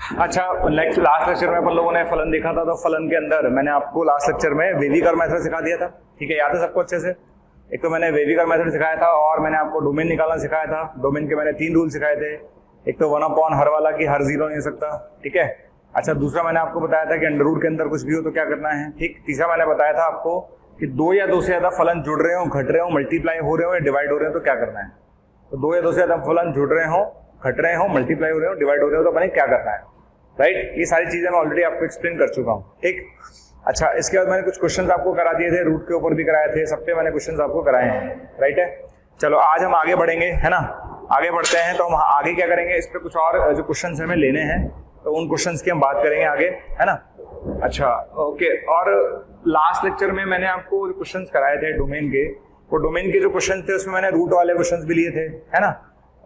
अच्छा, last lecture में अपन लोगों ने फलन देखा था, तो फलन के अंदर मैंने आपको लास्ट लेक्चर में वेविकर मेथड सिखा दिया था। ठीक है, याद है सबको अच्छे से? एक तो मैंने वेविकर मेथड सिखाया था और मैंने आपको डोमेन निकालना सिखाया था। डोमेन के मैंने 3 रूल सिखाए थे। एक तो 1/, हर वाला की हर जीरो नहीं हो सकता। ठीक है। अच्छा, दूसरा मैंने आपको बताया था कि अंडर रूट के अंदर कुछ भी हो तो क्या करना है। ठीक। तीसरा मैंने बताया था आपको कि 2 या 2 से ज्यादा फलन जुड़ रहे हो, घट रहे हो, मल्टीप्लाई हो रहे हो या डिवाइड हो रहे हो तो क्या करना है। तो 2 या 2 से ज्यादा फलन जुड़ रहे हो, घट रहे हो, मल्टीप्लाई हो रहे हो, डिवाइड हो रहे हो तो अपने क्या करना है। राइट। ये सारी चीजें मैं ऑलरेडी आपको एक्सप्लेन कर चुका हूँ। ठीक। अच्छा, इसके बाद मैंने कुछ क्वेश्चंस आपको करा दिए थे, रूट के ऊपर भी कराए थे, सब पे मैंने क्वेश्चंस आपको कराए हैं। राइट है। चलो आज हम आगे बढ़ेंगे, है ना। आगे बढ़ते हैं तो हम आगे क्या करेंगे, इस पे कुछ और जो क्वेश्चंस हमें लेने हैं तो उन क्वेश्चंस की हम बात करेंगे आगे, है ना। अच्छा, ओके। और लास्ट लेक्चर में मैंने आपको जो क्वेश्चंस कराए थे डोमेन के, वो डोमेन के जो क्वेश्चन थे उसमें मैंने रूट वाले क्वेश्चंस भी लिए थे, है ना।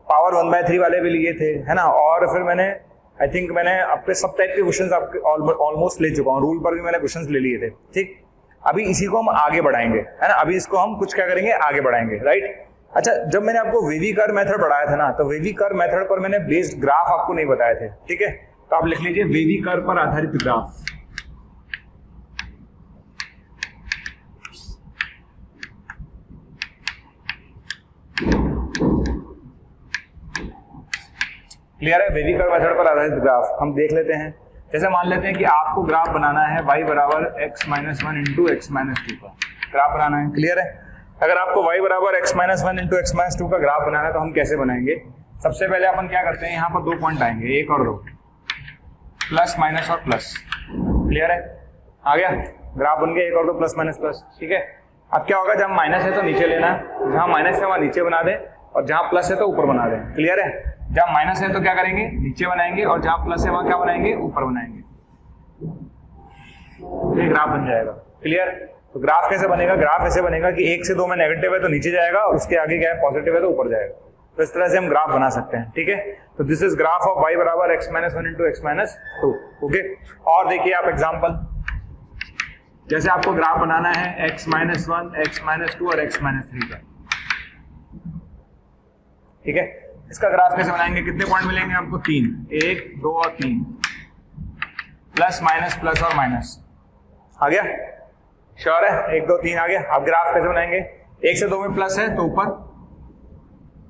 पावर 1/3 वाले भी लिए थे, है ना। और फिर मैंने आई थिंक मैंने आपके सब टाइप के क्वेश्चंस आपके ऑलमोस्ट ले चुका हूँ। रूल पर भी मैंने क्वेश्चंस ले लिए थे। ठीक। अभी इसी को हम आगे बढ़ाएंगे, है ना। अभी इसको हम कुछ क्या करेंगे, आगे बढ़ाएंगे। राइट। अच्छा, जब मैंने आपको वेविकर मेथड पढ़ाया था ना, तो वेविकर मेथड पर मैंने बेस्ड ग्राफ आपको नहीं बताए थे। ठीक है, तो आप लिख लीजिए वेविकर पर आधारित ग्राफ। क्लियर है। वेविकर मेथड पर आधारित ग्राफ हम देख लेते हैं। जैसे मान लेते हैं कि आपको ग्राफ बनाना है y बराबर x-1 इंटू x-2 का ग्राफ बनाना है। क्लियर है। अगर आपको y बराबर x-1 इंटू x-2 का ग्राफ बनाना है तो हम कैसे बनाएंगे। सबसे पहले अपन क्या करते हैं, यहाँ पर 2 पॉइंट आएंगे, 1 और 2, प्लस माइनस और प्लस। क्लियर है, आ गया। ग्राफ बन गया 1 और 2 प्लस माइनस प्लस। ठीक है। अब क्या होगा, जहां माइनस है तो नीचे लेना है, जहां माइनस है वहां नीचे बना दे, और जहां प्लस है तो ऊपर बना दें। क्लियर है। जहां माइनस है तो क्या करेंगे, नीचे बनाएंगे, और जहां प्लस है वहां क्या बनाएंगे, ऊपर बनाएंगे। तो ये ग्राफ बन जाएगा। क्लियर। तो ग्राफ कैसे बनेगा, ग्राफ ऐसे बनेगा कि 1 से 2 में नेगेटिव है तो नीचे जाएगा, और उसके आगे क्या है, पॉजिटिव है तो ऊपर जाएगा। तो इस तरह से हम ग्राफ बना सकते हैं। ठीक है। तो this is graph of y बराबर x-1 इंटू x-2। ओके। और देखिए आप एग्जाम्पल, जैसे आपको ग्राफ बनाना है x-1, x-2 और x-3 का। ठीक है। इसका ग्राफ कैसे बनाएंगे, कितने पॉइंट मिलेंगे आपको, 3, 1, 2 और 3, प्लस माइनस प्लस और माइनस। आ गया, श्योर है, 1 2 3 आ गया। आप ग्राफ कैसे बनाएंगे, 1 से 2 में प्लस है तो ऊपर,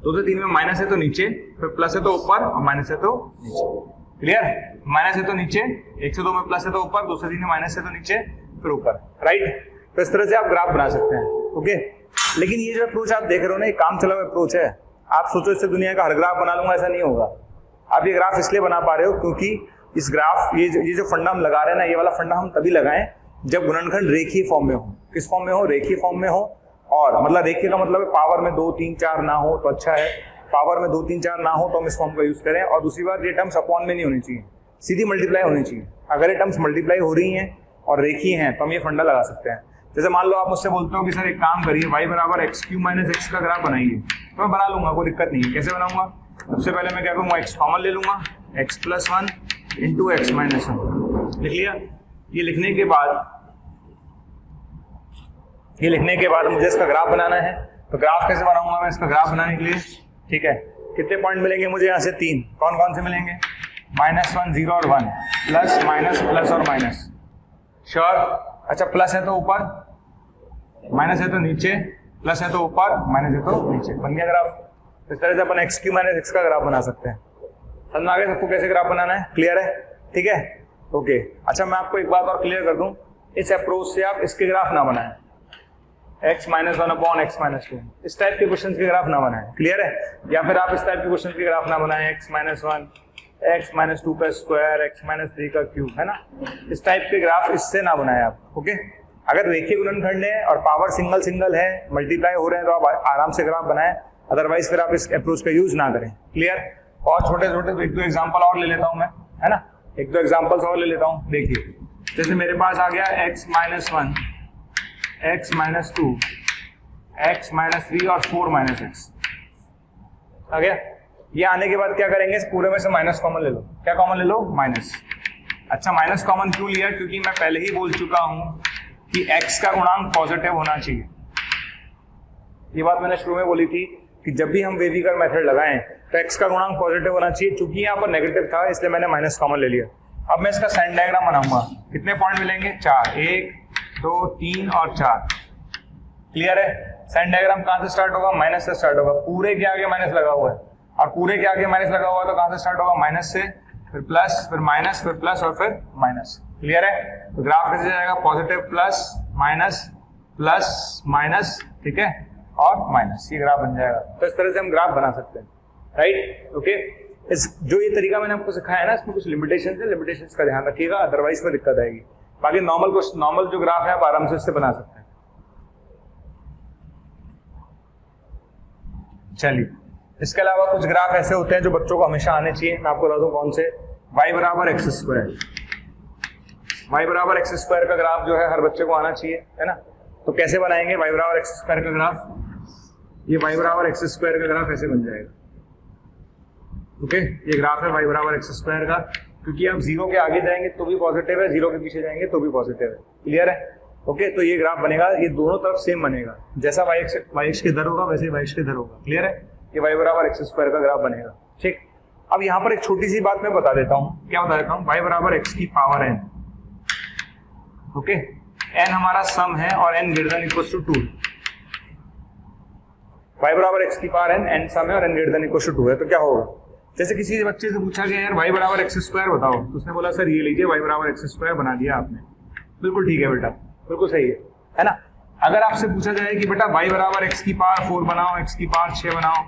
2 से 3 में माइनस है तो नीचे, फिर प्लस है तो ऊपर और माइनस है तो नीचे। क्लियर। माइनस है तो नीचे, 1 से 2 में प्लस है तो ऊपर, 2 से 3 में माइनस है तो नीचे, फिर ऊपर। राइट। तो इस तरह से आप ग्राफ बना सकते हैं। ओके। लेकिन ये जो अप्रोच आप देख रहे हो ना, ये काम चला हुआ अप्रोच है। आप सोचो इससे दुनिया का हर ग्राफ बना लूंगा, ऐसा नहीं होगा। आप ये ग्राफ इसलिए बना पा रहे हो क्योंकि इस ग्राफ ये जो फंडा हम लगा रहे हैं ना, ये वाला फंडा हम तभी लगाएं जब गुणनखंड रेखीय फॉर्म में हो। किस फॉर्म में हो, रेखीय फॉर्म में हो। और मतलब रेखीय का मतलब है पावर में 2 3 4 ना हो तो अच्छा है, पावर में 2 3 4 ना हो तो हम इस फॉर्म का यूज करें। और दूसरी बात, ये टर्म्स अपॉन में नहीं होनी चाहिए, सीधी मल्टीप्लाई होनी चाहिए। अगर ये टर्म्स मल्टीप्लाई हो रही हैं और रेखीय हैं तो हम ये फंडा लगा सकते हैं। जैसे मान लो आप मुझसे बोलते हो कि सर एक काम करिए, y बराबर x³ माइनस x का ग्राफ बनाइए, तो मैं बना लूंगा, कोई दिक्कत नहीं है। कैसे बनाऊंगा, सबसे पहले मैं क्या करूंगा, x कॉमन ले लूंगा, x+1 इंटू x-1 लिख लिया। ये लिखने के बाद मुझे इसका ग्राफ बनाना है। तो ग्राफ कैसे बनाऊंगा मैं इसका ग्राफ बनाने के लिए। ठीक है। कितने पॉइंट मिलेंगे मुझे यहाँ से, 3। कौन कौन से मिलेंगे, -1 0 और 1, प्लस माइनस प्लस और माइनस। श्योर। अच्छा, प्लस है तो ऊपर, माइनस है तो नीचे, प्लस है तो ऊपर, माइनस है तो नीचे। बन गया ग्राफ। इस तरह से अपन x³ माइनस x का ग्राफ बना सकते हैं। समझ में आ गया सबको कैसे ग्राफ बनाना है। क्लियर है। ठीक है। ओके। अच्छा, मैं आपको एक बात और क्लियर कर दूं, इस अप्रोच से आप इसके ग्राफ ना बनाएं, x-1/x-2, इस टाइप के क्वेश्चन के ग्राफ ना बनाएं। क्लियर है। या फिर आप इस टाइप के क्वेश्चन के ग्राफ ना बनाएं, x-1 x-2 का स्क्वायर, x-3 का क्यूब, है ना। इस टाइप के ग्राफ इससे ना बनाए आप। ओके। अगर रेखीय गुणनखंड है और पावर सिंगल सिंगल है, मल्टीप्लाई हो रहे हैं, तो आप आराम से ग्राफ बनाएं, अदरवाइज फिर आप इस अप्रोच का यूज ना करें। क्लियर। और छोटे छोटे 1-2 एग्जांपल और ले लेता हूं मैं, है ना। 1-2 एग्जांपल्स और ले लेता हूं। देखिए, जैसे मेरे पास आ गया x-1, x-2, x-3 और 4-x आ गया। ये आने के बाद क्या करेंगे, इस पूरे में से माइनस कॉमन ले लो। क्या कॉमन ले लो, माइनस। अच्छा, माइनस कॉमन क्यों लिया, क्योंकि मैं पहले ही बोल चुका हूं कि x का गुणांक पॉजिटिव होना चाहिए। ये बात मैंने शुरू में बोली थी कि जब भी हम वेविकर मेथड लगाएं तो x का गुणांक पॉजिटिव होना चाहिए। चूंकि यहाँ पर नेगेटिव था इसलिए मैंने माइनस कॉमन ले लिया। अब मैं इसका साइन डायग्राम बनाऊंगा। कितने पॉइंट मिलेंगे? 4, 1 2 3 और 4। क्लियर है? साइन डायग्राम कहां से स्टार्ट होगा? माइनस से स्टार्ट होगा। पूरे के आगे माइनस लगा हुआ है और पूरे के आगे माइनस लगा हुआ है तो कहां से स्टार्ट होगा? माइनस से, फिर प्लस, फिर माइनस, फिर प्लस और फिर माइनस। क्लियर है? तो ग्राफ कैसे जाएगा? पॉजिटिव प्लस माइनस, ठीक है, और माइनस, ये ग्राफ बन जाएगा। तो इस तरह से हम ग्राफ बना सकते हैं, राइट? ओके, इस जो ये तरीका मैंने आपको सिखाया है ना, इसमें कुछ लिमिटेशंस है, लिमिटेशंस का ध्यान रखिएगा, अदरवाइज में दिक्कत आएगी। बाकी नॉर्मल जो ग्राफ है आप आराम से इससे बना सकते हैं। चलिए, इसके अलावा कुछ ग्राफ ऐसे होते हैं जो बच्चों को हमेशा आने चाहिए। मैं आपको बता दूं कौन से। y बराबर एक्स स्क्वायर, y बराबर एक्स स्क्वायर का ग्राफ जो है हर बच्चे को आना चाहिए, है ना? तो कैसे बनाएंगे y बराबर एक्स स्क्वायर का ग्राफ? ये y बराबर एक्स स्क्वायर का ग्राफ ऐसे बन जाएगा। ओके, ये ग्राफ है y बराबर एक्स स्क्वायर का, क्योंकि आप 0 के आगे जाएंगे तो भी पॉजिटिव है, 0 के पीछे जाएंगे तो भी पॉजिटिव है। क्लियर है? ओके, तो ये ग्राफ बनेगा, ये दोनों तरफ सेम बनेगा। जैसा y एक्स के इधर होगा वैसे y एक्स के इधर होगा। क्लियर है? ये y बराबर एक्स स्क्वायर का ग्राफ बनेगा। ठीक, अब यहाँ पर एक छोटी सी बात मैं बता देता हूँ। क्या बता देता हूँ? y बराबर एक्स की पावर n। ओके, n हमारा सम है और n greater than equal to 2। y बराबर एक्स की पावर n सम है और n greater than equal to 2 है। तो क्या होगा? जैसे किसी बच्चे से पूछा गया यार y बराबर एक्स स्क्वायर बताओ, तो उसने बोला सर ये लीजिए, y बराबर एक्स स्क्वायर बना दिया आपने। बिल्कुल ठीक है बेटा, बिल्कुल सही है ना? अगर आपसे पूछा जाए कि बेटा y बराबर एक्स की पावर 4 बनाओ, x की पावर 6 बनाओ,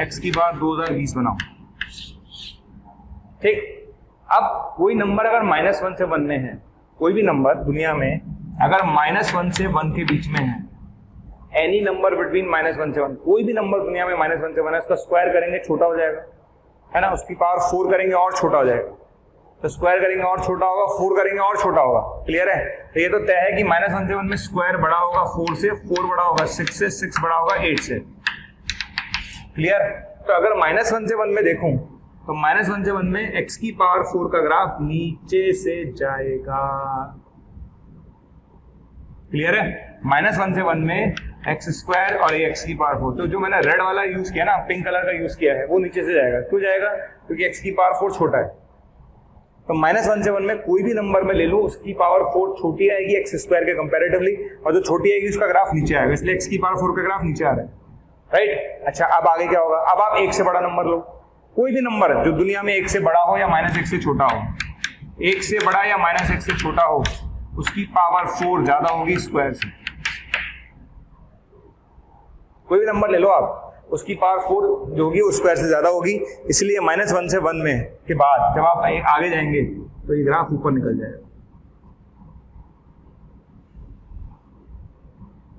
x की पावर 2020 बनाओ, ठीक, अब कोई नंबर अगर -1 से 1 में है, कोई भी नंबर दुनिया में अगर -1 से 1 के बीच में है, एनी नंबर बिटवीन -1 से 1, कोई भी नंबर दुनिया में -1 से 1 है, उसका स्क्वायर करेंगे छोटा हो जाएगा, है ना? उसकी पावर 4 करेंगे और छोटा हो जाएगा, तो स्क्वायर करेंगे और छोटा होगा, 4 करेंगे और छोटा होगा। क्लियर है? तो ये तो तय है कि -1 से 1 में स्क्वायर बड़ा होगा 4 से, 4 बड़ा होगा 6 से, 6 बड़ा होगा 8 से। क्लियर? तो अगर -1 से 1 में देखूं तो -1 से 1 में x की पावर 4 का ग्राफ नीचे से जाएगा। क्लियर है? -1 से 1 में एक्स स्क्वायर और x की पावर 4, तो जो मैंने रेड वाला यूज किया ना, पिंक कलर का यूज किया है, वो नीचे से जाएगा। क्यों जाएगा? क्योंकि x की पावर 4 छोटा है। तो -1 से 1 में कोई भी नंबर में ले लूं, उसकी पावर 4 छोटी आएगी एक्स स्क्वायर के कंपैरेटिवली, और जो छोटी आएगी उसका ग्राफ नीचे आएगा, इसलिए x की पावर 4 का ग्राफ नीचे आ रहा है, राइट? अच्छा, अब आगे क्या होगा? अब आप 1 से बड़ा नंबर लो, कोई भी नंबर जो दुनिया में 1 से बड़ा हो या -1 से छोटा हो, 1 से बड़ा या -1 से छोटा हो, उसकी पावर 4 ज्यादा होगी स्क्वायर से। कोई भी नंबर ले लो आप, उसकी पावर 4 जो होगी उस स्क्वायर से ज्यादा होगी, इसलिए -1 से 1 में के बाद जब आप आगे जाएंगे तो ये ग्राफ ऊपर निकल जाएगा।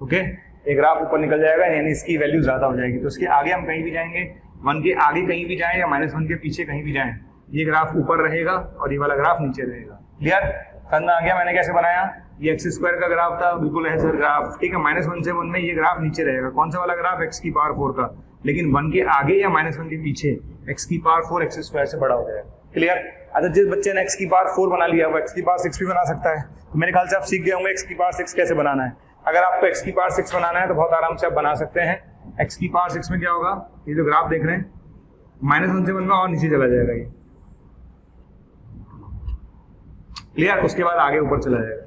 ओके, ये ग्राफ ऊपर निकल जाएगा, यानी इसकी वैल्यू ज्यादा हो जाएगी। तो उसके आगे हम कहीं भी जाएंगे, 1 के आगे कहीं भी जाएं या -1 के पीछे कहीं भी जाएं, ये ग्राफ ऊपर रहेगा और ये वाला ग्राफ नीचे रहेगा। क्लियर? समझ में आ गया मैंने कैसे बनाया? ये एक्स स्क्वायर का ग्राफ था, बिल्कुल है सर ग्राफ, ठीक है। -1 से 1 में ये ग्राफ नीचे रहेगा। कौन सा वाला ग्राफ? x की पावर 4 का, लेकिन 1 के आगे या -1 के पीछे x की पावर 4 एक्स स्क्वायर से बड़ा हो जाएगा। क्लियर? अच्छा, जिस बच्चे ने x की पावर 4 बना लिया वो x की पावर 6 भी बना सकता है। तो मेरे ख्याल से आप सीख गए होंगे x की पावर 6 कैसे बनाना है। अगर आपको x की पावर 6 बनाना है तो बहुत आराम से आप बना सकते हैं। x की पावर 6 में क्या होगा? ये जो ग्राफ देख रहे हैं, -1 से 1 में और नीचे चला जाएगा ये। क्लियर? उसके बाद आगे ऊपर चला जाएगा।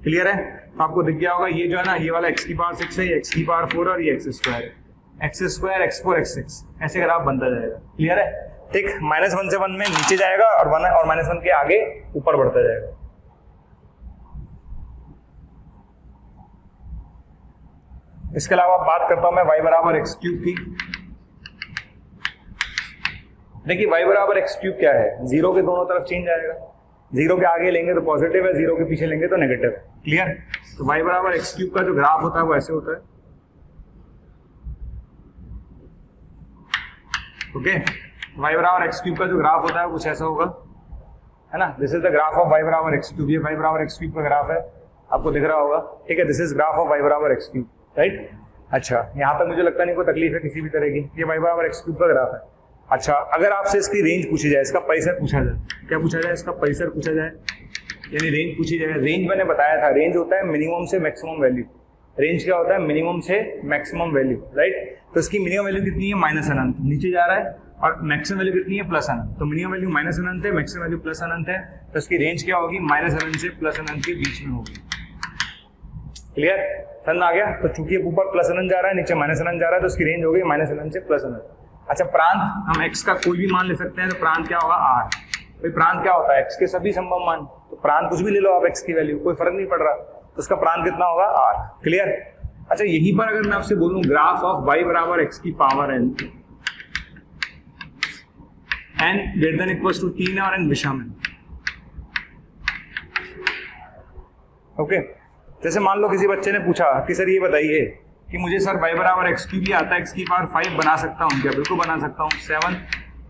क्लियर है? तो आपको दिख गया होगा ये जो है ना, ये वाला x की पावर 6 है, ये x की पावर 4 और ये x स्क्वायर है। x स्क्वायर, x4, x6 ऐसे ग्राफ बनता जाएगा। क्लियर है? ठीक, -1 से 1 में नीचे जाएगा और -1 के आगे ऊपर बढ़ता जाएगा। इसके अलावा बात करता हूं मैं y बराबर एक्स क्यूब की। देखिए y बराबर एक्स क्यूब क्या है? 0 के दोनों तरफ चेंज आएगा, 0 के आगे लेंगे तो पॉजिटिव है, 0 के पीछे लेंगे तो नेगेटिव है। क्लियर? तो y बराबर एक्स क्यूब का जो ग्राफ होता है वो ऐसे होता है। ओके, y बराबर एक्स क्यूब का जो ग्राफ होता है वो कुछ ऐसा होगा, है ना? This is the graph of y बराबर एक्स क्यूब। ये y बराबर एक्स क्यूब का ग्राफ है, आपको दिख रहा होगा, ठीक है? This is graph of y बराबर एक्स क्यूब, राइट? अच्छा, यहाँ तक मुझे लगता नहीं कोई तकलीफ है किसी भी तरह की। ये y बराबर एक्स क्यूब का ग्राफ है। अच्छा, अगर आपसे इसकी रेंज पूछी जाए, इसका परिसर पूछा जाए, क्या पूछा जाए? इसका परिसर पूछा जाए, यानी रेंज पूछी जाए। रेंज मैंने बताया था, रेंज होता है मिनिमम से मैक्सिमम वैल्यू। रेंज क्या होता है? मिनिमम से मैक्सिमम वैल्यू, राइट। तो इसकी मिनिमम वैल्यू कितनी है? माइनस अनंत, नीचे जा रहा है, और मैक्सिमम वैल्यू कितनी है? प्लस अनंत। तो मिनिमम वैल्यू माइनस अनंत है, मैक्सिमम वैल्यू प्लस अनंत है, तो इसकी रेंज क्या होगी? माइनस अनंत से प्लस अनंत के बीच में होगी। क्लियर? समझ आ गया? तो चूंकि ऊपर प्लस अनंत जा रहा है, नीचे माइनस अनंत जा रहा है, तो इसकी रेंज होगी माइनस अनंत से प्लस अनंत। अच्छा, प्रांत हम x का कोई भी मान ले सकते हैं, तो प्रांत क्या होगा? r। भाई प्रांत क्या होता है? x के सभी संभव मान, तो प्रांत कुछ भी ले लो आप, x की वैल्यू कोई फर्क नहीं पड़ रहा, तो उसका प्रांत कितना होगा? r। क्लियर? अच्छा, यहीं पर अगर मैं आपसे बोलूं ग्राफ ऑफ y बराबर x की power n greater than equals to 3 है और n विषम है, ओके। जैसे मान लो किसी बच्चे ने पूछा कि सर ये बताइए कि मुझे सर y बराबर x क्यूब भी आता है, x की पावर 5 बना सकता हूँ क्या? बिल्कुल बना सकता हूँ। 7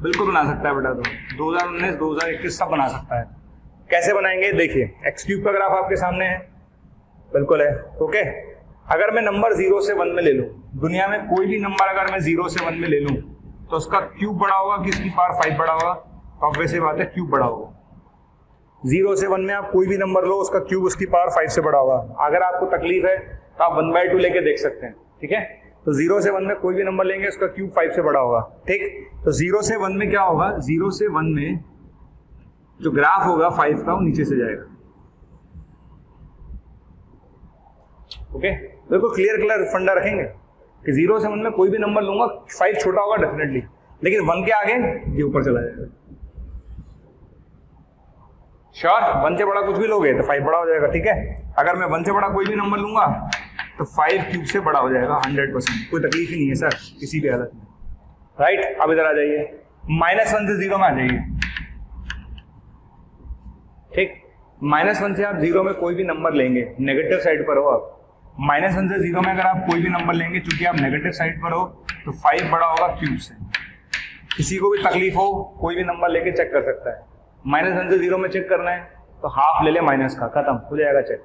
बिल्कुल बना सकता है बेटा, तो 2019 2021 सब बना सकता है। कैसे बनाएंगे? देखिए, x क्यूब का ग्राफ आपके सामने है, बिल्कुल है, ओके। अगर मैं नंबर 0 से 1 में ले लूँ, दुनिया में कोई भी नंबर अगर मैं 0 से 1 में ले लूँ, तो उसका क्यूब बड़ा होगा कि इसकी पावर 5 बड़ा होगा? तो ऑब्वियस बात है, क्यूब बड़ा होगा। 0 से 1 में आप कोई भी नंबर लो, उसका क्यूब उसकी पावर 5 से बड़ा होगा। अगर आपको तकलीफ है तो आप 1/2 लेके देख सकते हैं, ठीक है। तो 0 से 1 में कोई भी नंबर लेंगे, उसका क्यूब 5 से बड़ा होगा, ठीक। तो 0 से 1 में क्या होगा? 0 से 1 में जो ग्राफ होगा 5 का, वो नीचे से जाएगा, ओके। बिल्कुल क्लियर फंडा रखेंगे कि 0 से 1 में कोई भी नंबर लूंगा, 5 छोटा होगा डेफिनेटली, लेकिन 1 के आगे ये ऊपर चला जाएगा। श्योर? 1 से बड़ा कुछ भी लोगे तो 5 बड़ा हो जाएगा, ठीक है। अगर मैं 1 से बड़ा कोई भी नंबर लूंगा तो 5 क्यूब से बड़ा हो जाएगा 100%, कोई तकलीफ ही नहीं है सर किसी भी हालत में, राइट। अब इधर आ जाइए, -1 से 0 में आ जाइए, ठीक। -1 से आप 0 में कोई भी नंबर लेंगे, नेगेटिव साइड पर हो आप, -1 से 0 में अगर आप कोई भी नंबर लेंगे, चूंकि आप नेगेटिव साइड पर हो, तो 5 बड़ा होगा क्यूब से। किसी को भी तकलीफ हो, कोई भी नंबर लेके चेक कर सकता है। -1 से 0 में चेक करना है तो हाफ ले ले माइनस का, खत्म हो जाएगा चेक।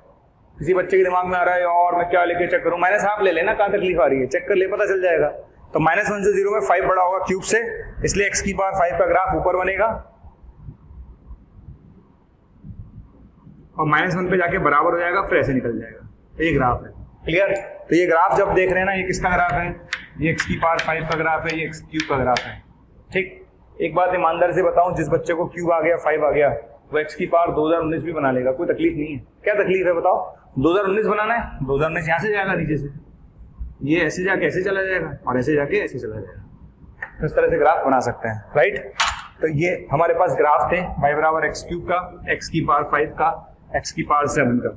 किसी बच्चे के दिमाग में आ रहा है और मैं क्या लेके चेक करूं, -1/2 ले लेना, कहां तकलीफ आ रही है, चेक कर ले, पता चल जाएगा। तो -1 से 0 में 5 बड़ा होगा क्यूब से, इसलिए x की पावर 5 का ग्राफ ऊपर बनेगा, और -1 पे जाके बराबर हो जाएगा, फिर ऐसे निकल जाएगा। तो ये ग्राफ है, क्लियर। तो ये ग्राफ जब देख रहे हैं ना, ये किसका ग्राफ है? ये x की पावर 5 का ग्राफ है, ये x क्यूब का ग्राफ है, ठीक। एक बात ईमानदारी से बताऊं, जिस बच्चे को क्यूब आ गया, 5 आ गया, वो x की पावर 2019 भी बना लेगा, कोई तकलीफ नहीं है। क्या तकलीफ है बताओ? 2019 बनाना है, 2019 यहाँ से जाएगा नीचे से, ये ऐसे जाके ऐसे चला जाएगा, और ऐसे जाके ऐसे चला जाएगा। इस तरह से ग्राफ बना सकते हैं, राइट। तो ये हमारे पास ग्राफ थे y बराबर x क्यूब का, x की पावर 5 का, x की पावर 7 का।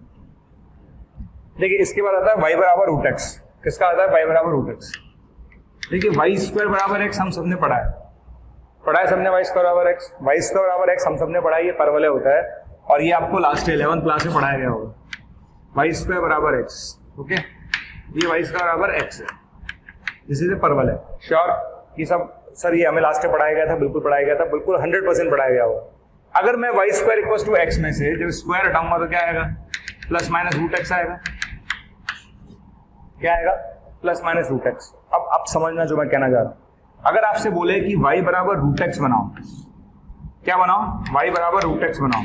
देखिए, इसके बाद आता है y बराबर √x। किसका आता है? y बराबर √x। देखिए, y² बराबर x हम सबने पढ़ा है सबने, y² बराबर x, y² बराबर x हम सबने पढ़ा है, ये परवलय होता है, और ये आपको लास्ट 11th क्लास में पढ़ाया गया होगा। y² बराबर x, ओके, ये y² बराबर x है, जिसे परवलय। श्योर? ये सब सर ये हमें लास्ट में पढ़ाया गया था, बिल्कुल पढ़ाया गया था, बिल्कुल 100% पढ़ाया गया होगा। अगर मैं y² इक्वल टू x में से जब स्क्वायर हटाऊंगा तो क्या आएगा? ±√x आएगा। क्या आएगा? ±√x। अब आप समझना जो मैं कहना चाह रहा हूं। अगर आपसे बोले कि y बराबर √x बनाओ, क्या बनाओ? y बराबर √x बनाओ।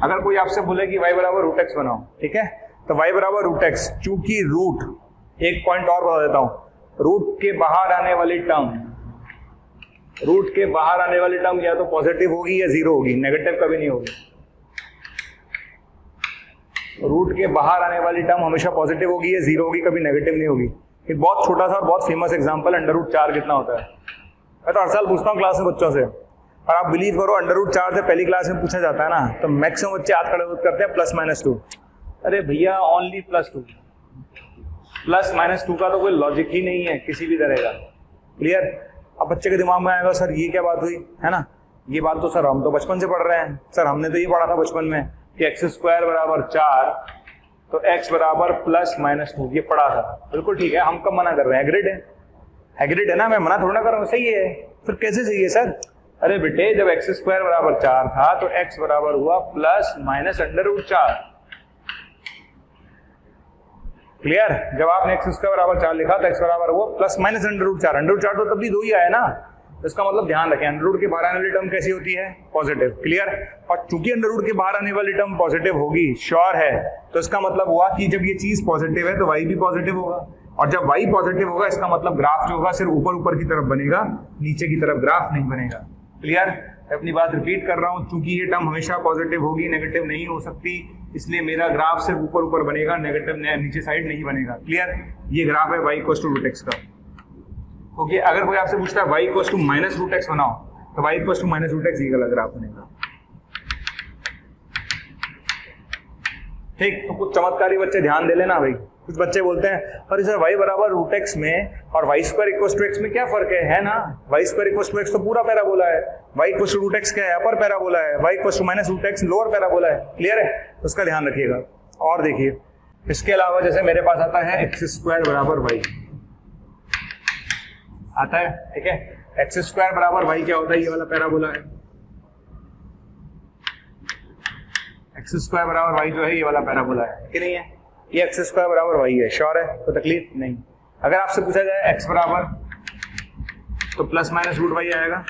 अगर कोई आपसे बोले कि y बराबर √x बनाओ, ठीक है, तो y बराबर √x, चूंकि रूट, एक पॉइंट और बता देता हूं, रूट के बाहर आने वाली टर्म या तो पॉजिटिव होगी या 0 होगी, नेगेटिव कभी नहीं होगी। रूट के बाहर आने वाली टर्म हमेशा पॉजिटिव होगी या 0 होगी, कभी नेगेटिव नहीं होगी। एक बहुत छोटा सा और बहुत फेमस एग्जांपल, √4 कितना होता है? मैं तो हर साल पूछता हूँ क्लास में बच्चों से, और आप बिलीव करो √4 से पहली क्लास में पूछा जाता है ना, तो मैक्सिमम बच्चे हाथ खड़े करते हैं +-2। अरे भैया, ओनली +2, +-2 का तो कोई लॉजिक ही नहीं है किसी भी तरह का, क्लियर। अब बच्चे के दिमाग में आएगा, सर ये क्या बात हुई, है ना, ये बात तो सर हम तो बचपन से पढ़ रहे हैं, सर हमने तो ये पढ़ा था बचपन में कि x² बराबर 4, तो x बराबर +-2, ये पढ़ा था, बिल्कुल ठीक है। हम कब मना कर रहे हैं? एग्रीड है ना, मैं मना थोड़ा ना कर रहा हूँ, सही है। फिर कैसे सही है सर? अरे बेटे, जब x² बराबर 4 था तो x बराबर हुआ ±√4, क्लियर। जब आपने x² बराबर 4 लिखा तो x बराबर हुआ ±√4, √4 तो तब भी 2 ही आया ना, तो इसका मतलब ध्यान रखें अंडर रूट के बाहर आने वाली टर्म कैसी होती है, पॉजिटिव, क्लियर। और चूंकि अंडर रूट के बाहर आने वाली टर्म पॉजिटिव होगी, श्योर है, तो इसका मतलब हुआ कि जब ये चीज पॉजिटिव है तो y भी पॉजिटिव होगा, और जब y पॉजिटिव होगा इसका मतलब ग्राफ जो होगा सिर्फ ऊपर ऊपर की तरफ बनेगा, नीचे की तरफ ग्राफ नहीं बनेगा, क्लियर। अपनी बात रिपीट कर रहा हूं, चूंकि ये टर्म हमेशा पॉजिटिव होगी, नेगेटिव नहीं हो सकती, इसलिए मेरा ग्राफ सिर्फ ऊपर ऊपर बनेगा, नेगेटिव नीचे साइड नहीं बनेगा, क्लियर। ये ग्राफ है y equals to root x का। ओके, अगर कोई आपसे पूछता है y equals to minus root x बनाओ, तो y equals to minus root x ये गलत ग्राफ बनेगा, ठीक। तो कुछ चमत्कारी बच्चे ध्यान दे लेना भाई। कुछ बच्चे बोलते हैं अरे सर y बराबर रूट एक्स में और y square equals to x में क्या फर्क है ना, y square equals to x तो पूरा पैराबोला है, y equals to root x क्या है, अपर पैराबोला है, y equals to minus root x lower parabola है, क्लियर है। तो उसका ध्यान रखिएगा। और देखिए इसके अलावा जैसे मेरे पास आता है एक्स स्क्वायर बराबर y आता है, ठीक है। एक्स स्क्वायर बराबर y क्या होता है, ये वाला पैराबोला है, एक्स स्क्वायर बराबर y जो है ये वाला पैराबोला है कि नहीं है, ये एक्स स्क्वायर बराबर y है, श्योर है, तो तकलीफ नहीं। अगर आपसे पूछा जाए x बराबर तो प्लस माइनस रूट y आएगा,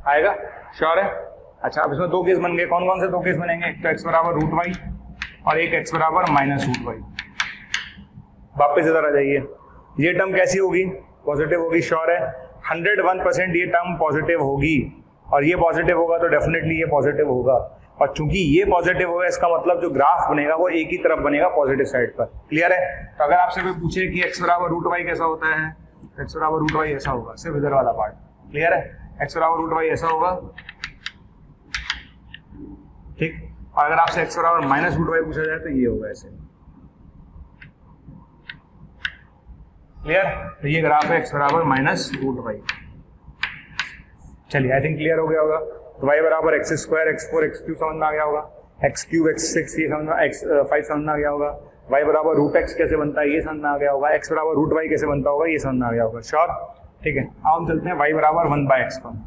आएगा, श्योर है। अच्छा, अब इसमें दो केस बन गए, कौन कौन से दो केस बनेंगे, एक तो x बराबर रूट y और एक x बराबर माइनस रूट y। वापस इधर आ जाइए, ये टर्म कैसी होगी, पॉजिटिव होगी, श्योर है, 101% ये टर्म पॉजिटिव होगी, और ये पॉजिटिव होगा तो डेफिनेटली ये पॉजिटिव होगा, और चूंकि ये पॉजिटिव होगा इसका मतलब जो ग्राफ बनेगा वो एक ही तरफ बनेगा, पॉजिटिव साइड पर, क्लियर है। तो अगर आपसे कोई पूछे कि x बराबर रूट y कैसा होता है, x बराबर रूट y ऐसा होगा, सिर्फ इधर वाला पार्ट, क्लियर है, x बराबर रूट y ऐसा होगा, ठीक। और अगर आपसे x बराबर माइनस रूट y पूछा जाए तो ये होगा ऐसे, क्लियर। तो ये ग्राफ है x बराबर माइनस रूट y। चलिए, आई थिंक क्लियर हो गया होगा। तो y बराबर x square x four x cube समझ में आ गया होगा, एक्स क्यूब एक्स सिक्स ये समझ में, एक्स फाइव समझ में आ गया होगा, y बराबर रूट एक्स कैसे बनता है ये समझ में आ गया होगा, x बराबर रूट y कैसे बनता होगा ये समझ में आ गया होगा, श्योर, ठीक है। अब हम चलते हैं y बराबर 1/x पर,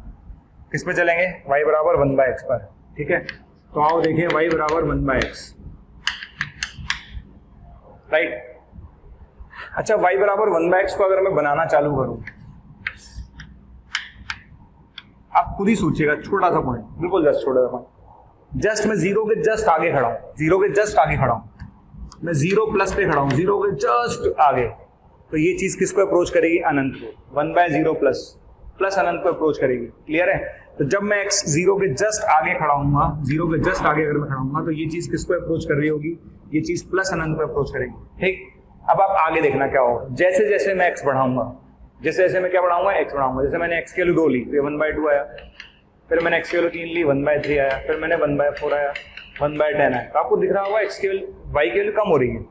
किस पे चलेंगे, y बराबर 1/x पर, ठीक है। तो आओ देखिए y बराबर 1/x, राइट। अच्छा, y बराबर 1/x को अगर मैं बनाना चालू करूं, आप खुद ही सोचिएगा, छोटा सा पॉइंट, बिल्कुल जस्ट छोटा सा पॉइंट, जस्ट मैं जीरो के जस्ट आगे खड़ा हूं, जीरो के जस्ट आगे खड़ा हूं, मैं जीरो प्लस पे खड़ा हूं, जीरो के जस्ट आगे, तो ये चीज किसको अप्रोच करेगी, अनंत को, 1/0 प्लस प्लस अनंत को अप्रोच करेगी, क्लियर है। तो जब मैं x जीरो के जस्ट आगे खड़ा हूंगा, जीरो के जस्ट आगे अगर मैं खड़ा हूंगा तो ये चीज किसको अप्रोच कर रही होगी, ये चीज प्लस अनंत को अप्रोच करेगी, ठीक। अब आप आगे देखना क्या होगा, जैसे जैसे मैं x बढ़ाऊंगा, जैसे जैसे मैं क्या बढ़ाऊंगा, x बढ़ाऊंगा, जैसे मैंने x की वैल्यू 2 ली तो 1/2 आया, फिर मैंने x की वैल्यू 3 ली 1/3 आया, फिर मैंने 1/4 आया, 1/10 आया। तो आपको दिख रहा होगा x की वैल्यू, y की वैल्यू कम हो रही है।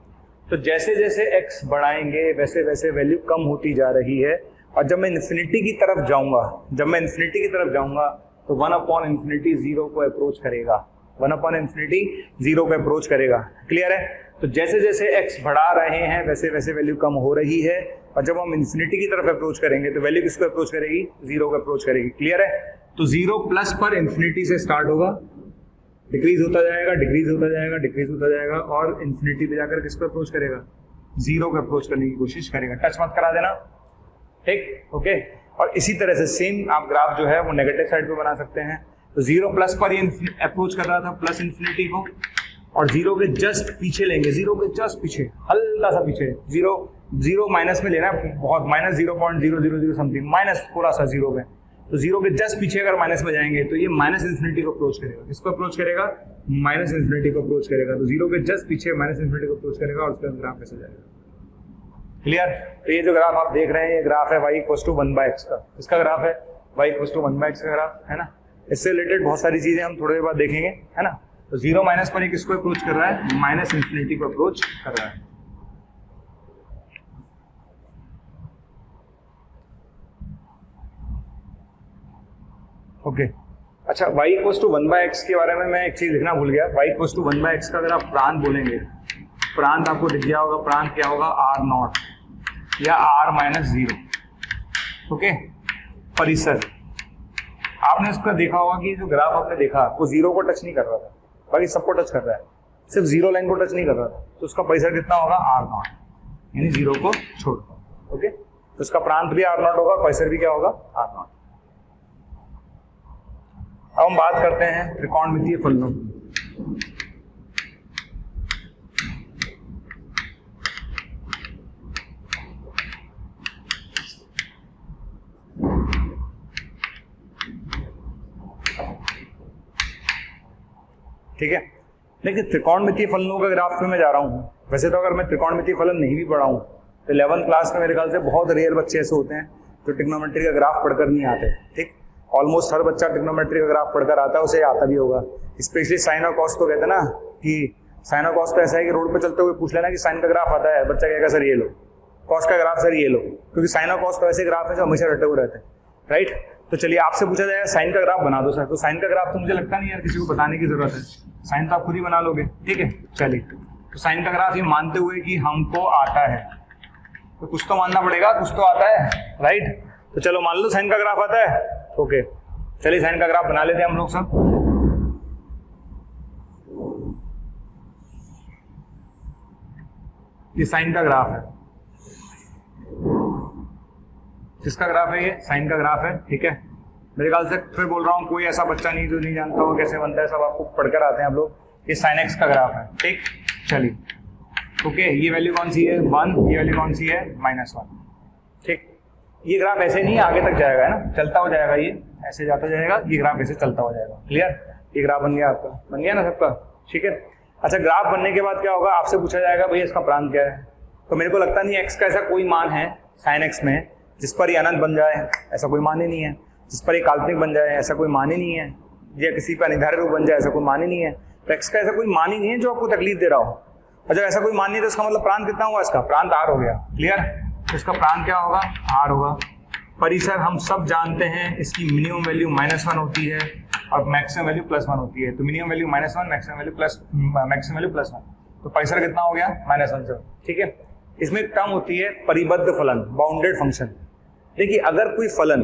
तो जैसे जैसे x बढ़ाएंगे वैसे वैसे वैल्यू कम होती जा रही है, और जब मैं इन्फिनिटी की तरफ जाऊंगा, जब मैं इन्फिनिटी की तरफ जाऊंगा तो 1/∞ 0 को अप्रोच करेगा, 1/∞ 0 को अप्रोच करेगा, क्लियर है। तो जैसे जैसे x बढ़ा रहे हैं वैसे वैसे वैल्यू कम हो रही है, और जब हम इन्फिनिटी की तरफ अप्रोच करेंगे तो वैल्यू किसको अप्रोच करेगी, 0 को अप्रोच करेगी, क्लियर है। तो 0 प्लस पर इन्फिनिटी से स्टार्ट होगा, डिक्रीज होता जाएगा, डिक्रीज होता जाएगा, डिक्रीज होता जाएगा, और इन्फिनिटी पे जाकर किसको अप्रोच करेगा, 0 को अप्रोच करने की कोशिश करेगा। टच मत करा देना, ठीक, ओके। और इसी तरह से सेम आप ग्राफ जो है वो नेगेटिव साइड पे बना सकते हैं। तो 0 प्लस पर ये अप्रोच कर रहा था प्लस इन्फिनिटी को, और 0 के जस्ट पीछे लेंगे, 0 के जस्ट पीछे, हल्का सा पीछे, 0 माइनस में लेना है, बहुत माइनस 0.000 समथिंग, माइनस थोड़ा सा 0 में। तो 0 के जस्ट पीछे अगर माइनस में जाएंगे तो ये माइनस इन्फिनिटी को अप्रोच करेगा, किसको अप्रोच करेगा, माइनस इन्फिनिटी को अप्रोच करेगा। तो 0 के जस्ट पीछे माइनस इन्फिनिटी को अप्रोच करेगा, और उसके बाद ग्राफ ऐसे जाएगा, क्लियर। तो ये जो ग्राफ आप देख रहे हैं ये ग्राफ है y इक्वल्स टू 1/x का, इसका ग्राफ है y इक्वल्स टू 1/x का ग्राफ है ना। इससे रिलेटेड बहुत सारी चीजें हम थोड़ी देर बाद देखेंगे, है ना। तो 0 माइनस पर ये किसको अप्रोच कर रहा है, माइनस इन्फिनिटी को अप्रोच कर रहा है। ओके, अच्छा, y इक्वल्स टू 1/x के बारे में मैं एक चीज लिखना भूल गया। y इक्वल्स टू 1/x का अगर आप प्रांत बोलेंगे, प्रांत आपको दिख गया होगा, प्रांत क्या होगा, r0 या r-0, ओके। परिसर आपने उसका देखा होगा कि जो ग्राफ आपने देखा वो 0 को टच नहीं कर रहा था, बाकी सबको टच कर रहा है, सिर्फ 0 लाइन को टच नहीं कर रहा था। तो उसका परिसर कितना होगा, r0, यानी 0 को छोड़, ओके। तो इसका प्रांत भी r0 होगा, परिसर भी क्या होगा, r0। अब हम बात करते हैं त्रिकोणमितीय फलनों की। ठीक है, लेकिन त्रिकोणमितीय फलनों का ग्राफ में मैं जा रहा हूँ। वैसे तो अगर मैं त्रिकोणमितीय फलन नहीं भी पढ़ा हूँ तो 11th क्लास में मेरे ख्याल से बहुत रेयर बच्चे ऐसे होते हैं जो ट्रिग्नोमेट्री का ग्राफ पढ़कर नहीं आते। ठीक, ऑलमोस्ट हर बच्चा ट्रिग्नोमेट्री का ग्राफ पढ़कर आता है, उसे आता भी होगा। स्पेशली साइन और कॉस तो कहते हैं ना कि साइन और कॉस तो ऐसा है कि रोड पे चलते हुए पूछ लेना कि साइन का ग्राफ आता है, बच्चा कहेगा सर ये लो, कॉस का ग्राफ सर ये लो, क्योंकि साइन और कॉस तो ऐसे ग्राफ है जो हमेशा रटे हुए रहते हैं। राइट, तो चलिए आपसे पूछा जाए साइन का ग्राफ बना दो सर, तो साइन का ग्राफ तो मुझे लगता नहीं यार किसी को बताने की जरूरत है, साइन तो आप खुद ही बना लोगे। ठीक है, चलिए तो साइन का ग्राफ ये मानते हुए कि हमको आता है, तो कुछ तो मानना पड़ेगा, कुछ तो आता है। राइट, तो चलो मान लो साइन का ग्राफ आता है। ओके, चलिए साइन का ग्राफ बना लेते हैं हम लोग सब। ये साइन का ग्राफ है, किसका ग्राफ है, ये साइन का ग्राफ है। ठीक है, मेरे ख्याल से फिर बोल रहा हूँ कोई ऐसा बच्चा नहीं जो नहीं जानता हो कैसे बनता है, सब आपको पढ़कर आते हैं आप लोग। ये साइन एक्स का ग्राफ है। ठीक, चलिए ओके, ये वैल्यू कौन सी है 1, ये वैल्यू कौन सी है -1। ठीक, ये ग्राफ ऐसे नहीं आगे तक जाएगा, है ना, चलता हो जाएगा, ये ऐसे जाता जाएगा, ये ग्राफ ऐसे चलता हो जाएगा। क्लियर, ये ग्राफ बन गया आपका, बन गया ना सबका। ठीक है, अच्छा ग्राफ बनने के बाद क्या होगा, आपसे पूछा जाएगा भैया इसका प्रांत क्या है। तो मेरे को लगता नहीं एक्स का ऐसा कोई मान है साइन एक्स में जिस पर ये अनंत बन जाए, ऐसा कोई मान ही नहीं है। जिस पर ये काल्पनिक बन जाए ऐसा कोई मान ही नहीं है, या किसी पर निर्धारित रूप बन जाए ऐसा कोई मान ही नहीं है। तो एक्स का ऐसा कोई मान ही नहीं है जो आपको तकलीफ दे रहा हो। और जब ऐसा कोई मान नहीं तो इसका मतलब प्रांत कितना हुआ, इसका प्रांत r हो गया। क्लियर, तो इसका प्रांत क्या होगा, r होगा। परिसर हम सब जानते हैं, इसकी मिनिमम वैल्यू -1 होती है और मैक्सिमम वैल्यू +1 होती है। तो मिनिमम वैल्यू -1, मैक्सिमम वैल्यू +1। तो परिसर कितना हो गया, -1 से। ठीक है, इसमें एक टर्म होती है परिबद्ध फलन, बाउंडेड फंक्शन। देखिए अगर कोई फलन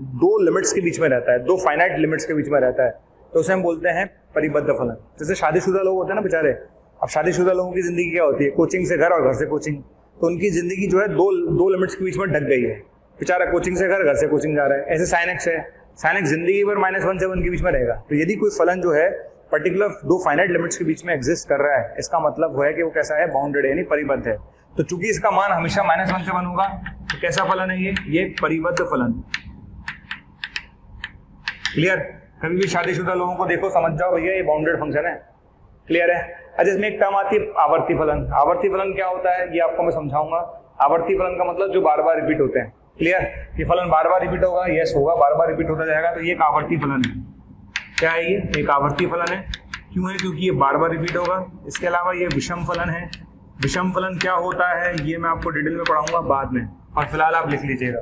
दो लिमिट्स के बीच में रहता है, दो फाइनाइट लिमिट्स के बीच में रहता है, तो उसे हम बोलते हैं परिबद्ध फलन। जैसे शादीशुदा लोग होते हैं ना बेचारे, अब शादीशुदा लोगों की जिंदगी क्या होती है, कोचिंग से घर और घर से कोचिंग, तो उनकी जिंदगी जो है दो लिमिट्स के बीच में ढक गई है। बेचारा कोचिंग से घर, घर से कोचिंग जा रहा है। ऐसे साइन एक्स है, साइन एक्स जिंदगी भर -1 से 1 के बीच में रहेगा। तो यदि कोई फलन जो है पर्टिकुलर दो फाइनाइट लिमिट्स के बीच में एग्जिस्ट कर रहा है, इसका मतलब है कि वो कैसा है, बाउंडेड है, यानी परिबद्ध है। तो चूंकि इसका मान हमेशा -1 से 1 होगा, तो कैसा फलन है ये परिबद्ध फलन। क्लियर, कभी भी शादीशुदा लोगों को देखो समझ जाओ भैया ये बाउंडेड फंक्शन है। क्लियर है। अच्छा इसमें एक टर्म आती है आवर्ती फलन। आवर्ती फलन क्या होता है ये आपको मैं समझाऊंगा। आवर्ती फलन का मतलब जो बार बार रिपीट होते हैं। क्लियर, ये फलन बार बार रिपीट होगा, यस होगा, बार बार रिपीट होता जाएगा, तो ये एक आवर्ती फलन है। क्या है ये, एक आवर्ती फलन है। क्यों है, क्योंकि ये बार बार रिपीट होगा। इसके अलावा ये विषम फलन है। विषम फलन क्या होता है ये मैं आपको डिटेल में पढ़ाऊंगा बाद में, और फिलहाल आप लिख लीजिएगा।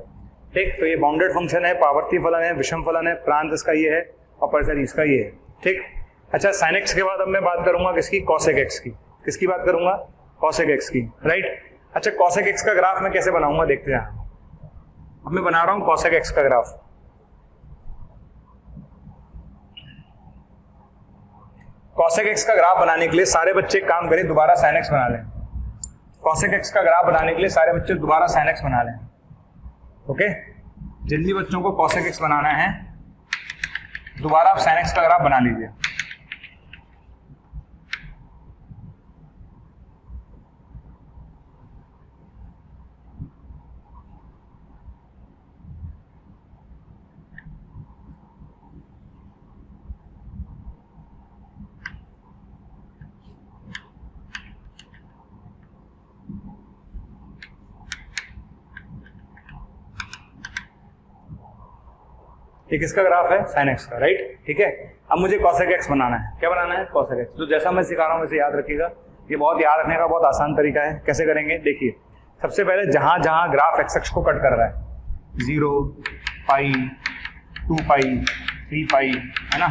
ठीक, तो ये बाउंडेड फंक्शन है, आवर्ती फलन है, विषम फलन है, प्रांत इसका ये है और परिसर इसका ये है। ठीक, अच्छा साइन एक्स के बाद अब मैं बात करूंगा किसकी, कॉसेक एक्स की। किसकी बात करूंगा, कॉसेक एक्स की। राइट, अच्छा कॉसेक एक्स का ग्राफ मैं कैसे बनाऊंगा देखते हैं। अब मैं बना रहा हूं कॉसेक एक्स का ग्राफ। कॉसेक एक्स का ग्राफ बनाने के लिए सारे बच्चे काम करें, दोबारा साइन एक्स बना लें। कॉसेक एक्स का ग्राफ बनाने के लिए सारे बच्चे दोबारा साइन एक्स बना लें। ओके, जिन भी बच्चों को कॉसेक एक्स बनाना है दोबारा आप साइन एक्स का ग्राफ बना लीजिए। ये किसका ग्राफ है, साइन एक्स का। राइट, ठीक है, अब मुझे कॉसेक एक्स बनाना है। क्या बनाना है, कॉसेक एक्स। तो जैसा मैं सिखा रहा हूं वैसे याद रखिएगा। ये बहुत याद रखने का बहुत आसान तरीका है। कैसे करेंगे देखिए, सबसे पहले जहां जहां ग्राफ एक्स अक्ष को कट कर रहा है 0, पाई, 2 पाई, 3 पाई, है ना,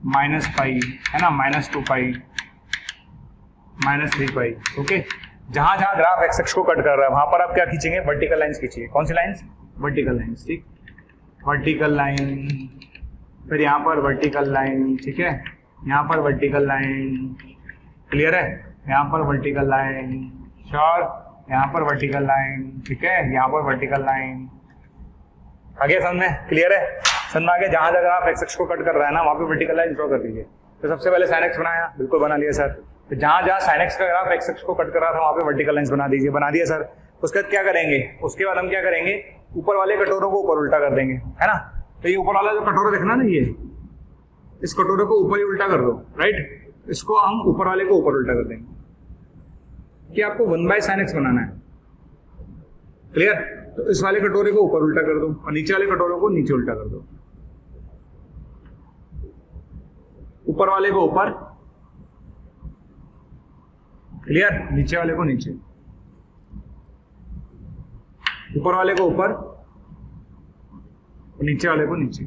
माइनस पाई, है ना, -2 पाई, -3 पाई। ओके, जहां जहां ग्राफ एक्स अक्ष को कट कर रहा है वहां पर आप क्या खींचेंगे, वर्टिकल लाइंस खींचिए। कौन सी लाइंस, वर्टिकल लाइंस। ठीक, वर्टिकल लाइन, फिर यहाँ पर वर्टिकल लाइन। ठीक है, यहाँ पर वर्टिकल लाइन। क्लियर है, यहाँ पर वर्टिकल लाइन। श्योर, यहाँ पर वर्टिकल लाइन, ठीक है, यहाँ पर वर्टिकल लाइन। आगे समझ में क्लियर है? समझ में आगे? जहां जगह आप एक्स एक्स को कट कर रहा है ना वहां पे वर्टिकल लाइन ड्रॉ कर दीजिए। तो सबसे पहले साइन एक्स बनाया, बिल्कुल बना लिया सर। तो जहां जहां साइन एक्स का ग्राफ एक्स एक्स को कट कर रहा था वहां पे वर्टिकल लाइंस बना दीजिए, बना दिया सर। उसके बाद क्या करेंगे? उसके बाद हम क्या करेंगे? ऊपर वाले कटोरों को ऊपर उल्टा कर देंगे, है ना। तो ये ऊपर वाला जो कटोरा देखना ना, ये इस कटोरे को ऊपर ही उल्टा कर दो, राइट। इसको हम ऊपर वाले को ऊपर उल्टा कर देंगे कि आपको 1/sin x बनाना है, क्लियर। तो इस वाले कटोरे को ऊपर उल्टा कर दो और नीचे वाले कटोरे को नीचे उल्टा कर दो। ऊपर वाले को ऊपर, क्लियर, नीचे वाले को नीचे, ऊपर वाले को ऊपर और नीचे वाले को नीचे,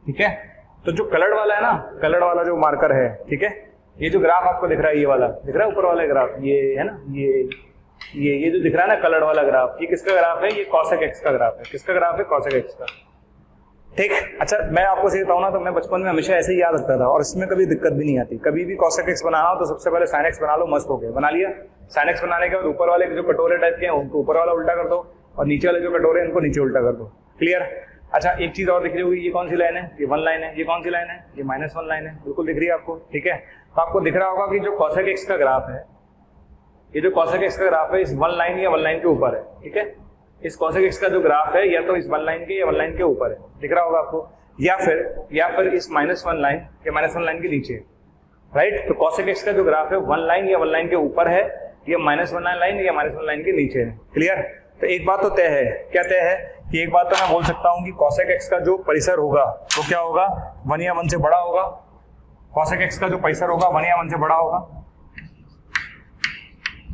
ठीक है। तो जो कलर्ड वाला है ना, कलर्ड वाला जो मार्कर है, ठीक है, ये जो ग्राफ आपको दिख रहा है, ये वाला दिख रहा है ऊपर वाला ग्राफ, ये है ना, ये जो दिख रहा है ना कलर्ड वाला ग्राफ, ये किसका ग्राफ है? ये cosec x का ग्राफ है। किसका ग्राफ है? cosec x का, ठीक। अच्छा, मैं आपको सही बताऊं ना, तो मैं बचपन में हमेशा ऐसे ही याद रखता था और इसमें कभी दिक्कत भी नहीं आती। कभी भी cosec x बनाना हो तो सबसे पहले sin x बना लो, मस्त हो गया, बना लिया। sin x बनाने के बाद ऊपर वाले जो कटोरे टाइप के हैं उनको ऊपर वाला उल्टा कर दो और नीचे वाले जो कटोरे हैं उनको नीचे उल्टा कर दो, क्लियर। अच्छा, एक चीज और दिख रही होगी, ये कौन सी लाइन है? ये 1 लाइन है। ये कौन सी लाइन है? ये -1 लाइन है, बिल्कुल दिख रही है आपको, ठीक है। तो आपको दिख रहा होगा कि जो cosec x का ग्राफ है, ये जो cosec x का ग्राफ है इस 1 लाइन या 1 लाइन के ऊपर है, ठीक है। इस cosec x का जो ग्राफ है या तो इस 1 लाइन के या 1 लाइन के ऊपर है, दिख रहा होगा आपको, या फिर इस -1 लाइन या -1 लाइन के नीचे, राइट। तो cosec x का जो ग्राफ है 1 लाइन या 1 लाइन के ऊपर है, या -1 लाइन या -1 लाइन के नीचे है, क्लियर। तो एक बात तो तय है, क्या तय है कि एक बात तो मैं बोल सकता हूं कि cosec x का जो परिसर होगा वो क्या होगा? 1 या 1 से बड़ा होगा। cosec x का जो परिसर होगा 1 या 1 से बड़ा होगा।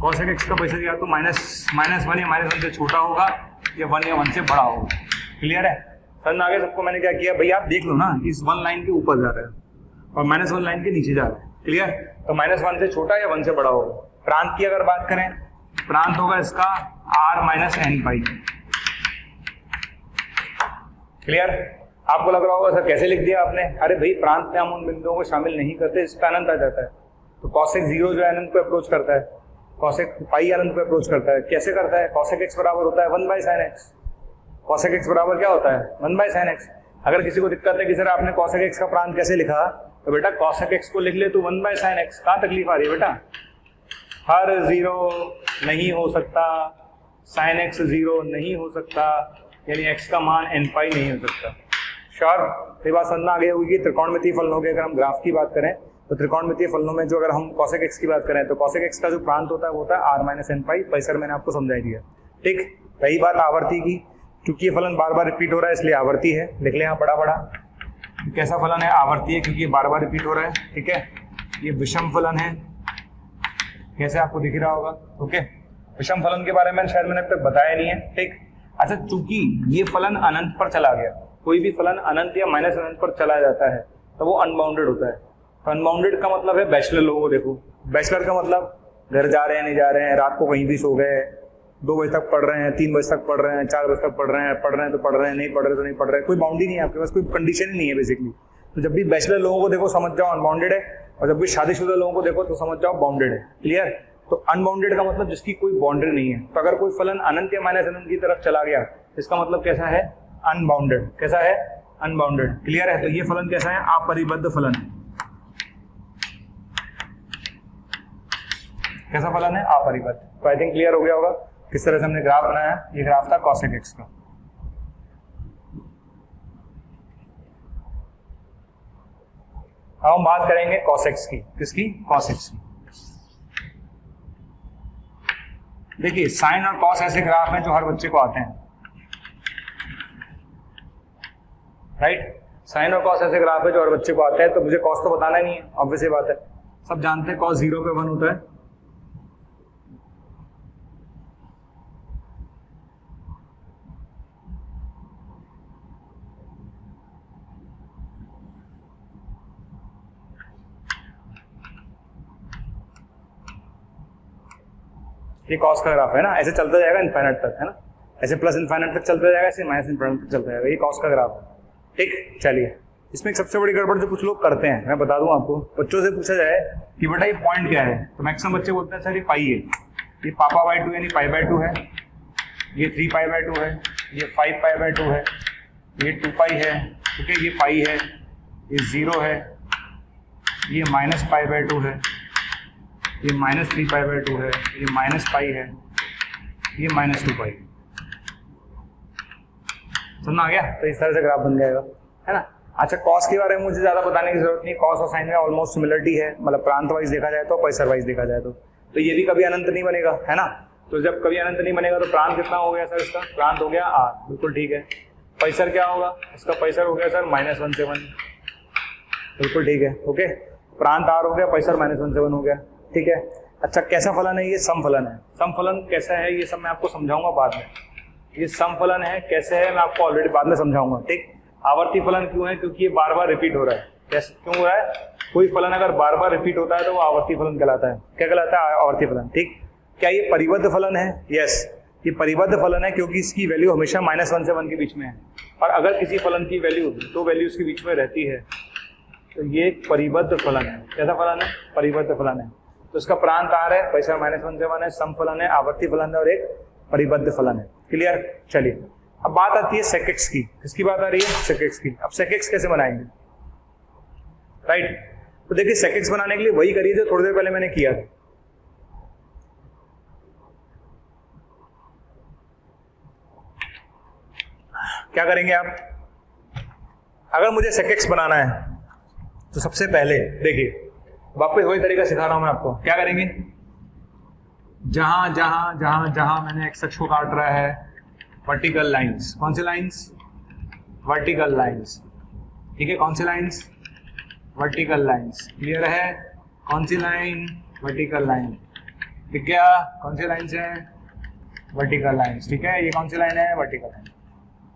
cosec x का परिसर या तो -1 या -1 से छोटा होगा या 1 या 1 से बड़ा होगा, क्लियर है। समझ आगे सबको? मैंने क्या किया भैया, आप देख लो ना, इस 1 लाइन के ऊपर जा रहा है और -1 लाइन के नीचे जा रहा है, क्लियर। तो -1 से छोटा या 1 से बड़ा होगा। प्रांत की अगर बात करें, प्रांत होगा इसका r-n पाई, क्लियर। आपको लग रहा होगा सर कैसे लिख दिया आपने? अरे भाई, प्रांत में हम उन बिंदुओं को शामिल नहीं करते, इस पे अनंत आ जाता है। तो cosec 0 जो अनंत पे अप्रोच करता है, cosec पाई अनंत पे अप्रोच करता है, कैसे करता है? cosec x बराबर होता है 1/sin x। cosec x बराबर क्या होता है? 1/sin x। अगर किसी को दिक्कत है कि सर आपने cosec x का प्रांत कैसे लिखा, तो बेटा cosec x को लिख ले तू 1/sin x। कहाँ तकलीफ आ रही है बेटा? हर 0 नहीं हो सकता, sin x 0 नहीं हो सकता, यानी x का मान n पाई नहीं हो सकता। श्योर? ये बात समझ में आ गई होगी कि त्रिकोणमितीय फलनों के अगर हम ग्राफ की बात करें तो त्रिकोणमितीय फलनों में जो अगर हम cosec x की बात करें तो cosec x का जो प्रांत होता है वो होता है r-n पाई। परिसर मैंने आपको समझाई दिया, ठीक। रही बात आवर्ती की, क्योंकि ये फलन बार बार रिपीट हो रहा है इसलिए आवर्ती है, लिख ले यहाँ बड़ा बड़ा। कैसा फलन है? आवर्ती है, क्योंकि ये बार बार रिपीट हो रहा है, ठीक है। ये विषम फलन है, कैसे आपको दिख रहा होगा, ओके। विषम फलन के बारे में शायद मैंने अब तक बताया नहीं है, ठीक। अच्छा, चूंकि ये फलन अनंत पर चला गया, कोई भी फलन अनंत या -अनंत पर चला जाता है तो वो अनबाउंडेड होता है। तो अनबाउंडेड का मतलब है, बैचलर लोगों को देखो, बैचलर का मतलब घर जा रहे हैं, नहीं जा रहे हैं, रात को कहीं भी सो गए, 2 बजे तक पढ़ रहे हैं, 3 बजे तक पढ़ रहे हैं, 4 बजे तक पढ़ रहे हैं तो पढ़ रहे हैं, नहीं पढ़ रहे तो नहीं पढ़ रहे, कोई बाउंड्री नहीं है आपके पास, कोई कंडीशन ही नहीं है बेसिकली। तो जब भी बैचलर लोगों को देखो समझ जाओ अनबाउंडेड है, और जब भी शादीशुदा लोगों को देखो तो समझ जाओ बाउंडेड है, क्लियर। तो अनबाउंडेड का मतलब जिसकी कोई बाउंड्री नहीं है। तो अगर कोई फलन अनंत या -अनंत की तरफ चला गया, इसका मतलब कैसा है? अनबाउंडेड। कैसा है? अनबाउंडेड, क्लियर है। तो ये फलन कैसा है? अपरिबद्ध फलन है। कैसा फलन है? अपरिबद्ध। तो आई थिंक क्लियर हो गया होगा किस तरह से हमने ग्राफ बनाया। ये ग्राफ था cosec x का। अब हम बात करेंगे cos x की। किसकी? cos x की। देखिए, साइन और कॉस ऐसे ग्राफ हैं जो हर बच्चे को आते हैं, राइट। साइन और कॉस ऐसे ग्राफ है जो हर बच्चे को आते हैं, तो मुझे कॉस तो बताना नहीं है, ऑब्वियस सी बात है, सब जानते हैं कॉस 0 पे 1 होता है। ये कॉस का ग्राफ है ना, ऐसे चलता जाएगा इनफाइनाइट तक, है ना, ऐसे प्लस इनफाइनाइट तक चलता जाएगा, ऐसे माइनस इनफाइनाइट तक चलता जाएगा। ये कॉस का ग्राफ है, ठीक। चलिए इसमें एक सबसे बड़ी गड़बड़ जो कुछ लोग करते हैं, मैं बता दूं आपको, बच्चों से पूछा जाए कि बेटा ये पॉइंट क्या है, तो मैक्सिमम बच्चे बोलते हैं सर ये पाई है, ये पापा बाई 2 यानी पाई बाई 2 है, ये 3 पाई बाई 2 है, ये 5 पाई बाई 2 है, ये 2 पाई है, ठीक है, ये पाई है, ये 0 है, ये माइनस पाई बाई 2 है, ये माइनस 3 पाई बाई 2 है, ये माइनस पाई है, ये माइनस 2 पाई। समझ आ गया? तो इस तरह से ग्राफ बन जाएगा, है ना। अच्छा, कॉस के बारे में मुझे ज्यादा बताने की जरूरत नहीं, कॉस और साइन में ऑलमोस्ट सिमिलरिटी है, मतलब प्रांत वाइज देखा जाए तो, पैसर वाइज देखा जाए तो ये भी कभी अनंत नहीं बनेगा, है ना। तो जब कभी अनंत नहीं बनेगा तो प्रांत कितना हो गया सर इसका? प्रांत हो गया आर, बिल्कुल ठीक है। पैसर क्या होगा इसका? पैसर हो गया सर -171, बिल्कुल ठीक है, ओके। प्रांत आर हो गया, पैसर -171 हो गया, ठीक है। अच्छा, कैसा फलन है ये? सम फलन है। सम फलन कैसा है ये सब मैं आपको समझाऊंगा बाद में। ये सम फलन है, कैसे है मैं आपको ऑलरेडी बाद में समझाऊंगा, ठीक। आवर्ती फलन क्यों है? क्योंकि ये बार बार रिपीट हो रहा है। कैसे क्यों हो रहा है? कोई फलन अगर बार बार रिपीट होता है तो वो आवर्ती फलन कहलाता है। क्या कहलाता है? आवर्ती फलन, ठीक। क्या ये परिबद्ध फलन है? यस, ये परिबद्ध फलन है क्योंकि इसकी वैल्यू हमेशा -1 से 1 के बीच में है, और अगर किसी फलन की वैल्यू दो वैल्यूज के बीच में रहती है तो ये परिबद्ध फलन है। कैसा फलन है? परिबद्ध फलन है। तो इसका प्रांत आर है, पैसा -1 से 1 है, सम फलन है, आवर्ती फलन है और एक परिबद्ध फलन है। क्लियर? चलिए, अब बात आती है सेकेक्स की। किसकी बात आ रही है? सेकेक्स की। अब सेकेक्स कैसे बनाएंगे? राइट, तो देखिए सेकेक्स बनाने के लिए वही करिए जो थोड़ी देर पहले मैंने किया था। क्या करेंगे आप? अगर मुझे सेकेक्स बनाना है तो सबसे पहले देखिए वापस वही तरीका सिखा रहा हूं मैं आपको। क्या करेंगे? जहां जहां जहां जहां मैंने एक्स अक्ष को काट रहा है, वर्टिकल लाइंस। कौन सी लाइंस? वर्टिकल लाइंस, ठीक है। कौन सी लाइंस? Vertical lines. क्लियर है? कौन सी लाइन? Vertical line. ठीक है, कौन सी लाइंस है? वर्टिकल लाइंस, ठीक है। ये कौन सी लाइन है? Vertical line.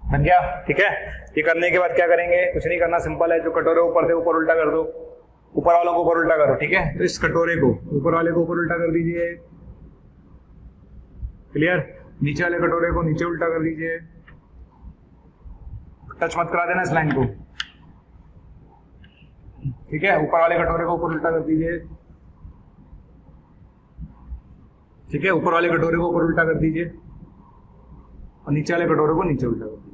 बन गया, ठीक है। ये करने के बाद क्या करेंगे? कुछ नहीं करना, सिंपल है। जो कटोरे ऊपर थे ऊपर उल्टा कर दो, ऊपर वालों को ऊपर उल्टा करो, ठीक है। तो इस कटोरे को ऊपर वाले को ऊपर उल्टा कर दीजिए। क्लियर? नीचे वाले कटोरे को नीचे उल्टा कर दीजिए। टच मत करा देना इस लाइन को, ठीक है। ऊपर वाले कटोरे को ऊपर उल्टा कर दीजिए, ठीक है। ऊपर वाले कटोरे को ऊपर उल्टा कर दीजिए और नीचे वाले कटोरे को नीचे उल्टा कर दीजिए।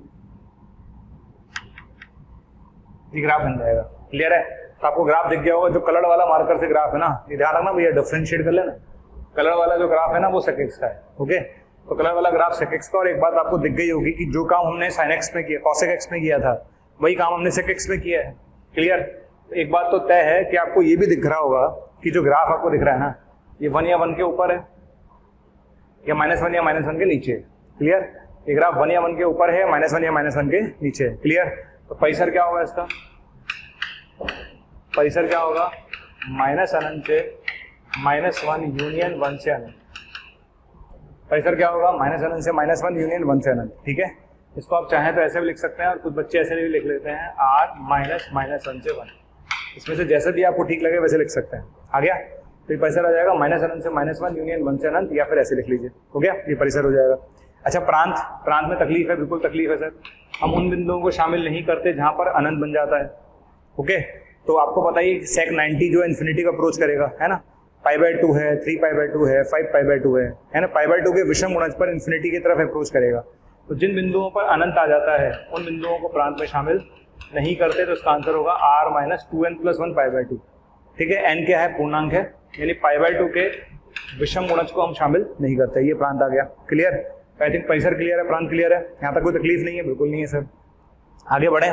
ये ग्राफ बन जाएगा। क्लियर है? तो आपको ग्राफ दिख गया होगा। जो कलर वाला मार्कर से ग्राफ है ना, ये ध्यान रखना भैया, डिफरेंशिएट कर लेना। कलर वाला जो ग्राफ है ना वो सेकेक्स का है, ओके। तो कलर वाला ग्राफ सेकेक्स का। और एक बात आपको दिख गई होगी कि जो काम हमने साइन एक्स में किया, कॉसेक एक्स में किया था, वही काम हमने सेक एक्स में किया है। क्लियर? तो एक बात तो तय है कि आपको ये भी दिख रहा होगा कि जो ग्राफ आपको दिख रहा है ना, ये 1 या 1 के ऊपर है या -1 या -1 के नीचे है। क्लियर? ये ग्राफ 1 या 1 के ऊपर है, -1 या -1 के नीचे है। क्लियर? तो पैसर क्या होगा इसका? पैसर क्या होगा? -अनंत से -1 यूनियन 1 से अनंत। पैसर क्या होगा? -अनंत से -1 यूनियन 1 से अनंत, ठीक है। इसको आप चाहें तो ऐसे भी लिख सकते हैं और कुछ बच्चे ऐसे भी लिख लेते हैं, r -1 से 1। इसमें से जैसे भी आपको ठीक लगे वैसे लिख सकते हैं। आ गया? तो ये पैसर आ जाएगा -अनंत से -1 यूनियन 1 से अनंत, या फिर ऐसे लिख लीजिए। हो गया? ये पैसर हो जाएगा। अच्छा, प्रांत। प्रांत में तकलीफ है, बिल्कुल तकलीफ है सर। हम उन बिंदुओं को शामिल नहीं करते जहां पर अनंत बन जाता है, ओके। तो आपको पता ही सेक 90 जो है इन्फिनिटी का अप्रोच करेगा, है ना। π/2 है, 3π/2 है, 5π/2 है ना। π/2 के विषम गुणज पर इन्फिनिटी की तरफ अप्रोच करेगा। तो जिन बिंदुओं पर अनंत आ जाता है उन बिंदुओं को प्रांत में शामिल नहीं करते, तो इसका आंसर होगा r - 2n + 1 π/2, ठीक है। n क्या है? पूर्णांक है, यानी π/2 के विषम गुणज को हम शामिल नहीं करते। ये प्रांत आ गया। क्लियर? आई थिंक पैसर क्लियर है, प्रांत क्लियर है। यहाँ तक कोई तकलीफ नहीं है? बिल्कुल नहीं है सर। आगे बढ़े।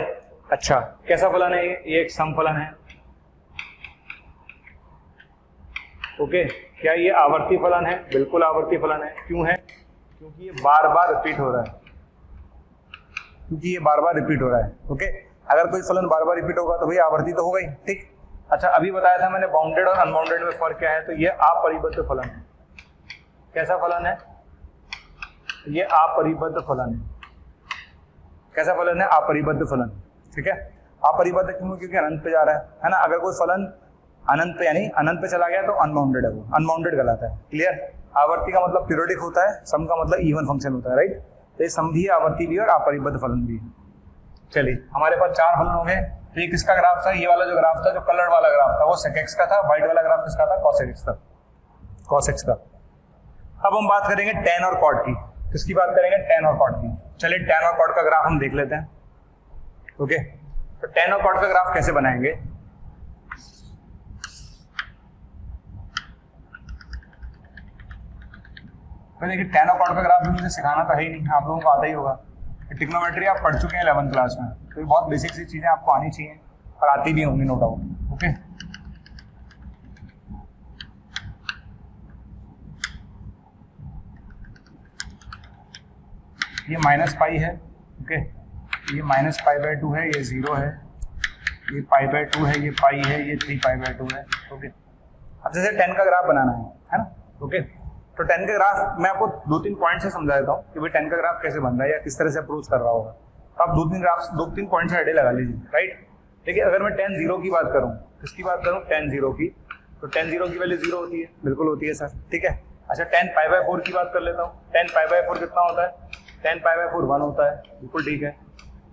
अच्छा, कैसा फलन है ये? एक सम फलन है, ओके। क्या ये आवर्ती फलन है? बिल्कुल आवर्ती फलन है। क्यों है? क्योंकि ये बार बार रिपीट हो रहा है, क्योंकि ये बार बार रिपीट हो रहा है, ओके। अगर कोई फलन बार बार रिपीट होगा तो भाई आवर्ती तो होगा ही, ठीक। अच्छा, अभी बताया था मैंने बाउंडेड और अनबाउंडेड में फर्क क्या है। तो ये अपरिबद्ध फलन है। कैसा फलन है? ये अपरिबद्ध फलन है। कैसा फलन है? अपरिबद्ध फलन, ठीक है। अपरिबद्ध क्यों? क्योंकि अनंत पे जा रहा है ना। अगर कोई फलन अनंत पे यानी अनंत पे चला गया तो अनबाउंडेड है, वो अनबाउंडेड कहलाता है। क्लियर? आवर्ती का मतलब पीरियोडिक होता है, सम का मतलब इवन फंक्शन होता है, राइट। तो ये सम भी है, आवर्ती भी और अपरिबद्ध फलन भी है। चलिए, हमारे पास 4 फलन हो गए, तो ये किसका ग्राफ था? ये वाला जो ग्राफ था, जो कलर वाला ग्राफ था, वो sec x का था। व्हाइट वाला ग्राफ किसका था? cos x था, cos x का। अब हम बात करेंगे tan और cot की। किसकी बात करेंगे? tan और cot की। चलिए tan और cot का ग्राफ हम देख लेते हैं। ओके, तो tan और cot का ग्राफ कैसे बनाएंगे? तो देखिए tan और cot का ग्राफ भी मुझे सिखाना तो है ही नहीं, आप लोगों को आता ही होगा। ट्रिग्नोमेट्री आप पढ़ चुके हैं 11th क्लास में, तो ये बहुत बेसिक सी चीजें आपको आनी चाहिए और आती भी होंगी, नो डाउट। ओके, ये माइनस पाई है। ओके, ये माइनस पाई बाय 2 है, ये 0 है, ये पाई बाय 2 है, ये पाई है, ये 3 पाई बाय 2 है। ओके, अब जैसे 10 का ग्राफ बनाना है ना। ओके, तो 10 का ग्राफ मैं आपको 2-3 पॉइंट से समझा देता हूँ कि भाई 10 का ग्राफ कैसे बन रहा है या किस तरह से अप्रोच कर रहा होगा। तो आप 2-3 पॉइंट से आइडिया लगा लीजिए, राइट। देखिए, अगर मैं tan 0 की बात करूँ, किसकी बात करूँ? tan 0 की, तो tan 0 की वैल्यू 0 होती है, बिल्कुल होती है सर, ठीक है। अच्छा, tan पाई बाय 4 की बात कर लेता हूँ। tan पाई बाय 4 कितना होता है? tan पाई बाय 4 1 होता है, बिल्कुल ठीक है।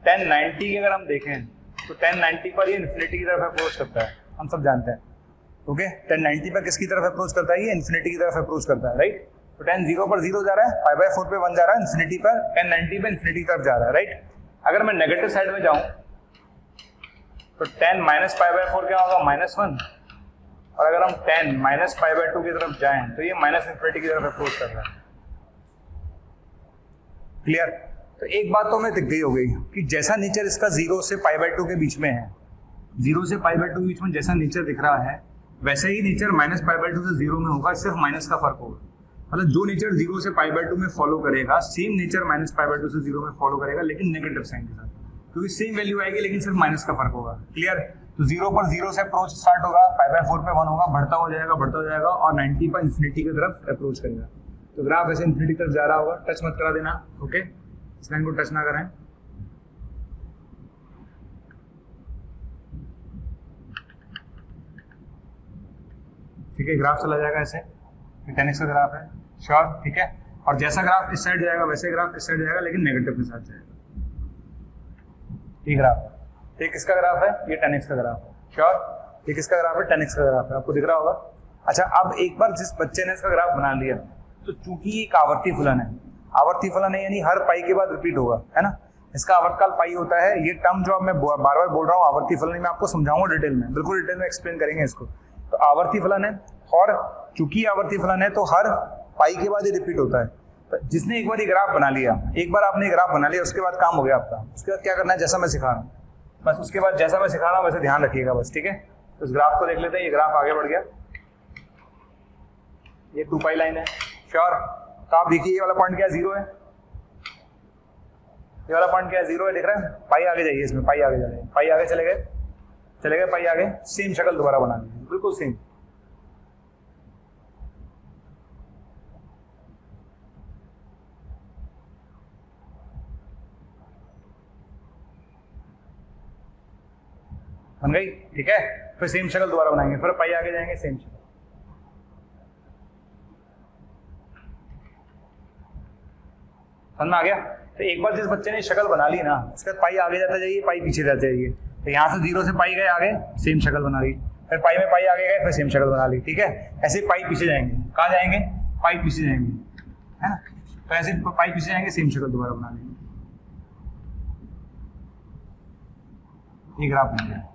tan 90 की अगर हम देखें तो tan 90 पर ये इन्फिनिटी की तरफ अप्रोच करता है, हम सब जानते हैं। ओके, tan 90 पर किसकी तरफ अप्रोच करता है? ये इन्फिनिटी की तरफ अप्रोच करता है, राइट। तो tan 0 पर 0 जा रहा है, पाई बाय 4 पे 1 जा रहा है, इन्फिनिटी पर tan 90 पे इन्फिनिटी की तरफ जा रहा है, राइट। अगर मैं नेगेटिव साइड में जाऊं तो tan माइनस पाई बाय 4 क्या होगा? -1। और अगर हम tan माइनस पाई बाय 2 की तरफ जाएं तो ये माइनस इन्फिनिटी की तरफ अप्रोच कर रहा है। क्लियर? तो एक बात तो हमें दिख गई हो गई कि जैसा नेचर इसका 0 से पाई बाय 2 के बीच में है, 0 से पाई बाय 2 के बीच में जैसा नेचर दिख रहा है, वैसे ही नेचर माइनस पाई बाय 2 से 0 में होगा, सिर्फ माइनस का फर्क होगा। मतलब जो नेचर 0 से पाई बाय 2 में फॉलो करेगा, same nature minus pi by 2 से 0 में फॉलो करेगा, लेकिन नेगेटिव साइन के साथ, क्योंकि सेम वैल्यू आएगी लेकिन सिर्फ माइनस का फर्क होगा। क्लियर? तो 0 पर 0 से अप्रोच स्टार्ट होगा, पाई बाय 4 पे 1 होगा, बढ़ता हो जाएगा और 90 पर इन्फिनिटी की तरफ अप्रोच करेगा। तो ग्राफ ऐसे इन्फिनिटी की तरफ जा रहा होगा। टच मत करा देना, ओके, इस लाइन को टच ना करें। ठीक है, ग्राफ चला जाएगा ऐसे, tan x का ग्राफ है, श्योर, ठीक है। और जैसा ग्राफ इस साइड जाएगा वैसे ग्राफ इस साइड जाएगा, लेकिन नेगेटिव के साथ जाएगा। ये ग्राफ है, ये किसका ग्राफ है? ये tan x का ग्राफ है, श्योर। ये किसका ग्राफ है? tan x का ग्राफ है, आपको दिख रहा होगा। अच्छा, अब एक बार जिस बच्चे ने इसका ग्राफ बना लिया, तो चूंकि एक आवर्ती फलन है, आवर्ती फलन है यानी हर पाई के बाद रिपीट होगा, है ना। इसका आवर्तकाल पाई होता है। ये टर्म जो अब मैं बार बार बोल रहा हूँ आवर्ती फलन, मैं आपको समझाऊंगा डिटेल में, बिल्कुल डिटेल में एक्सप्लेन करेंगे इसको। तो आवर्ती फलन है, और चूंकि आवर्ती फलन है तो हर पाई के बाद ही रिपीट होता है। तो जिसने एक बार ये ग्राफ बना लिया, एक बार आपने ग्राफ बना लिया, उसके बाद काम हो गया आपका। उसके बाद क्या करना है? जैसा मैं सिखा रहा हूँ, बस उसके बाद जैसा मैं सिखा रहा हूँ वैसे ध्यान रखिएगा बस, ठीक है। तो इस ग्राफ को देख लेते हैं। ये ग्राफ आगे बढ़ गया, ये 2 पाई लाइन है, श्योर। तो आप देखिए, ये वाला पॉइंट क्या है? 0 है। ये वाला पॉइंट क्या है? 0 है, दिख रहा है। पाई आगे जाइए, इसमें पाई आगे जाइए, पाई आगे चले गए, पाई आगे, सेम शक्ल दोबारा बना लीजिए, बिल्कुल सेम। बन गई, ठीक है। फिर सेम शक्ल दोबारा बनाएंगे, फिर पाई आगे जाएंगे, सेम शक्ल। समझ में आ गया? तो एक बार जिस बच्चे ने शक्ल बना ली ना, उसके बाद पाई आगे जाते जाइए, पाई पीछे जाते जाइए। तो यहाँ से 0 से पाई गए आगे, सेम शक्ल बना ली, फिर पाई में पाई आगे गए, फिर सेम शक्ल बना ली, ठीक है। ऐसे पाई पीछे जाएंगे, कहाँ जाएंगे? पाई पीछे जाएंगे, है ना। तो ऐसे पाई पीछे जाएंगे, सेम शक्ल दोबारा बना लेंगे। ये ग्राफ बन गया।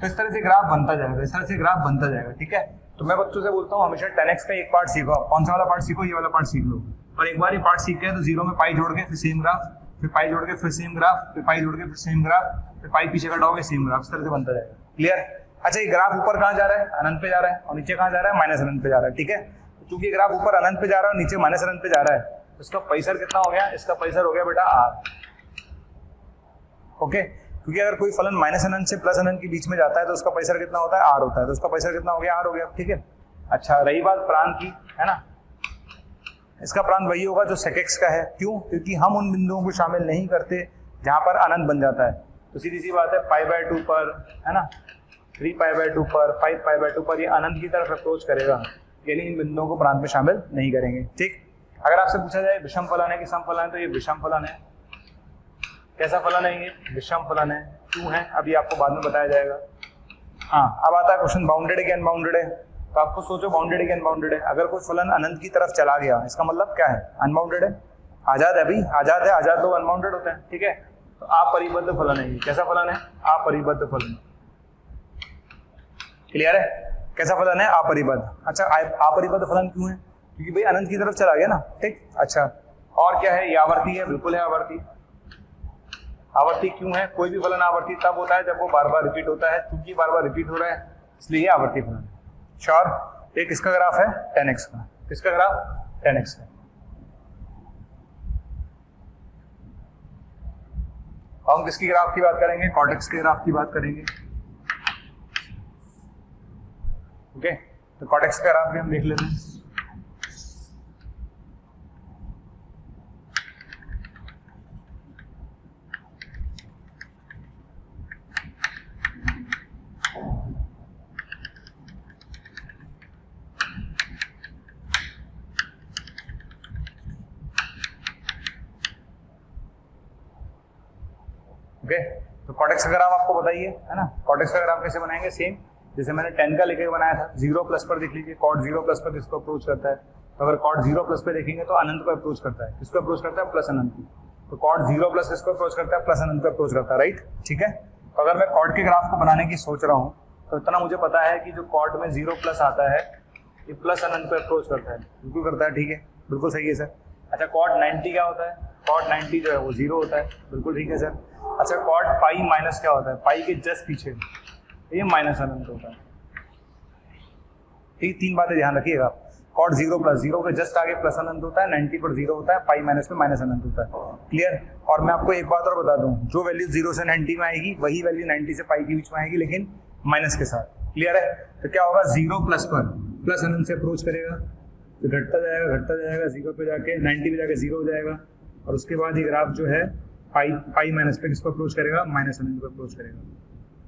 तो इस तरह से ग्राफ बनता जाएगा, इस तरह से ग्राफ बनता जाएगा, ठीक है। तो मैं बच्चों से बोलता हूँ हमेशा tan x का एक पार्ट सीखो। कौन सा वाला पार्ट सीखो? ये वाला पार्ट सीख लो। और एक बार ये पार्ट सीख गए तो 0 में पाई जोड़ के फिर सेम ग्राफ, फिर पाई जोड़ के फिर सेम ग्राफ, फिर पाई जोड़ के फिर सेम ग्राफ, फिर पाई पीछे कटाओगे, सेम ग्राफ। इस तरह से बनता जाएगा। क्लियर? अच्छा, ये ग्राफ ऊपर कहाँ जा रहा है? अनंत पे जा रहा है, और नीचे कहाँ जा रहा है? माइनस अनंत पे जा रहा है, ठीक है। चूंकि ग्राफ ऊपर अनंत पे जा रहा है और नीचे माइनस अनंत पे जा रहा है, तो इसका पैसर कितना हो गया? इसका पैसर हो गया बेटा r। ओके, क्योंकि अगर कोई फलन माइनस अनंत से प्लस अनंत के बीच में जाता है तो उसका पैसर कितना होता है? r होता है। तो उसका पैसर कितना हो गया? r हो गया, ठीक है। अच्छा, रही बात प्रांत की, है ना। इसका प्रांत वही होगा जो sec x का है। क्यों? क्योंकि हम उन बिंदुओं को शामिल नहीं करते जहां पर अनंत बन जाता है। तो सीधी सी बात है, पाई बाय 2 पर, है ना, 3 पाई बाय 2 पर, 5 पाई बाय 2 पर ये अनंत की तरफ अप्रोच करेगा, यानी इन बिंदुओं को प्रांत में शामिल नहीं करेंगे, ठीक। अगर आपसे पूछा जाए विषम फलन है कि सम फलन है, तो ये विषम फलन है। कैसा फलन है ये? विषम फलन है। क्यों है अभी आपको बाद में बताया जाएगा। हाँ, अब आता है क्वेश्चन बाउंडेड है कि अनबाउंडेड है। तो आपको सोचो बाउंडेड है कि अनबाउंडेड है। अगर कोई फलन अनंत की तरफ चला गया इसका मतलब क्या है? अनबाउंडेड है। आजाद है अभी, आजाद है, आजाद लोग अनबाउंडेड होते हैं, ठीक है। तो अपरिबद्ध फलन है ये। कैसा फलन है? अपरिबद्ध फलन। क्लियर है? कैसा फलन है? अपरिबद्ध। अच्छा, अपरिबद्ध फलन क्यों है? क्योंकि भाई अनंत की तरफ चला गया ना, ठीक। अच्छा, और क्या है? ये आवर्ती है, बिल्कुल है आवर्ती। आवर्ती क्यों है? कोई भी फलन आवर्ती तब होता है जब वो बार बार रिपीट होता है। क्योंकि बार बार रिपीट हो रहा है इसलिए ये आवर्ती फलन है। श्योर? एक इसका ग्राफ है 10x का। किसका ग्राफ? 10x का। हम किसकी ग्राफ की बात करेंगे? कॉर्टेक्स के ग्राफ की बात करेंगे। ओके, तो कॉर्टेक्स का ग्राफ भी हम देख लेते हैं। ओके, तो कॉर्टेक्स का ग्राफ आपको बताइए, है ना। कॉर्टेक्स का ग्राफ कैसे बनाएंगे? सेम जैसे मैंने 10 का लेके बनाया था। 0 प्लस पर देख लीजिए, कॉट 0 प्लस पर किसको अप्रोच करता है? तो अगर कॉट 0 प्लस पे देखेंगे तो अनंत को अप्रोच करता है। किसको अप्रोच करता है? प्लस अनंत को। तो कॉट 0 प्लस किसको अप्रोच करता है? प्लस अनंत को अप्रोच करता है, राइट। ठीक है, तो अगर मैं कॉट के ग्राफ को बनाने की सोच रहा हूँ तो इतना मुझे पता है कि जो कॉट में 0 प्लस आता है ये प्लस अनंत को अप्रोच करता है। बिल्कुल करता है, ठीक है, बिल्कुल सही है सर। अच्छा, कॉट 90 क्या होता है? कॉट 90 जो है वो 0 होता है। बिल्कुल ठीक है सर। अच्छा, कॉट पाई माइनस क्या होता है? पाई के जस्ट पीछे ये माइनस अनंत होता है। ठीक, 3 बातें ध्यान रखिएगा। कॉट 0 प्लस 0 के जस्ट आगे प्लस अनंत होता है, 90 पर 0 होता है, पाई माइनस में माइनस अनंत होता है। क्लियर? और मैं आपको एक बात और बता दूं, जो वैल्यू 0 से 90 में आएगी वही वैल्यू 90 से पाई के बीच में आएगी, लेकिन माइनस के साथ। क्लियर है? तो क्या होगा? 0 प्लस पर प्लस अनंत से अप्रोच करेगा तो घटता जाएगा 0 पे जाके 90 पे जाके 0 हो जाएगा। और उसके बाद ये ग्राफ जो है पाई माइनस पे किसको अप्रोच करेगा? माइनस अनंत को अप्रोच करेगा।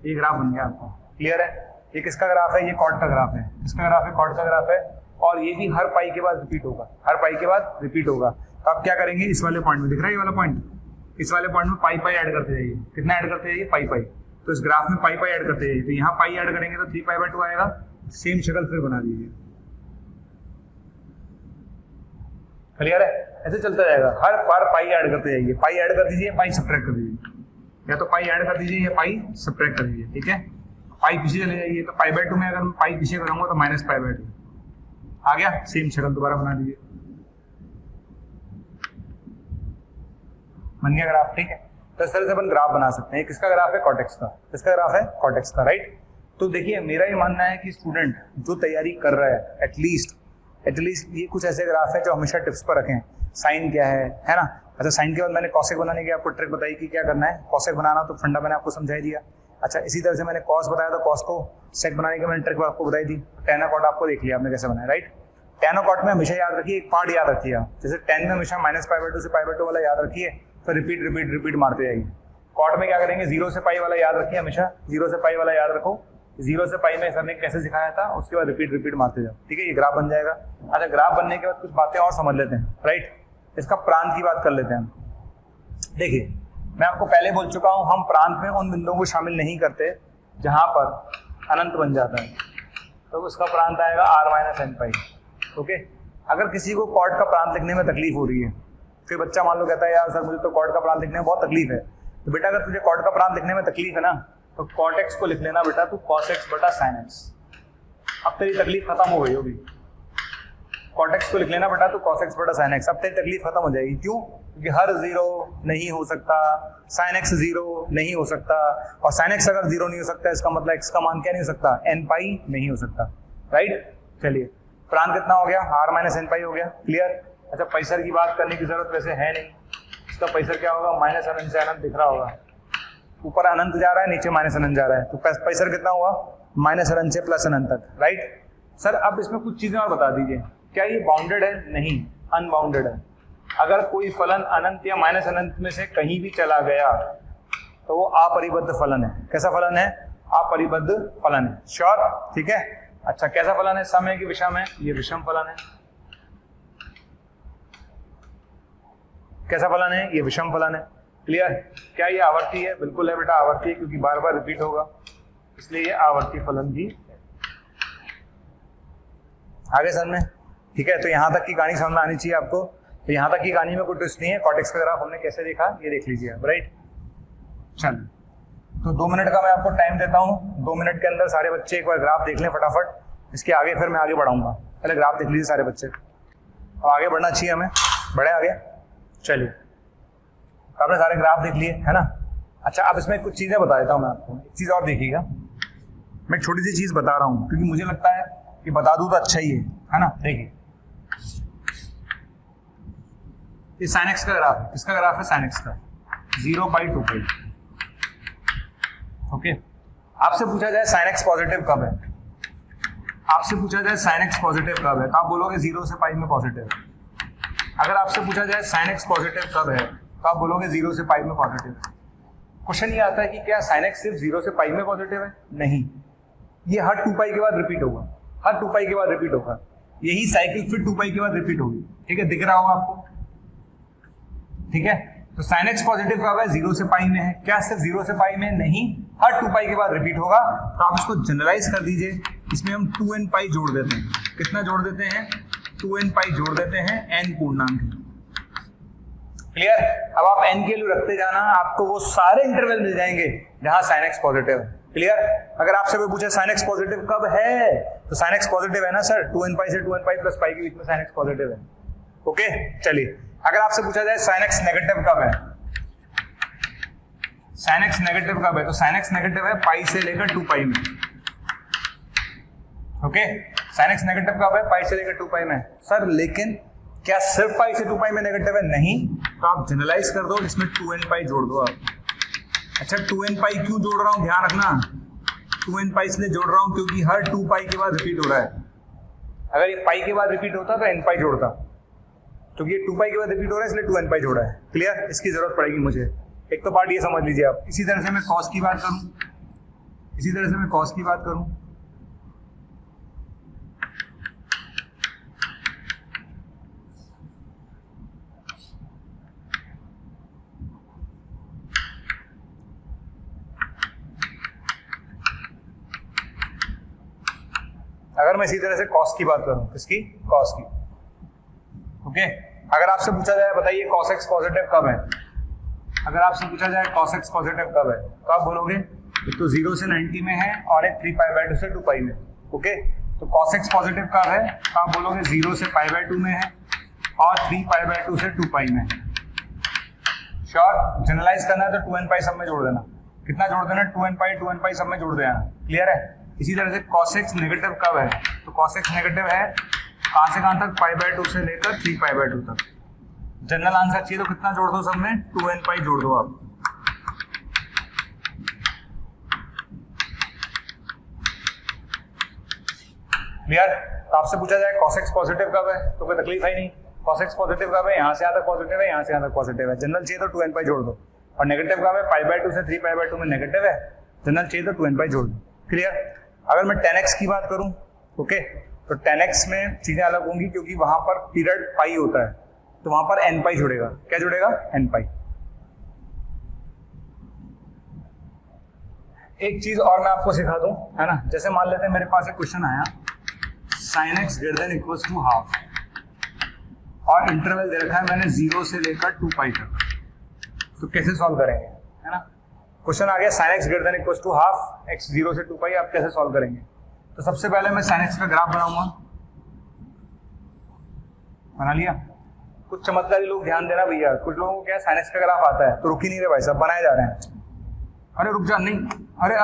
ये ग्राफ बन गया आपको। क्लियर है? ये किसका ग्राफ है? ये कॉट का ग्राफ है। किसका ग्राफ है? कॉट का ग्राफ है। और ये भी हर पाई के बाद रिपीट होगा, हर पाई के बाद रिपीट होगा। तो आप क्या करेंगे? इस वाले पॉइंट में दिख रहा है ये वाला पॉइंट, इस वाले पॉइंट में पाई पाई ऐड करते जाइए। कितना ऐड करते जाइए? पाई पाई। तो इस ग्राफ में पाई पाई ऐड करते जाइए। तो यहाँ पाई ऐड करेंगे तो 3π/2 आएगा। सेम शक्ल फिर बना दीजिए। क्लियर है? ऐसे चलता जाएगा, हर बार पाई ऐड करते जाइए। पाई ऐड कर दीजिए, पाई सब्ट्रैक्ट कर दीजिए, या तो पाई ऐड कर दीजिए या पाई सब्ट्रैक्ट कर दीजिए। ठीक है, पाई पीछे चले जाइए तो π/2 में अगर मैं पाई पीछे करूंगा तो -π/2 आ गया। सेम शक्ल दोबारा बना दीजिए, बन गया ग्राफ। ठीक है, तो इस तरह से अपन ग्राफ बना सकते हैं। किसका ग्राफ है? कॉर्टेक्स का। किसका ग्राफ है? कॉर्टेक्स का, राइट। तो देखिए, मेरा ये मानना है कि स्टूडेंट जो तैयारी कर रहा है एटलीस्ट ये कुछ ऐसे ग्राफ है जो हमेशा टिप्स पर रखें। साइन क्या है ना। अच्छा, साइन के बाद मैंने कॉसेक बनाने की आपको ट्रिक बताई कि क्या करना है। कॉसेक बनाना तो फंडा मैंने आपको समझाई दिया। अच्छा, इसी तरह से मैंने कॉस बताया तो कॉस को सेक बनाने की मैंने ट्रिक आपको बताई दी। टेन कॉट आपको देख लिया आपने कैसे बनाया, राइट। टेन कॉट में हमेशा याद रखिए, एक पार्ट याद रखिए आप। जैसे 10 में हमेशा -π/2 से π/2 वाला याद रखिए, तो रिपीट मारते जाइए। कॉट में क्या करेंगे? 0 से पाई वाला याद रखिए, हमेशा 0 से पाई वाला याद रखो। 0 से पाई में सर ने कैसे सिखाया था, उसके बाद रिपीट मारते जाओ। ठीक है, ये ग्राफ बन जाएगा। अच्छा, ग्राफ बनने के बाद कुछ बातें और समझ लेते हैं, राइट। इसका प्रांत की बात कर लेते हैं। देखिए, मैं आपको पहले बोल चुका हूं, हम प्रांत में उन बिंदुओं को शामिल नहीं करते जहां पर अनंत बन जाता है, तो उसका प्रांत आएगा r-n π। ओके, अगर किसी को कॉर्ड का प्रांत लिखने में तकलीफ हो रही है, फिर बच्चा मान लो कहता है यार सर मुझे तो कॉर्ड का प्रांत लिखने में बहुत तकलीफ है, तो बेटा अगर तुझे कॉर्ड का प्रांत लिखने में तकलीफ है ना, तो cot x को लिख लेना बेटा तू cos x बटा sin x। अब तेरी तकलीफ खत्म हो गई होगी। cot x को लिख लेना बेटा तू cos x बटा sin x। अब तेरी तकलीफ खत्म हो जाएगी। क्यों? क्योंकि हर 0 नहीं हो सकता, sin x 0 नहीं हो सकता, और sin x अगर 0 नहीं हो सकता इसका मतलब x का मान क्या नहीं हो सकता? n π नहीं हो सकता, राइट। चलिए, प्रांत कितना हो गया? r-n π हो गया। क्लियर? अच्छा, पैसर की बात करने की जरूरत वैसे है नहीं। इसका पैसर क्या होगा? माइनस अनंत से अनंत दिख रहा होगा। ऊपर अनंत जा रहा है, नीचे माइनस अनंत जा रहा है, तो पैसर कितना हुआ? माइनस अनंत से प्लस अनंत तक, राइट। सर अब इसमें कुछ चीजें और बता दीजिए, क्या ये बाउंडेड है? नहीं, अनबाउंडेड है। अगर कोई फलन अनंत या माइनस अनंत में से कहीं भी चला गया तो वो अपरिबद्ध फलन है। कैसा फलन है? अपरिबद्ध फलन है। श्योर? ठीक है। अच्छा, कैसा फलन है? समय की विषम है, ये विषम फलन है। कैसा फलन है? ये विषम फलन है। क्लियर? क्या ये आवर्ती है? बिल्कुल है बेटा, आवर्ती है, क्योंकि बार बार रिपीट होगा, इसलिए ये आवर्ती फलन भी है। आगे समझ में? ठीक है, तो यहां तक की कहानी समझ में आनी चाहिए आपको। तो यहां तक की कहानी में कोई ट्विस्ट नहीं है। कॉर्टेक्स का ग्राफ हमने कैसे देखा ये देख लीजिए आप, राइट? चल, तो 2 मिनट का मैं आपको टाइम देता हूँ। 2 मिनट के अंदर सारे बच्चे एक बार ग्राफ देख लें फटाफट। इसके आगे फिर मैं आगे बढ़ाऊंगा। पहले ग्राफ देख लीजिए सारे बच्चे, और आगे बढ़ना चाहिए हमें। बढ़े आगे? चलिए, तो आपने सारे ग्राफ देख लिए है ना? अच्छा, अब इसमें कुछ चीजें बता देता हूँ मैं आपको। एक चीज और देखिएगा, मैं एक छोटी सी चीज बता रहा हूँ क्योंकि मुझे लगता है कि बता दूं तो अच्छा ही है ना? देखिए, ये sin x का ग्राफ है। किसका ग्राफ है? sin x का। 0/2π। ओके, आपसे पूछा जाए sin x पॉजिटिव कब है, आपसे पूछा जाए sin x पॉजिटिव कब है, तो आप बोलोगे 0 से पाई में पॉजिटिव है। अगर आपसे पूछा जाए sin x पॉजिटिव कब है, तो आप बोलोगे 0 से पाई में पॉजिटिव है। क्वेश्चन ये आता है कि क्या sin x सिर्फ 0 से पाई में पॉजिटिव है? नहीं, ये हर 2π के बाद रिपीट होगा, हर 2π के बाद रिपीट होगा। यही साइकिल फिर 2π के बाद रिपीट होगी। ठीक है, दिख रहा होगा आपको? ठीक है, तो sin x पॉजिटिव कब है? 0 से पाई में है। क्या सिर्फ 0 से पाई में? नहीं, हर 2π के बाद रिपीट होगा। तो आप इसको जनरलाइज कर दीजिए, इसमें हम 2n पाई जोड़ देते हैं। कितना जोड़ देते हैं? 2n पाई जोड़ देते हैं, n पूर्णांक है। क्लियर? अब आप n के लिए रखते जाना, आपको वो सारे इंटरवल मिल जाएंगे जहां sin x पॉजिटिव है। क्लियर? अगर आपसे कोई पूछे sin x पॉजिटिव कब है, तो sin x पॉजिटिव है ना सर, 2n पाई से 2n पाई प्लस पाई के बीच में sin x पॉजिटिव है। ओके, चलिए, अगर आपसे पूछा जाए sin x नेगेटिव कब है, sin x नेगेटिव कब है, तो sin x नेगेटिव है पाई से लेकर 2π में। ओके, sin x नेगेटिव कब है? पाई से लेकर 2π में। सर लेकिन क्या सिर्फ पाई से 2π में नेगेटिव है? नहीं, तो आप जनरलाइज कर दो, इसमें 2n पाई जोड़ दो आप। अच्छा, 2n पाई क्यों जोड़ रहा हूं, ध्यान रखना, 2n पाई इसलिए जोड़ रहा हूं क्योंकि हर 2π के बाद रिपीट हो रहा है। अगर ये पाई के बाद रिपीट होता तो n पाई जोड़ता, क्योंकि ये 2π के बाद रिपीट हो रहा है इसलिए 2n पाई जोड़ा है। क्लियर? इसकी जरूरत पड़ेगी मुझे। एक तो पार्ट ये समझ लीजिए आप। इसी तरह से मैं कॉस की बात करूं, इसी तरह से मैं कॉस की बात करूं, अगर मैं इसी तरह से कॉस की बात करूं, किसकी? कॉस की। ओके, अगर आपसे पूछा जाए बताइए cos x पॉजिटिव कब है, अगर आपसे पूछा जाए cos x पॉजिटिव कब है, तो आप बोलोगे एक तो 0 से 90 में है और एक 3π/2 से 2π में। ओके, तो cos x पॉजिटिव कब है, तो आप बोलोगे 0 से π/2 में है और 3π/2 से 2π में है। श्योर? जनरलाइज करना है तो 2n पाई सब में जोड़ देना। कितना जोड़ देना? 2n पाई सब में जोड़ देना। क्लियर है? इसी तरह से cos x नेगेटिव कब है, तो cos x नेगेटिव है कहां से कहां तक? π/2 से लेकर 3π/2 तक। जनरल आंसर चाहिए तो कितना जोड़ दो सब में? 2n पाई जोड़ दो आप। क्लियर? तो आपसे पूछा जाए cos x पॉजिटिव कब है, तो कोई तकलीफ है नहीं। cos x पॉजिटिव कब है? यहां से यहां तक पॉजिटिव है, यहां से यहां तक पॉजिटिव है। जनरल चाहिए तो 2n पाई जोड़ दो। और नेगेटिव कब है? π/2 से 3π/2 में नेगेटिव है, जनरल चाहिए तो 2n पाई जोड़ दो। क्लियर? अगर मैं 10x की बात करूं, ओके, तो 10x में चीजें अलग होंगी क्योंकि वहां पर पीरियड पाई होता है, तो वहां पर n पाई जुड़ेगा। क्या जुड़ेगा? n पाई। एक चीज और मैं आपको सिखा दूं, है ना? जैसे मान लेते हैं मेरे पास एक क्वेश्चन आया, sin x greater than equals to half, और इंटरवल दे रखा है मैंने 0 से लेकर 2π तक, तो कैसे सॉल्व करेंगे, है ना? क्वेश्चन आ गया sin x greater than equals to half, x 0 से 2π, आप कैसे सॉल्व करेंगे? तो सबसे पहले मैं sin x का ग्राफ बनाऊंगा। बना लिया? कुछ चमत्कारी लोग ध्यान देना भैया, कुछ लोगों को क्या sin x का ग्राफ आता है तो रुक ही नहीं रहे भाई साहब, बनाए जा रहे हैं। अरे रुक जा, नहीं, अरे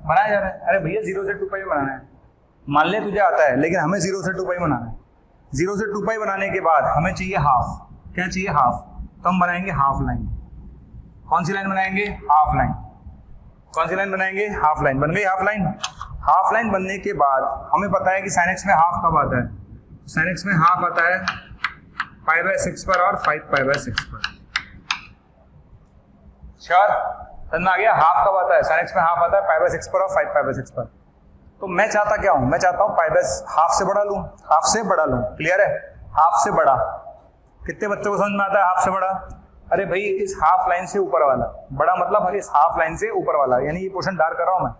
बनाया जा रहा है। अरे भैया 0 से 2π बनाना है, मान ले तुझे आता है, लेकिन हमें 0 से 2π बनाना है। 0 से 2π बनाने के बाद हमें चाहिए हाफ। क्या चाहिए? हाफ। तो हम बनाएंगे हाफ लाइन। कौन सी लाइन बनाएंगे? Half line. कौन सी लाइन बनाएंगे? Half line. बन गई हाफ लाइन। हाफ लाइन बनने के बाद हमें पता है कि sin x में हाफ कब आता है, sin x में हाफ आता है π/6 पर और 5π/6 पर। श्योर? समझ में आ गया? हाफ कब आता है? sin x में हाफ आता है π/6 पर और 5π/6 पर। तो मैं चाहता क्या हूं? मैं चाहता हूं हाफ से बड़ा लूं, हाफ से बड़ा लूं। क्लियर है? हाफ से बड़ा। कितने बच्चों को समझ में आता है हाफ से बड़ा? अरे भाई इस हाफ लाइन से ऊपर वाला, बड़ा मतलब इस हाफ लाइन से ऊपर वाला, यानी ये पोर्शन डार्क कर रहा हूं मैं,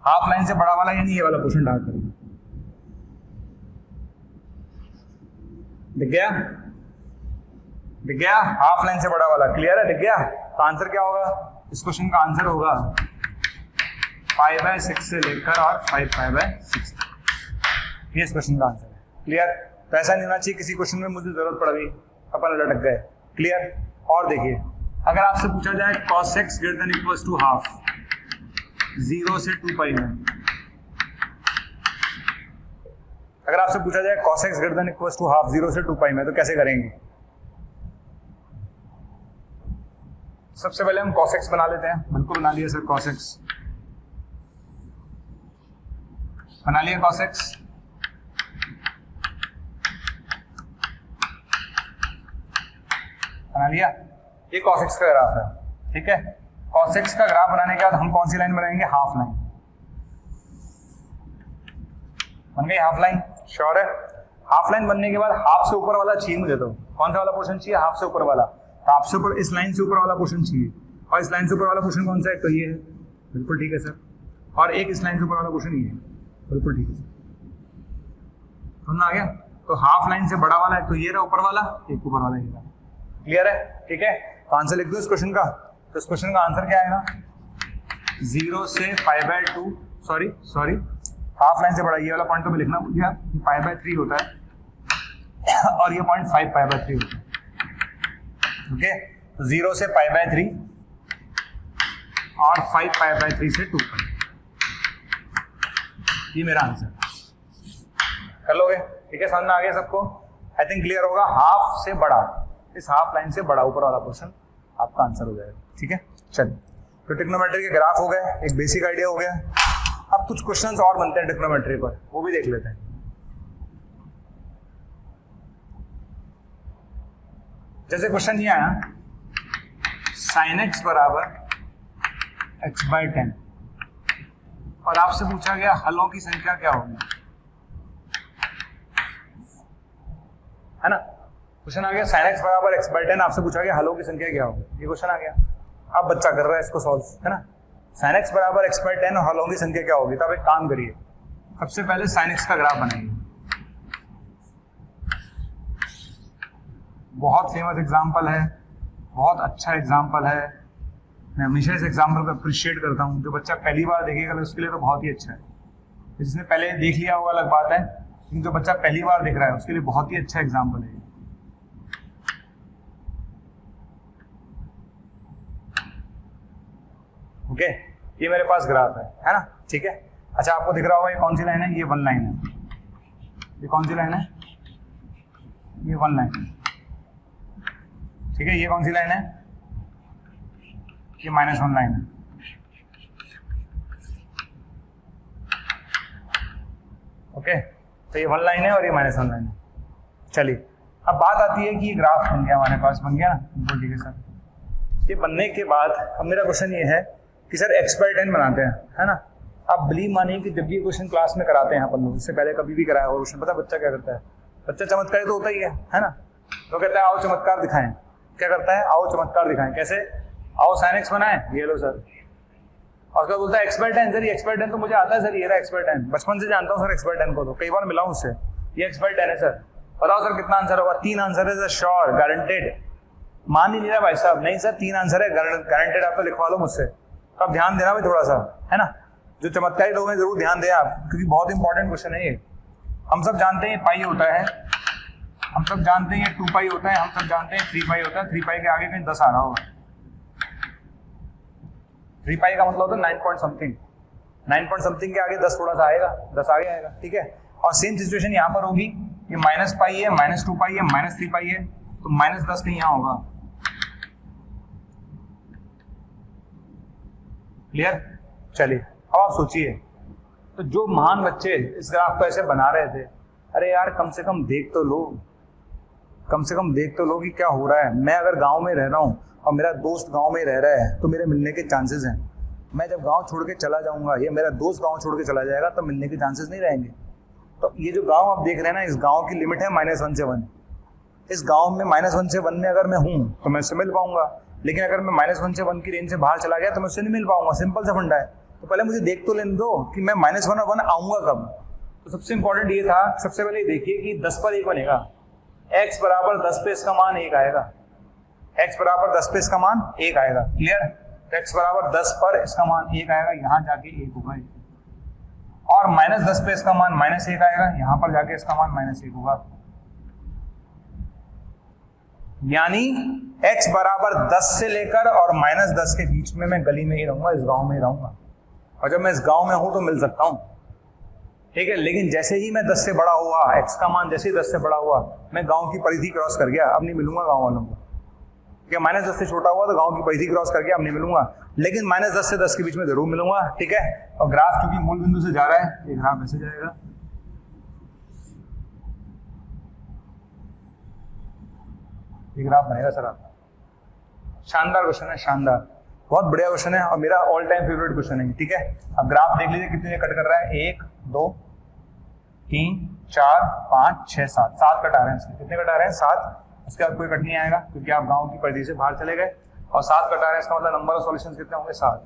हाफ लाइन से बड़ा वाला यानी ये वाला पोर्शन डार्क कर रहा हूं। दिख गया? दिख गया? हाफ लाइन से बड़ा वाला, क्लियर है? दिख गया? तो आंसर क्या होगा इस क्वेश्चन का? आंसर होगा 5/6 से लेकर और 5/6 तक। ये इस क्वेश्चन का आंसर है। क्लियर? तो ऐसा नहीं होना चाहिए किसी क्वेश्चन में मुझे जरूरत पड़ गई अपन लटक गए। क्लियर? और देखिए, अगर आपसे पूछा जाए cos x greater than equals to half 0 से 2 पाई में, अगर आपसे पूछा जाए cos x greater than equals to half 0 से 2 पाई में, तो कैसे करेंगे? सबसे पहले हम cos x बना लेते हैं। बिल्कुल बना लिया सर, cos x बना लिया, cos x बना लिया। ये cos x का ग्राफ है, ठीक है। cos x का ग्राफ बनाने के बाद हम कौन सी लाइन बनाएंगे? Half line. बन गई हाफ लाइन? श्योर है? हाफ लाइन बनने के बाद हाफ से ऊपर वाला चाहिए मुझे, तो कौन सा वाला पोर्शन चाहिए? हाफ से ऊपर वाला। तो हाफ से ऊपर, इस लाइन से ऊपर वाला पोर्शन चाहिए, और इस लाइन से ऊपर वाला पोर्शन कौन सा है? तो ये है। बिल्कुल ठीक है सर। और एक इस लाइन से ऊपर वाला पोर्शन ये है। बिल्कुल ठीक है सर, समझ आ गया? तो हाफ लाइन से बड़ा वाला है तो ये रहा ऊपर वाला, एक ऊपर वाला ये रहा। क्लियर है? ठीक है। तो आंसर लिख दो इस क्वेश्चन का। तो इस क्वेश्चन का आंसर क्या आएगा? 0 से 5/2, सॉरी हाफ लाइन से बड़ा, ये वाला पॉइंट तो मैं लिखना भूल गया, 5/3 होता है और ये पॉइंट 5/3 होता है। ओके, 0 से 5/3 और 5/3 से 2 पाई, ये मेरा आंसर। कर लोगे? ठीक है, समझ में आ गया सबको? आई थिंक क्लियर होगा। हाफ से बड़ा, इस हाफ लाइन से बड़ा ऊपर वाला पोर्शन आपका आंसर हो जाएगा। ठीक है, चलिए। तो ट्रिग्नोमेट्री के ग्राफ हो गए, एक बेसिक आइडिया हो गया। अब कुछ क्वेश्चंस और बनते हैं ट्रिग्नोमेट्री पर, वो भी देख लेते हैं। जैसे क्वेश्चन ये आया, sin x बराबर x/10 और आपसे पूछा गया हलों की संख्या क्या होगी, है ना? क्वेश्चन आ गया sin x बराबर x/10, आपसे पूछा गया हलों की संख्या क्या होगी। ये क्वेश्चन आ गया, अब बच्चा कर रहा है इसको सॉल्व, है ना? sin x बराबर x/10 और हलों की संख्या क्या होगी। तो आप एक काम करिए, सबसे पहले sin x का ग्राफ बनाइए। बहुत फेमस एग्जाम्पल है, बहुत अच्छा एग्जाम्पल है। मैं हमेशा इस एग्जाम्पल को अप्रिशिएट करता हूँ। जो बच्चा पहली बार देखेगा उसके लिए तो बहुत ही अच्छा है, जिसने पहले देख लिया होगा अलग बात है, लेकिन जो बच्चा पहली बार देख रहा है उसके लिए बहुत ही अच्छा एग्जाम्पल है। ओके, ये मेरे पास ग्राफ है ना? ठीक है। अच्छा, आपको दिख रहा होगा ये कौन सी लाइन है? ये 1 लाइन है। ये कौन सी लाइन है? ये 1 लाइन है। ठीक है, ये कौन सी लाइन है? ये -1 लाइन है। ओके, तो ये 1 लाइन है और ये -1 लाइन है। चलिए, अब बात आती है कि ये ग्राफ बन गया हमारे पास, बन गया ना? बिल्कुल ठीक है सर। ये बनने के बाद अब मेरा क्वेश्चन ये है कि सर x/10 बनाते हैं, है ना? आप बिलीव मानिए कि जब ये क्वेश्चन क्लास में कराते हैं अपन लोग, इससे पहले कभी भी कराया और क्वेश्चन, पता बच्चा क्या करता है? बच्चा चमत्कारी तो होता ही है ना? तो कहता है आओ चमत्कार दिखाएं। क्या करता है? आओ चमत्कार दिखाएं। कैसे? आओ sin x बनाएं, ये लो सर। और उसका बोलता है x/10 सर, ये x/10 तो मुझे आता है सर, ये रहा x/10, बचपन से जानता हूँ सर x/10 को, तो कई बार मिला हूँ उससे। ये x/10 है सर, बताओ सर कितना आंसर होगा? 3 आंसर है सर, श्योर, गारंटेड। मान ही नहीं रहा भाई साहब, नहीं सर 3 आंसर है, गारंटेड। आप तो लिखवा लो मुझसे। तो आप ध्यान देना भी थोड़ा सा, है ना? जो चमत्कारी लोग हैं जरूर ध्यान दें आप, क्योंकि बहुत इंपॉर्टेंट क्वेश्चन है ये। हम सब जानते हैं ये पाई होता है, हम सब जानते हैं ये 2 पाई होता है, हम सब जानते हैं 3 पाई होता है। 3 पाई के आगे कहीं 10 आ रहा होगा। 3 पाई का मतलब होता है 9 पॉइंट समथिंग। 9 पॉइंट समथिंग के आगे 10 थोड़ा सा आएगा, 10 आगे आएगा। ठीक है, और सेम सिचुएशन यहाँ पर होगी। ये -पाई है, -2 पाई है, -3 पाई है, तो -10 कहीं यहाँ होगा। क्लियर? चलिए, अब आप सोचिए, तो जो महान बच्चे इस ग्राफ को ऐसे बना रहे थे, अरे यार कम से कम देख तो लो, कम से कम देख तो लो कि क्या हो रहा है। मैं अगर गांव में रह रहा हूँ और मेरा दोस्त गांव में रह रहा है तो मेरे मिलने के चांसेस हैं। मैं जब गांव छोड़ के चला जाऊंगा या मेरा दोस्त गांव छोड़ के चला जाएगा तो मिलने के चांसेस नहीं रहेंगे। तो ये जो गांव आप देख रहे हैं ना, इस गांव की लिमिट है -1 से 1। इस गांव में -1 से 1 में अगर मैं हूं तो मैं उससे मिल पाऊंगा, लेकिन अगर मैं -1 से 1 की रेंज से बाहर चला गया तो मैं उससे नहीं मिल पाऊंगा। सिंपल सा फंडा है। तो पहले मुझे देख तो लेने दो कि मैं -1 और 1 आऊंगा कब। तो सबसे इंपॉर्टेंट ये था, सबसे पहले देखिए कि 10 पर 1 बनेगा, x बराबर 10 पे इसका मान 1 आएगा, x बराबर 10 पे इसका मान 1 आएगा। क्लियर? x बराबर 10 पर इसका मान 1 आएगा, यहाँ जाके 1 होगा, और -10 पे इसका मान -1 आएगा, यहाँ पर जाके इसका मान -1 होगा। यानी x बराबर 10 से लेकर और -10 के बीच में मैं गली में ही रहूंगा, इस गांव में ही रहूंगा, और जब मैं इस गांव में हूं तो मिल सकता हूं। ठीक है, लेकिन जैसे ही मैं 10 से बड़ा हुआ, x का मान जैसे ही 10 से बड़ा हुआ, मैं गांव की परिधि क्रॉस कर गया, अब नहीं मिलूंगा गांव वालों को। ठीक है, -10 से छोटा हुआ तो गांव की परिधि क्रॉस कर गया, अब नहीं मिलूंगा, लेकिन -10 से 10 के बीच में जरूर मिलूंगा। ठीक है, और ग्राफ चूंकि मूल बिंदु से जा रहा है, ये ग्राफ ऐसे जाएगा, ये ग्राफ बनेगा सर आपका। शानदार क्वेश्चन है, शानदार, बहुत बढ़िया क्वेश्चन है, और मेरा ऑल टाइम फेवरेट क्वेश्चन है। ठीक है, अब ग्राफ देख लीजिए कितने कट कर रहा है, 1 2 3 4 5 6 7, 7 कट आ रहे हैं इसके। कितने कट आ रहे हैं? 7। इसके बाद कोई कट नहीं आएगा क्योंकि आप गांव की परिधि से बाहर चले गए, और 7 कट आ रहे हैं, इसका मतलब नंबर ऑफ सॉल्यूशंस कितने होंगे? 7।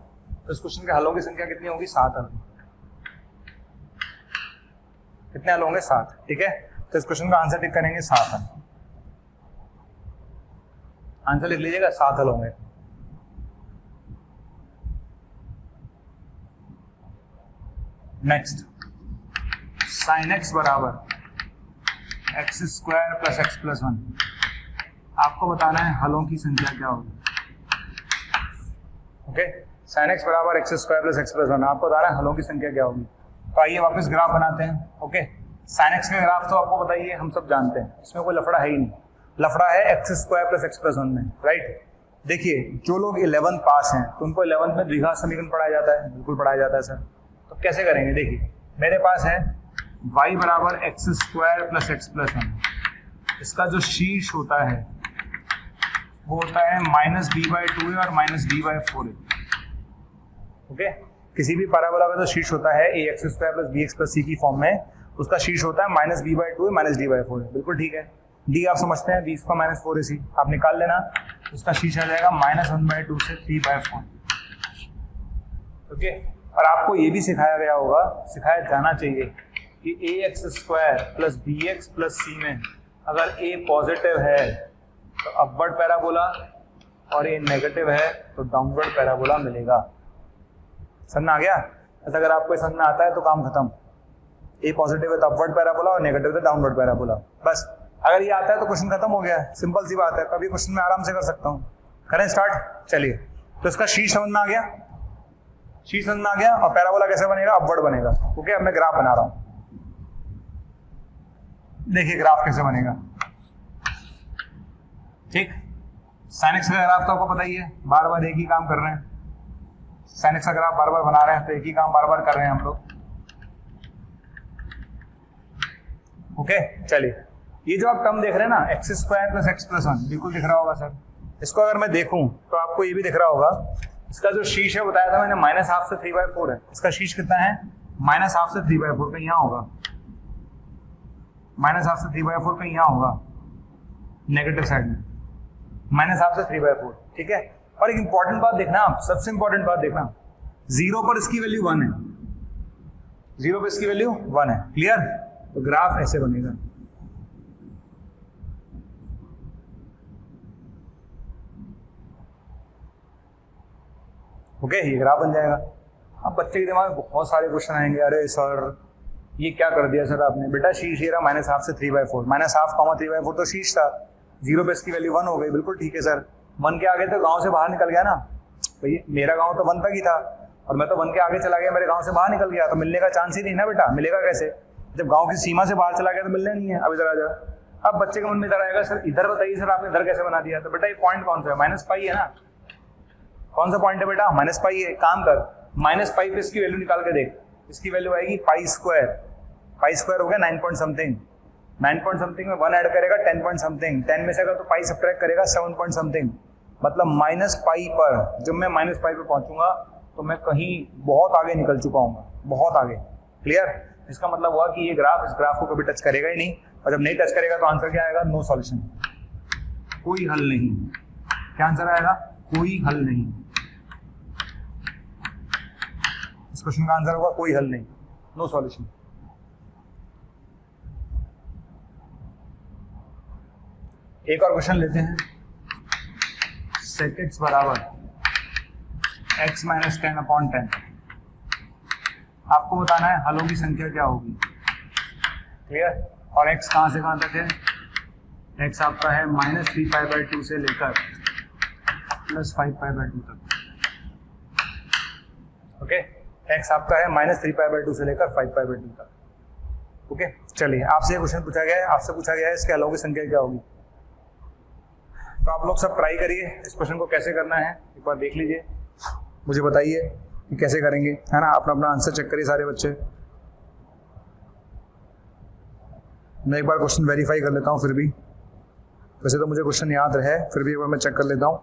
तो इस क्वेश्चन के हलों की संख्या कितनी होगी? 7 हल। कितने हल होंगे? 7। ठीक है, तो इस क्वेश्चन का आंसर टिक करेंगे 7 हल। आंसर लिख लीजिएगा, 7 हल होंगे। नेक्स्ट, sin x बराबर x² + x + 1। आपको बताना है हलों की संख्या क्या होगी। ओके, sin x बराबर x² + x + 1, आपको बताना है हलों की संख्या क्या होगी। तो आइए वापस ग्राफ बनाते हैं। ओके, sin x का ग्राफ तो आपको बताइए, हम सब जानते हैं, इसमें कोई लफड़ा है ही नहीं। लफड़ा है x² + x + 1 में, राइट। देखिए, जो लोग 11th पास हैं तो उनको 11th में द्विघात समीकरण पढ़ाया जाता है, बिल्कुल पढ़ाया जाता है सर। तो कैसे करेंगे? देखिए, मेरे पास है y बराबर x² + x + 1। इसका जो शीर्ष होता है वो होता है -b/2a और -d/4a। ओके, किसी भी पैराबोला का जो शीर्ष होता है ax² + bx + c की फॉर्म में, उसका शीर्ष होता है -b/2a -d/4a। बिल्कुल ठीक है, d आप समझते हैं, 20 का -4ac आप निकाल लेना, उसका शीर्ष आ जाएगा -1/2 से 3/4। ओके, और आपको ये भी सिखाया गया होगा, सिखाया जाना चाहिए कि ax² + bx + c में अगर a पॉजिटिव है तो अपवर्ड पैराबोला, और a नेगेटिव है तो डाउनवर्ड पैराबोला मिलेगा। समझ में आ गया? ऐसा अगर आपको समझ में आता है तो काम खत्म। a पॉजिटिव है तो अपवर्ड पैराबोला, और नेगेटिव है तो डाउनवर्ड पैराबोला। बस अगर ये आता है तो क्वेश्चन खत्म हो गया है, सिंपल सी बात है। कभी क्वेश्चन में आराम से कर सकता हूँ। करें स्टार्ट, चलिए। तो इसका शीर्ष समझ में आ गया, शीर्ष समझ में आ गया, और पैराबोला कैसे बनेगा? अपवर्ड बनेगा। ओके, अब मैं ग्राफ बना रहा हूं, देखिए ग्राफ कैसे बनेगा। ठीक, sin x का ग्राफ तो आपको पता ही है, बार बार एक ही काम कर रहे हैं। sin x का ग्राफ बार बार बना रहे हैं तो एक ही काम बार बार कर रहे हैं हम लोग। ओके, चलिए, ये जो आप टर्म देख रहे हैं ना, x² + x + 1, बिल्कुल दिख रहा होगा सर। इसको अगर मैं देखूं तो आपको ये भी दिख रहा होगा, इसका जो शीर्ष है बताया था मैंने -1/2 से 3/4 है। इसका शीर्ष कितना है? -1/2 से 3/4 का यहाँ होगा, -1/2 से 3/4 का यहाँ होगा, नेगेटिव साइड में -1/2 से 3/4। ठीक है, और एक इंपॉर्टेंट बात देखना, आप सबसे इंपॉर्टेंट बात देखना, 0 पर इसकी वैल्यू 1 है, 0 पर इसकी वैल्यू 1 है। क्लियर? तो ग्राफ ऐसे बनेगा। ओके, ये ग्राफ बन जाएगा। अब बच्चे के दिमाग में बहुत सारे क्वेश्चन आएंगे, अरे सर ये क्या कर दिया सर आपने। बेटा शीर्ष ये रहा -1/2 से 3/4, -1/2, 3/4 तो शीर्ष था, 0 पे इसकी वैल्यू 1 हो गई। बिल्कुल ठीक है सर, 1 के आगे तो गांव से बाहर निकल गया ना भाई, मेरा गांव तो 1 तक ही था और मैं तो 1 के आगे चला गया, मेरे गांव से बाहर निकल गया, तो मिलने का चांस ही नहीं ना बेटा। मिलेगा कैसे? जब गांव की सीमा से बाहर चला गया तो मिलना नहीं है। अब इधर आ जाओ। अब बच्चे के मन में इधर आएगा, सर इधर बताइए सर आपने इधर कैसे बना दिया। तो बेटा ये पॉइंट कौन सा है? -π है ना। कौन सा पॉइंट है बेटा? -π है। काम कर, -π पे इसकी वैल्यू निकाल के देख, इसकी वैल्यू आएगी π²। π² हो गया 9 पॉइंट समथिंग, 9 पॉइंट समथिंग में 1 ऐड करेगा 10 पॉइंट समथिंग, 10 में से अगर तो पाई सब्ट्रैक्ट करेगा 7 पॉइंट समथिंग, मतलब -π पर जब मैं -π पे पहुंचूंगा तो मैं कहीं बहुत आगे निकल चुका हूँ, बहुत आगे। क्लियर? इसका मतलब हुआ कि ये ग्राफ इस ग्राफ को कभी टच करेगा ही नहीं, और जब नहीं टच करेगा तो आंसर क्या आएगा? No solution. कोई हल नहीं। क्या आंसर आएगा? कोई हल नहीं। इस क्वेश्चन का आंसर होगा कोई हल नहीं, नो सॉल्यूशन। एक और क्वेश्चन लेते हैं। sec x बराबर x माइनस 10/10। आपको बताना है हलों की संख्या क्या होगी। क्लियर? और x कहां से कहां तक है? x आपका है -3π/2 से लेकर +5π/2 तक। ओके, x आपका है -3π/2 से लेकर 5π/2 तक। ओके, चलिए आपसे क्वेश्चन पूछा गया है, आपसे पूछा गया है इसके हलों की संख्या क्या होगी। तो आप लोग सब ट्राई करिए, इस क्वेश्चन को कैसे करना है एक बार देख लीजिए, मुझे बताइए कि कैसे करेंगे, है ना। अपना अपना आंसर चेक करिए सारे बच्चे। मैं एक बार क्वेश्चन वेरीफाई कर लेता हूँ फिर भी, वैसे तो मुझे क्वेश्चन याद रहे, फिर भी एक बार मैं चेक कर लेता हूँ।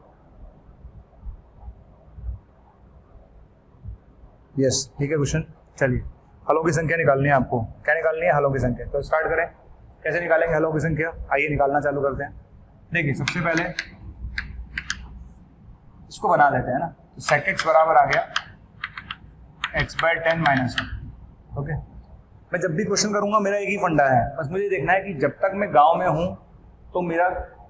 यस, ठीक है क्वेश्चन। चलिए, हलों की संख्या निकालनी है आपको। क्या निकालनी है? हलों की संख्या। तो स्टार्ट करें, कैसे निकालेंगे हलों की संख्या? आइए निकालना चालू करते हैं। देखिए, सबसे पहले इसको बना लेते हैं ना। तो sec x बराबर आ गया x/10 - 1। ओके, मैं जब भी क्वेश्चन करूंगा मेरा एक ही फंडा है, बस मुझे देखना है कि जब तक मैं गांव में हूं तो मेरा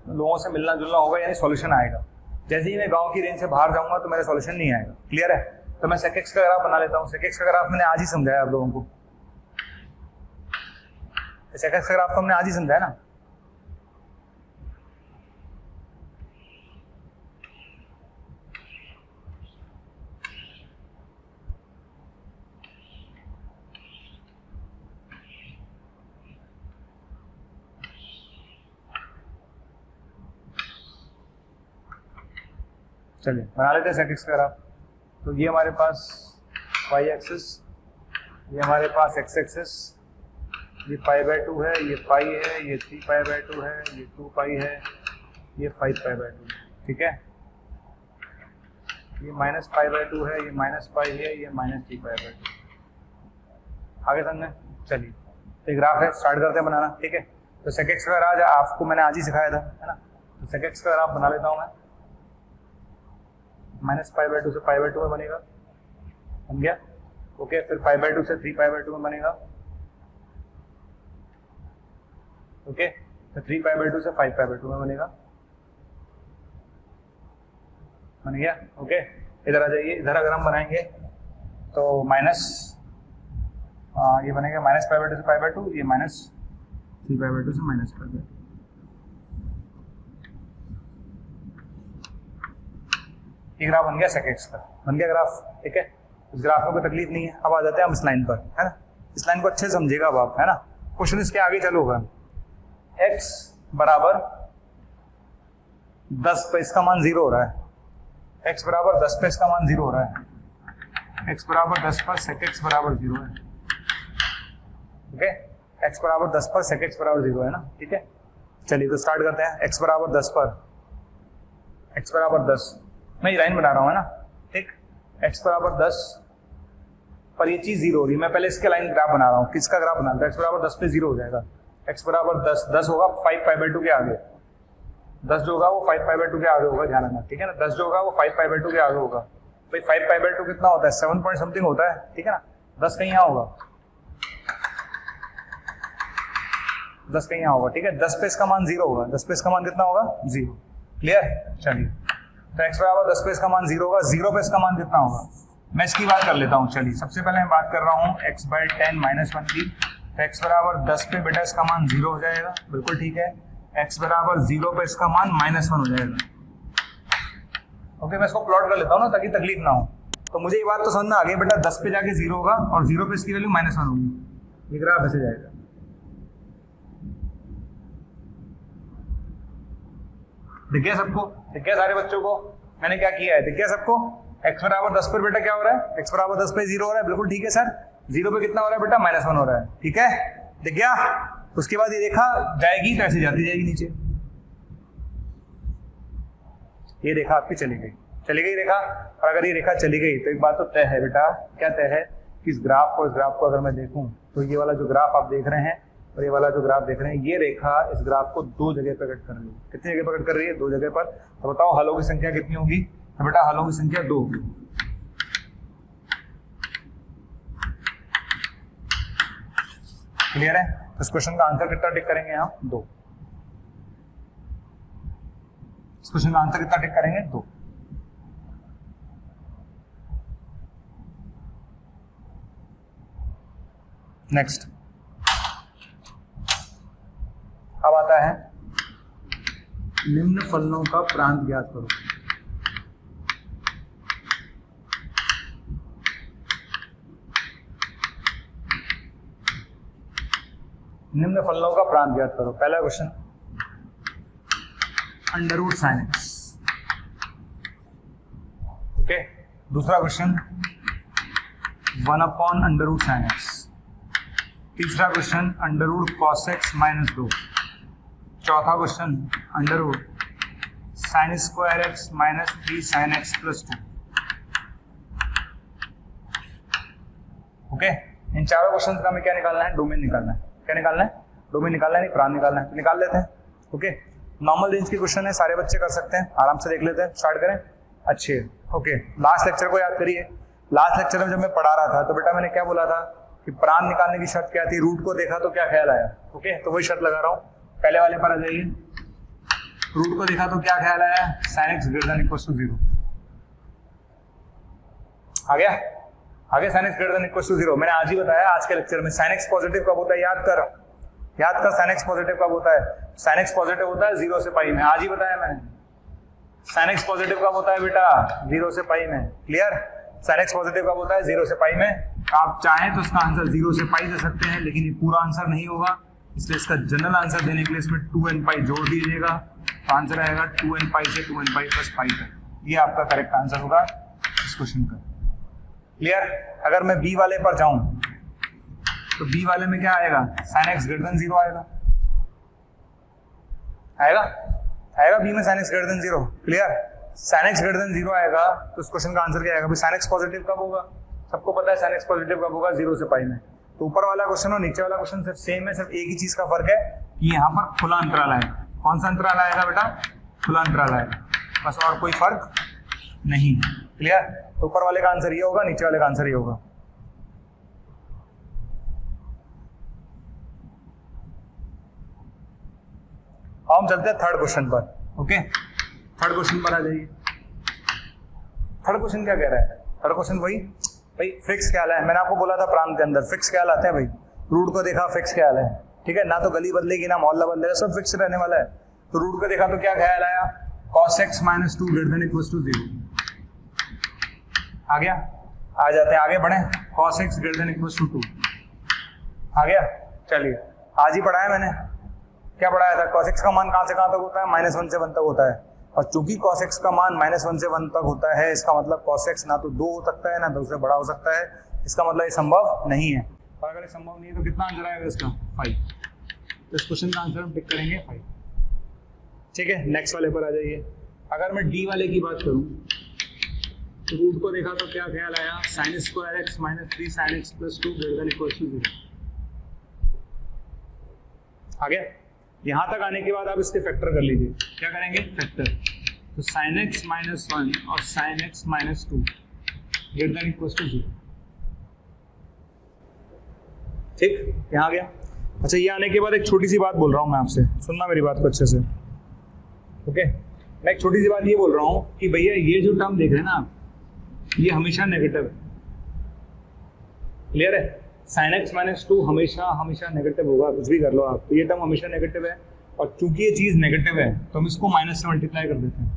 लोगों से मिलना जुलना होगा, यानी सॉल्यूशन आएगा। जैसे ही मैं गांव की रेंज से बाहर जाऊंगा तो मेरा सॉल्यूशन नहीं आएगा। क्लियर है? तो मैं sec x का ग्राफ बना लेता हूँ। sec x का ग्राफ मैंने आज ही समझाया आप लोगों को। sec x का ग्राफ तो हमने आज ही समझाया ना। चलिए बना लेते हैं sec x का ग्राफ। तो ये हमारे पास y एक्सिस, ये हमारे पास x एक्सिस, ये π/2 है, ये पाई है, ये 3π/2 है, ये 2π है, ये 5π/2 है। ठीक है, ये -π/2 है, ये -π है, ये -3π/2। आगे समझे? चलिए, तो ग्राफ है, स्टार्ट करते हैं बनाना। ठीक है, तो sec x का ग्राफ आपको मैंने आज ही सिखाया था, है ना। तो sec x का ग्राफ बना लेता हूँ मैं। -π/2 से π/2 में बनेगा, बन गया। ओके, फिर π/2 से 3π/2 में बनेगा। ओके, तो 3π/2 से 5π/2 में बनेगा, बन गया। ओके, इधर आ जाइए। इधर अगर हम बनाएंगे तो ये बनेगा -π/2 से π/2, ये -3π/2 से -π/2। ये ग्राफ बन गया sec x का, बन गया ग्राफ। ठीक है, इस ग्राफ में कोई तकलीफ नहीं है। अब आ जाते हैं हम इस लाइन पर, है ना। इस लाइन को अच्छे से समझिएगा अब आप, है ना। क्वेश्चन इसके आगे चालू होगा। x बराबर 10 पे इसका मान 0 हो रहा है। x बराबर 10 पे इसका मान 0 हो रहा है। x बराबर 10 पर sec x बराबर 0 है। ओके, x बराबर 10 पर sec x बराबर 0 है ना। ठीक है, चलिए तो स्टार्ट करते हैं। x बराबर 10 पर, x बराबर 10, मैं ये लाइन बना रहा हूँ, है ना। ठीक, x बराबर 10 पर ये चीज 0 हो रही है। मैं पहले इसके लाइन ग्राफ बना रहा हूँ। किसका ग्राफ बना रहा हूँ? x बराबर 10 पे 0 हो जाएगा। x बराबर 10 होगा 5π/2 के आगे। 10 जो होगा वो 5π/2 के आगे होगा, ध्यान रखना। ठीक है ना, 10 जो होगा वो 5π/2 के आगे होगा। भाई 5π/2 कितना होता है? 7 पॉइंट समथिंग होता है। ठीक है ना, 10 कहीं यहाँ होगा, 10 कहीं यहाँ होगा। ठीक है, 10 पे इसका मान 0 होगा। 10 पे इसका मान कितना होगा? 0। क्लियर? चलिए, तो x बराबर 10 पे इसका मान 0 होगा। 0 पे इसका मान कितना होगा? मैं इसकी बात कर लेता हूँ। चलिए, सबसे पहले मैं बात कर रहा हूँ x/10 - 1 की। तो x बराबर 10 पे बेटा इसका मान 0 हो जाएगा, बिल्कुल ठीक है। x बराबर 0 पे इसका मान -1 हो जाएगा। ओके, मैं इसको प्लॉट कर लेता हूँ ना, ताकि तकलीफ ना हो। तो मुझे ये बात तो समझ में आ गई बेटा, 10 पे जाके 0 होगा और 0 पे इसकी वैल्यू -1 होगी। ये ग्राफ ऐसे जाएगा। दिख गया सबको? दिख गया सारे बच्चों को मैंने क्या किया है? दिख गया सबको? x बराबर 10 पर बेटा क्या हो रहा है? x बराबर 10 पे 0 हो रहा है, बिल्कुल ठीक है सर। 0 पे कितना हो रहा है बेटा? -1 हो रहा है। ठीक है, दिख गया? उसके बाद ये रेखा जाएगी तो ऐसे जाती जाएगी नीचे। ये रेखा आपकी चली गई रेखा। और अगर ये रेखा चली गई तो एक बात तो तय है बेटा। क्या तय है? कि इस ग्राफ को अगर मैं देखूं तो ये वाला जो ग्राफ आप देख रहे हैं और ये वाला जो ग्राफ देख रहे हैं, ये रेखा इस ग्राफ को दो जगह पर कट कर रही है। कितनी जगह पर कट कर रही है? दो जगह पर। तो बताओ हलों की संख्या कितनी होगी? तो बेटा हलों की संख्या 2 होगी। क्लियर है? तो इस क्वेश्चन का आंसर कितना टिक करेंगे यहाँ? 2। इस क्वेश्चन का आंसर कितना टिक करेंगे? 2। नेक्स्ट अब आता है निम्न फलनों का प्रांत ज्ञात करो। निम्न फलनों का प्रांत ज्ञात करो। पहला question under root sin x। Okay, दूसरा क्वेश्चन 1/√sin x। तीसरा क्वेश्चन अंडररूट cos x - 2। चौथा question under root sin² x - 3 sin x + 2। Okay, इन चारों क्वेश्चन का हमें क्या निकालना है? डोमेन निकालना है। क्या निकालना है? डोमेन निकालना है, नहीं प्रांत निकालना है। तो निकाल लेते हैं। ओके, नॉर्मल रेंज के क्वेश्चन है, सारे बच्चे कर सकते हैं, आराम से देख लेते हैं। स्टार्ट करें। अच्छे। ओके, लास्ट लेक्चर को याद करिए। लास्ट लेक्चर में जब मैं पढ़ा रहा था तो बेटा मैंने क्या बोला था कि प्रांत निकालने की शर्त क्या थी? रूट को देखा तो क्या ख्याल आया? ओके, तो वही शर्त लगा रहा हूँ। पहले वाले पर आ जाइए। रूट को देखा तो क्या ख्याल आया? sin x > 0। आ गया? आगे sin x > 0। मैंने आज ही बताया आज के लेक्चर में sin x पॉजिटिव कब होता है? याद कर sin x पॉजिटिव कब होता है? sin x पॉजिटिव होता है 0 से पाई में। आज ही बताया मैंने। sin x पॉजिटिव कब होता है बेटा? 0 से पाई में। क्लियर? sin x पॉजिटिव कब होता है? 0 से पाई में। आप चाहें तो इसका आंसर 0 से पाई दे सकते हैं, लेकिन ये पूरा आंसर नहीं होगा, इसलिए इसका जनरल आंसर देने के लिए इसमें 2n पाई जोड़ दीजिएगा। तो आंसर आएगा 2n पाई से 2n पाई + पाई तक। ये आपका करेक्ट आंसर होगा इस क्वेश्चन का। क्लियर? अगर मैं बी वाले पर जाऊं तो बी वाले में क्या आएगा? sin x > 0 आएगा। आएगा बी में sin x > 0। Clear? sin x > 0 आएगा तो इस क्वेश्चन का आंसर क्या आएगा? sin x पॉजिटिव कब होगा? सबको पता है sin x पॉजिटिव कब होगा? 0 से पाई में। तो ऊपर वाला क्वेश्चन और नीचे वाला क्वेश्चन सिर्फ सेम है, सिर्फ एक ही चीज का फर्क है कि यहाँ पर खुला अंतराल आएगा। कौन सा अंतराल आएगा बेटा? खुला अंतराल आएगा, बस, और कोई फर्क नहीं। क्लियर? तो ऊपर वाले का आंसर ये होगा, नीचे वाले का आंसर ये होगा। हम चलते हैं थर्ड क्वेश्चन पर। ओके, थर्ड क्वेश्चन पर आ जाइए। थर्ड क्वेश्चन क्या कह रहा है? थर्ड क्वेश्चन वही भाई फिक्स ख्याल है। मैंने आपको बोला था प्रांत के अंदर फिक्स ख्याल आते हैं भाई। रूट को देखा फिक्स ख्याल है, ठीक है, ना तो गली बदलेगी ना मोहल्ला बदलेगा, सब फिक्स रहने वाला है। तो रूट को देखा तो क्या ख्याल आया? cos x - 2 > 0। आ गया? आ जाते हैं आगे बढ़े। cos x > 2 आ गया? चलिए, आज ही पढ़ाया मैंने। क्या पढ़ाया था? cos x का मान कहां से कहां तक होता है? -1 से 1 तक होता है। और चूंकि cos x का मान -1 से 1 तक होता है, इसका मतलब cos x ना तो 2 हो सकता है ना 2 से बड़ा हो सकता है। इसका मतलब ये संभव नहीं है। और अगर ये संभव नहीं है तो कितना आंसर आएगा इसका? 5। तो इस क्वेश्चन का आंसर हम टिक करेंगे 5। ठीक है, नेक्स्ट वाले पर आ जाइए। अगर मैं डी वाले की बात करूं तो रूट को देखा तो क्या ख्याल आया? sin² x - 3 sin x + 2 > 0। आ गया? यहां तक आने के बाद आप इसके फैक्टर कर लीजिए। क्या करेंगे? फैक्टर। तो sin x - 1 और sin x - 2 > 0। ठीक, यहां आ गया। अच्छा, ये आने के बाद एक छोटी सी बात बोल रहा हूं मैं आपसे, सुनना मेरी बात को अच्छे से। ओके, मैं एक छोटी सी बात ये बोल रहा हूं कि भैया ये जो टर्म देख रहे हैं ना आप, ये हमेशा नेगेटिव है। क्लियर है? sin x - 2 हमेशा नेगेटिव होगा, कुछ भी कर लो आप, तो ये टर्म हमेशा नेगेटिव है। और चूंकि ये चीज नेगेटिव है तो हम इसको माइनस से मल्टीप्लाई कर देते हैं।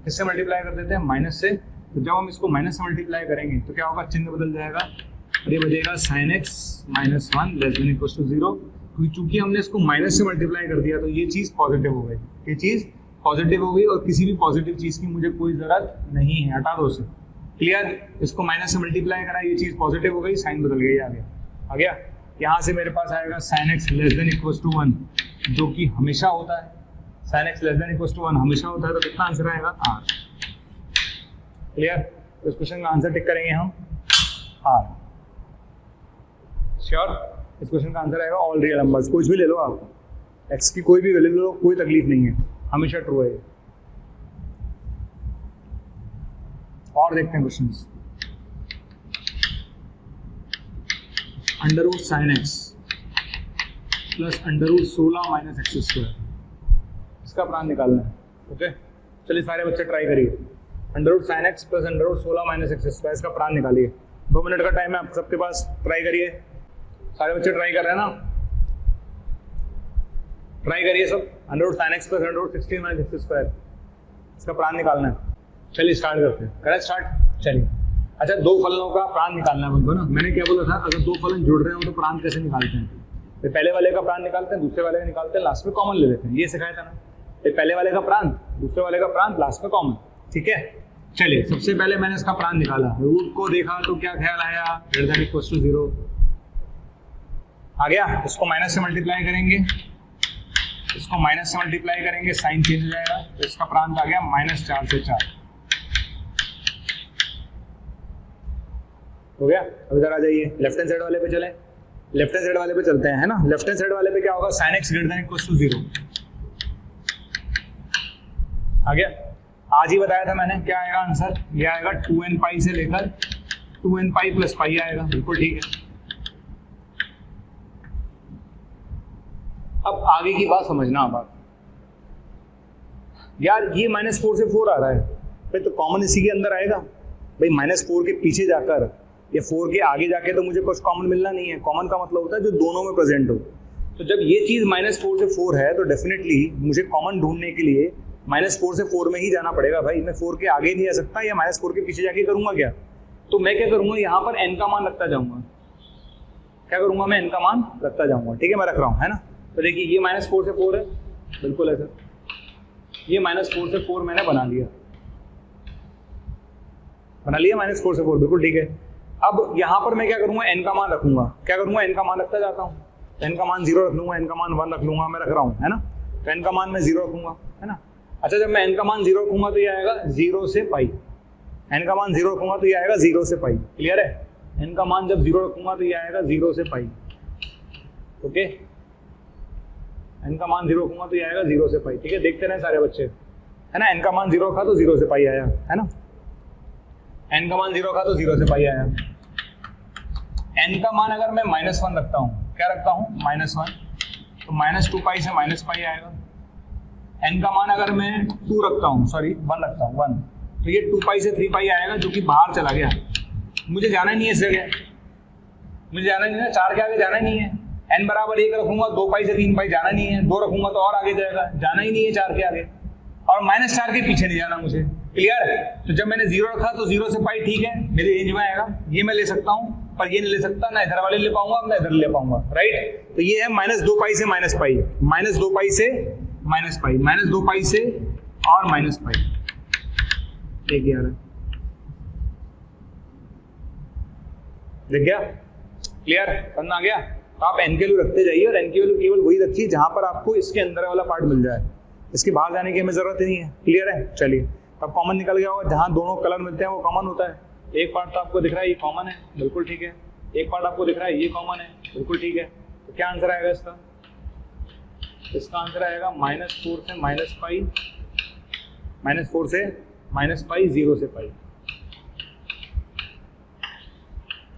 किससे मल्टीप्लाई कर देते हैं? माइनस से। तो जब हम इसको माइनस से मल्टीप्लाई करेंगे तो क्या होगा? चिन्ह बदल जाएगा और ये बचेगा sin x - 1 < 0। क्योंकि चूंकि हमने इसको माइनस से मल्टीप्लाई कर दिया तो ये चीज पॉजिटिव हो गई। ये चीज पॉजिटिव हो गई और किसी भी पॉजिटिव चीज की मुझे कोई जरूरत नहीं है, हटा दो उसे। क्लियर? इसको माइनस से मल्टीप्लाई करा, ये चीज पॉजिटिव हो गई, साइन बदल गई, आ गया। यहाँ से मेरे पास आएगा sin x < 1 जो कि हमेशा होता है। sin x < 1 हमेशा होता है, तो कितना आंसर आएगा? r। क्लियर? इस क्वेश्चन का आंसर टिक करेंगे हम r। श्योर? इस क्वेश्चन का आंसर आएगा ऑल रियल नंबर्स। कुछ भी ले लो आप, एक्स की कोई भी वैल्यू ले लो, कोई तकलीफ नहीं है, हमेशा ट्रू है। और देखते हैं questions. Under root sine x plus under root 16 minus x square, इसका प्राण निकालना है। ओके, चलिए सारे बच्चे ट्राई करिए। Under root sine x plus under root 16 minus x square, इसका प्राण निकालिए। 2 मिनट का टाइम है आप सबके पास, ट्राई करिए। सारे बच्चे ट्राई कर रहे हैं ना? ट्राई करिए सब। Under root sine x plus under root 16 minus x square, इसका प्राण निकालना है। चलिए स्टार्ट करते हैं। करें स्टार्ट। चलिए, अच्छा, 2 फलनों का प्राण निकालना है उनको ना। मैंने क्या बोला था, अगर 2 फलन जुड़ रहे हो तो प्राण कैसे निकालते हैं? तो पहले वाले का प्राण निकालते हैं, दूसरे वाले का निकालते हैं, लास्ट में कॉमन ले लेते हैं। ये सिखाया था ना, पहले वाले का प्राण, दूसरे वाले का प्राण, लास्ट में कॉमन। ठीक है, चलिए सबसे पहले मैंने इसका प्राण निकाला। रूट को देखा तो क्या ख्याल आया, ग्रेटर देन इक्वल टू 0 आ गया। इसको माइनस से मल्टीप्लाई करेंगे, इसको माइनस से मल्टीप्लाई करेंगे, साइन चेंज हो जाएगा, तो इसका प्रांत आ गया -4 से 4 हो गया। अब इधर आ जाइए, लेफ्ट हैंड साइड वाले पे चलें। लेफ्ट हैंड साइड वाले पे चलते हैं, है ना। लेफ्ट हैंड साइड वाले पे क्या होगा, sine x greater than equal to 0 आ गया। आज ही बताया था मैंने, क्या आएगा आंसर, ये आएगा 2n पाई से लेकर 2n पाई प्लस पाई आएगा। बिल्कुल ठीक है। अब आगे की बात समझना। आप यार ये -4 से 4 आ रहा है भाई, तो कॉमन इसी के अंदर आएगा भाई। -4 के पीछे जाकर या 4 के आगे जाके तो मुझे कुछ कॉमन मिलना नहीं है। कॉमन का मतलब होता है जो दोनों में प्रेजेंट हो। तो जब ये चीज -4 से 4 है तो डेफिनेटली मुझे कॉमन ढूंढने के लिए -4 से 4 में ही जाना पड़ेगा भाई। मैं 4 के आगे नहीं जा सकता या -4 के पीछे जाके करूंगा क्या? तो मैं क्या करूंगा, यहाँ पर n का मान रखता जाऊंगा। क्या करूंगा मैं, n का मान रखता जाऊंगा। ठीक है, मैं रख रहा हूँ, है ना। तो देखिए ये -4 से 4 है, बिल्कुल है सर। ये -4 से 4 मैंने बना लिया -4 से 4, बिल्कुल ठीक है। अब यहाँ पर मैं क्या करूंगा, n का मान रखूंगा। क्या करूंगा, n का मान रखता जाता हूँ। n का मान 0 रख लूंगा, n का मान 1 रख लूंगा, मैं रख रहा हूँ, है ना। तो n का मान मैं 0 रखूंगा, है ना। अच्छा, जब मैं n का मान 0 रखूंगा तो ये आएगा 0 से पाई। n का मान 0 रखूंगा तो ये आएगा 0 से पाई। क्लियर है? n का मान जब 0 रखूंगा तो ये आएगा 0 से पाई। ओके, n का मान 0 रखूंगा तो ये आएगा 0 से पाई। ठीक है, देखते रहे सारे बच्चे, है ना। n का मान 0 रखा तो 0 से पाई आया, है ना। n का मान 0 रखा तो 0 से पाई आया। n का मान अगर मैं -1 रखता हूँ, क्या रखता हूँ, -1, तो -2 पाई से -पाई आएगा। n का मान अगर मैं 2 रखता हूँ, सॉरी 1 रखता हूँ, 1, तो ये 2 पाई से 3 पाई आएगा, जो कि बाहर चला गया। मुझे जाना ही नहीं है इस जगह, मुझे जाना नहीं है, 4 के आगे जाना ही नहीं है। n बराबर 1 रखूंगा, 2 पाई से 3 पाई जाना नहीं है, 2 रखूंगा तो और आगे जाएगा, जाना ही नहीं है 4 के आगे, और -4 के पीछे नहीं जाना मुझे। क्लियर है? तो जब मैंने 0 रखा तो 0 से पाई ठीक है, मेरी रेंज में आएगा। ये मैं ले सकता हूँ, पर ये नहीं ले सकता, ना इधर वाले ले पाऊंगा ना इधर ले पाऊंगा, राइट। तो ये है -2 पाई से -पाई, -2 पाई से -पाई, -2 पाई से और -पाई। देख गया, देख गया, क्लियर, समझ आ गया। तो आप n के वैल्यू रखते जाइए, और n की वैल्यू केवल वही रखिए जहां पर आपको इसके अंदर वाला पार्ट मिल जाए, इसके बाहर जाने की हमें जरूरत ही नहीं है। क्लियर है? चलिए, अब कॉमन निकल गया होगा, जहां दोनों कलर मिलते हैं वो कॉमन होता है। एक पार्ट तो आपको दिख रहा है ये कॉमन है, बिल्कुल ठीक है। एक पार्ट आपको दिख रहा है ये कॉमन है, बिल्कुल ठीक है। तो क्या आंसर आएगा इसका? इसका आंसर आएगा -4 से -पाई, -4 से -पाई, 0 से पाई।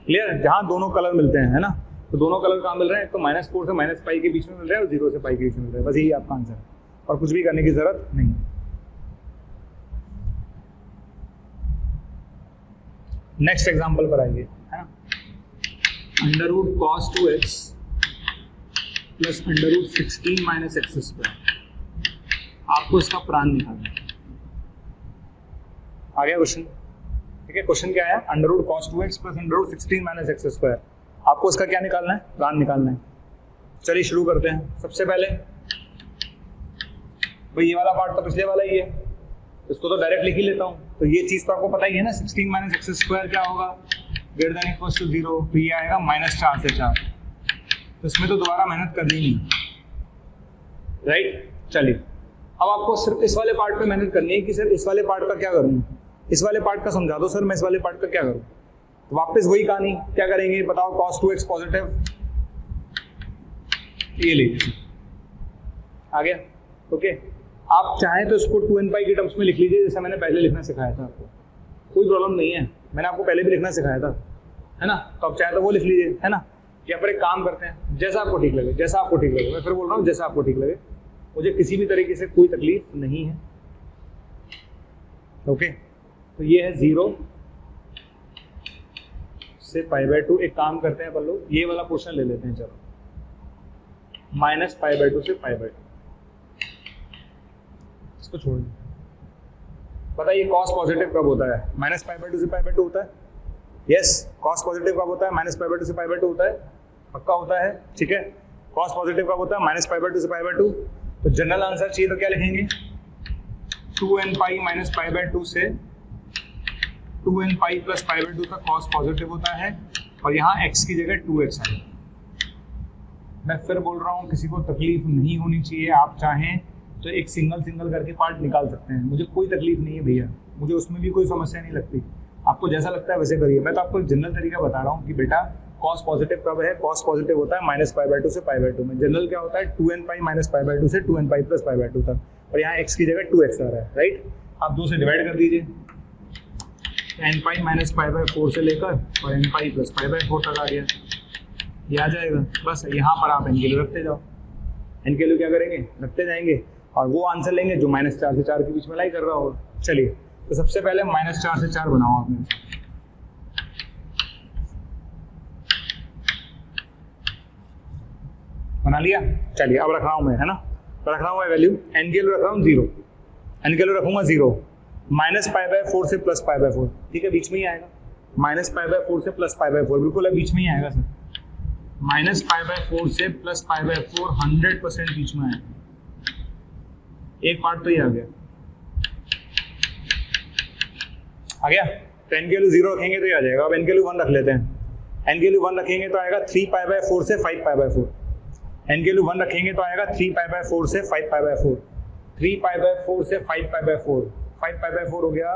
क्लियर? जहां दोनों कलर मिलते हैं, है ना। तो दोनों कलर कहाँ मिल रहे हैं, तो -4 से -पाई के बीच में मिल रहा है और 0 से पाई के बीच में मिल रहा है। बस यही आपका आंसर है, और कुछ भी करने की जरूरत नहीं। नेक्स्ट एग्जांपल पर आइए, है ना। Under root cos 2x plus under root 16 minus x square, आपको इसका प्राण निकालना है। आ गया क्वेश्चन? ठीक है, क्वेश्चन क्या है, under root cos 2x plus under root 16 minus x square, आपको इसका क्या निकालना है, प्राण निकालना है। चलिए शुरू करते हैं। सबसे पहले भाई ये वाला पार्ट तो पिछले वाला ही है, इसको तो डायरेक्ट लिख ही लेता हूँ। तो ये चीज तो आपको पता ही है ना, 16 माइनस एक्स स्क्वायर क्या होगा, ग्रेटर देन इक्वल टू 0, तो ये आएगा -4 से 4। तो इसमें तो दोबारा मेहनत करनी नहीं, राइट। चलिए, अब आपको सिर्फ इस वाले पार्ट पे मेहनत करनी है कि सर इस वाले पार्ट का क्या करूँ, इस वाले पार्ट का समझा दो सर, मैं इस वाले पार्ट का क्या करूँ। तो वापस वही कहानी, क्या करेंगे बताओ, cos 2x पॉजिटिव ये लीजिए, आ गया। ओके, आप चाहें तो इसको 2n के टर्म्स में लिख लीजिए, जैसा मैंने पहले लिखना सिखाया था आपको, कोई प्रॉब्लम नहीं है, मैंने आपको पहले भी लिखना सिखाया था, है ना। तो आप चाहे तो वो लिख लीजिए, है ना। या फिर एक काम करते हैं, जैसा आपको ठीक लगे, जैसा आपको ठीक लगे, मैं फिर बोल रहा हूँ जैसा आपको ठीक लगे, मुझे किसी भी तरीके से कोई तकलीफ नहीं है। ओके, तो ये है 0 से π/2। एक काम करते हैं अपन लोग, ये वाला पोर्शन ले लेते हैं, चलो, -π/2 से π/2, इसको छोड़ दो। बताइए कॉस पॉजिटिव कब होता है? -π/2 से π/2 होता है। यस, कॉस पॉजिटिव कब होता है? -π/2 से π/2 होता है, पक्का होता है, ठीक है। कॉस पॉजिटिव कब होता है? -π/2 से π/2। तो जनरल आंसर चाहिए तो क्या लिखेंगे? 2nπ - π/2 से 2nπ + π/2 तक कॉस पॉजिटिव होता है, और यहाँ x की जगह 2x आएगा। मैं फिर बोल रहा हूँ, किसी को तकलीफ नहीं होनी चाहिए। आप चाहें तो एक सिंगल करके पार्ट निकाल सकते हैं, मुझे कोई तकलीफ नहीं है भैया, मुझे उसमें भी कोई समस्या नहीं लगती। आपको जैसा लगता है वैसे करिए। मैं तो आपको जनरल तरीका बता रहा हूँ कि बेटा कॉस पॉजिटिव कब है? कॉस पॉजिटिव होता है -π/2 से π/2 में। जनरल क्या होता है? 2nπ - π/2 से 2nπ + π/2 तक, और यहाँ x की जगह 2x आ रहा है, राइट। आप 2 से डिवाइड कर दीजिए, nπ - π/4 से लेकर और nπ + π/4 तक आ गया, ये आ जाएगा। बस यहाँ पर आप n के लिए रखते जाओ, n के लिए क्या करेंगे? रखते जाएंगे, और वो आंसर लेंगे जो -4 से 4 के बीच में लाई कर रहा होगा। चलिए, तो सबसे पहले -4 से 4 बनाओ आपने, बना लिया। चलिए, अब रख रहा हूँ मैं, है ना, तो रख रहा हूँ मैं वैल्यू, n के लिए रख रहा हूँ 0, n के लिए रखूंगा 0, -π/4 से +π/4, ठीक है, बीच में ही आएगा। -π/4 से +π/4 बिल्कुल है, बीच में ही आएगा सर। -π/4 से +π/4 100% बीच में आएगा। एक पार्ट तो ये आ गया, तो n के लिए 0 रखेंगे तो ये आ जाएगा। अब n के लिए 1 रख लेते हैं, n के लिए 1 रखेंगे तो आएगा 3π/4 से 5π/4, n के लिए 1 रखेंगे तो आएगा 3π/4 से 5π/4, 3π/4 से 5π/4, 5π/4 हो गया,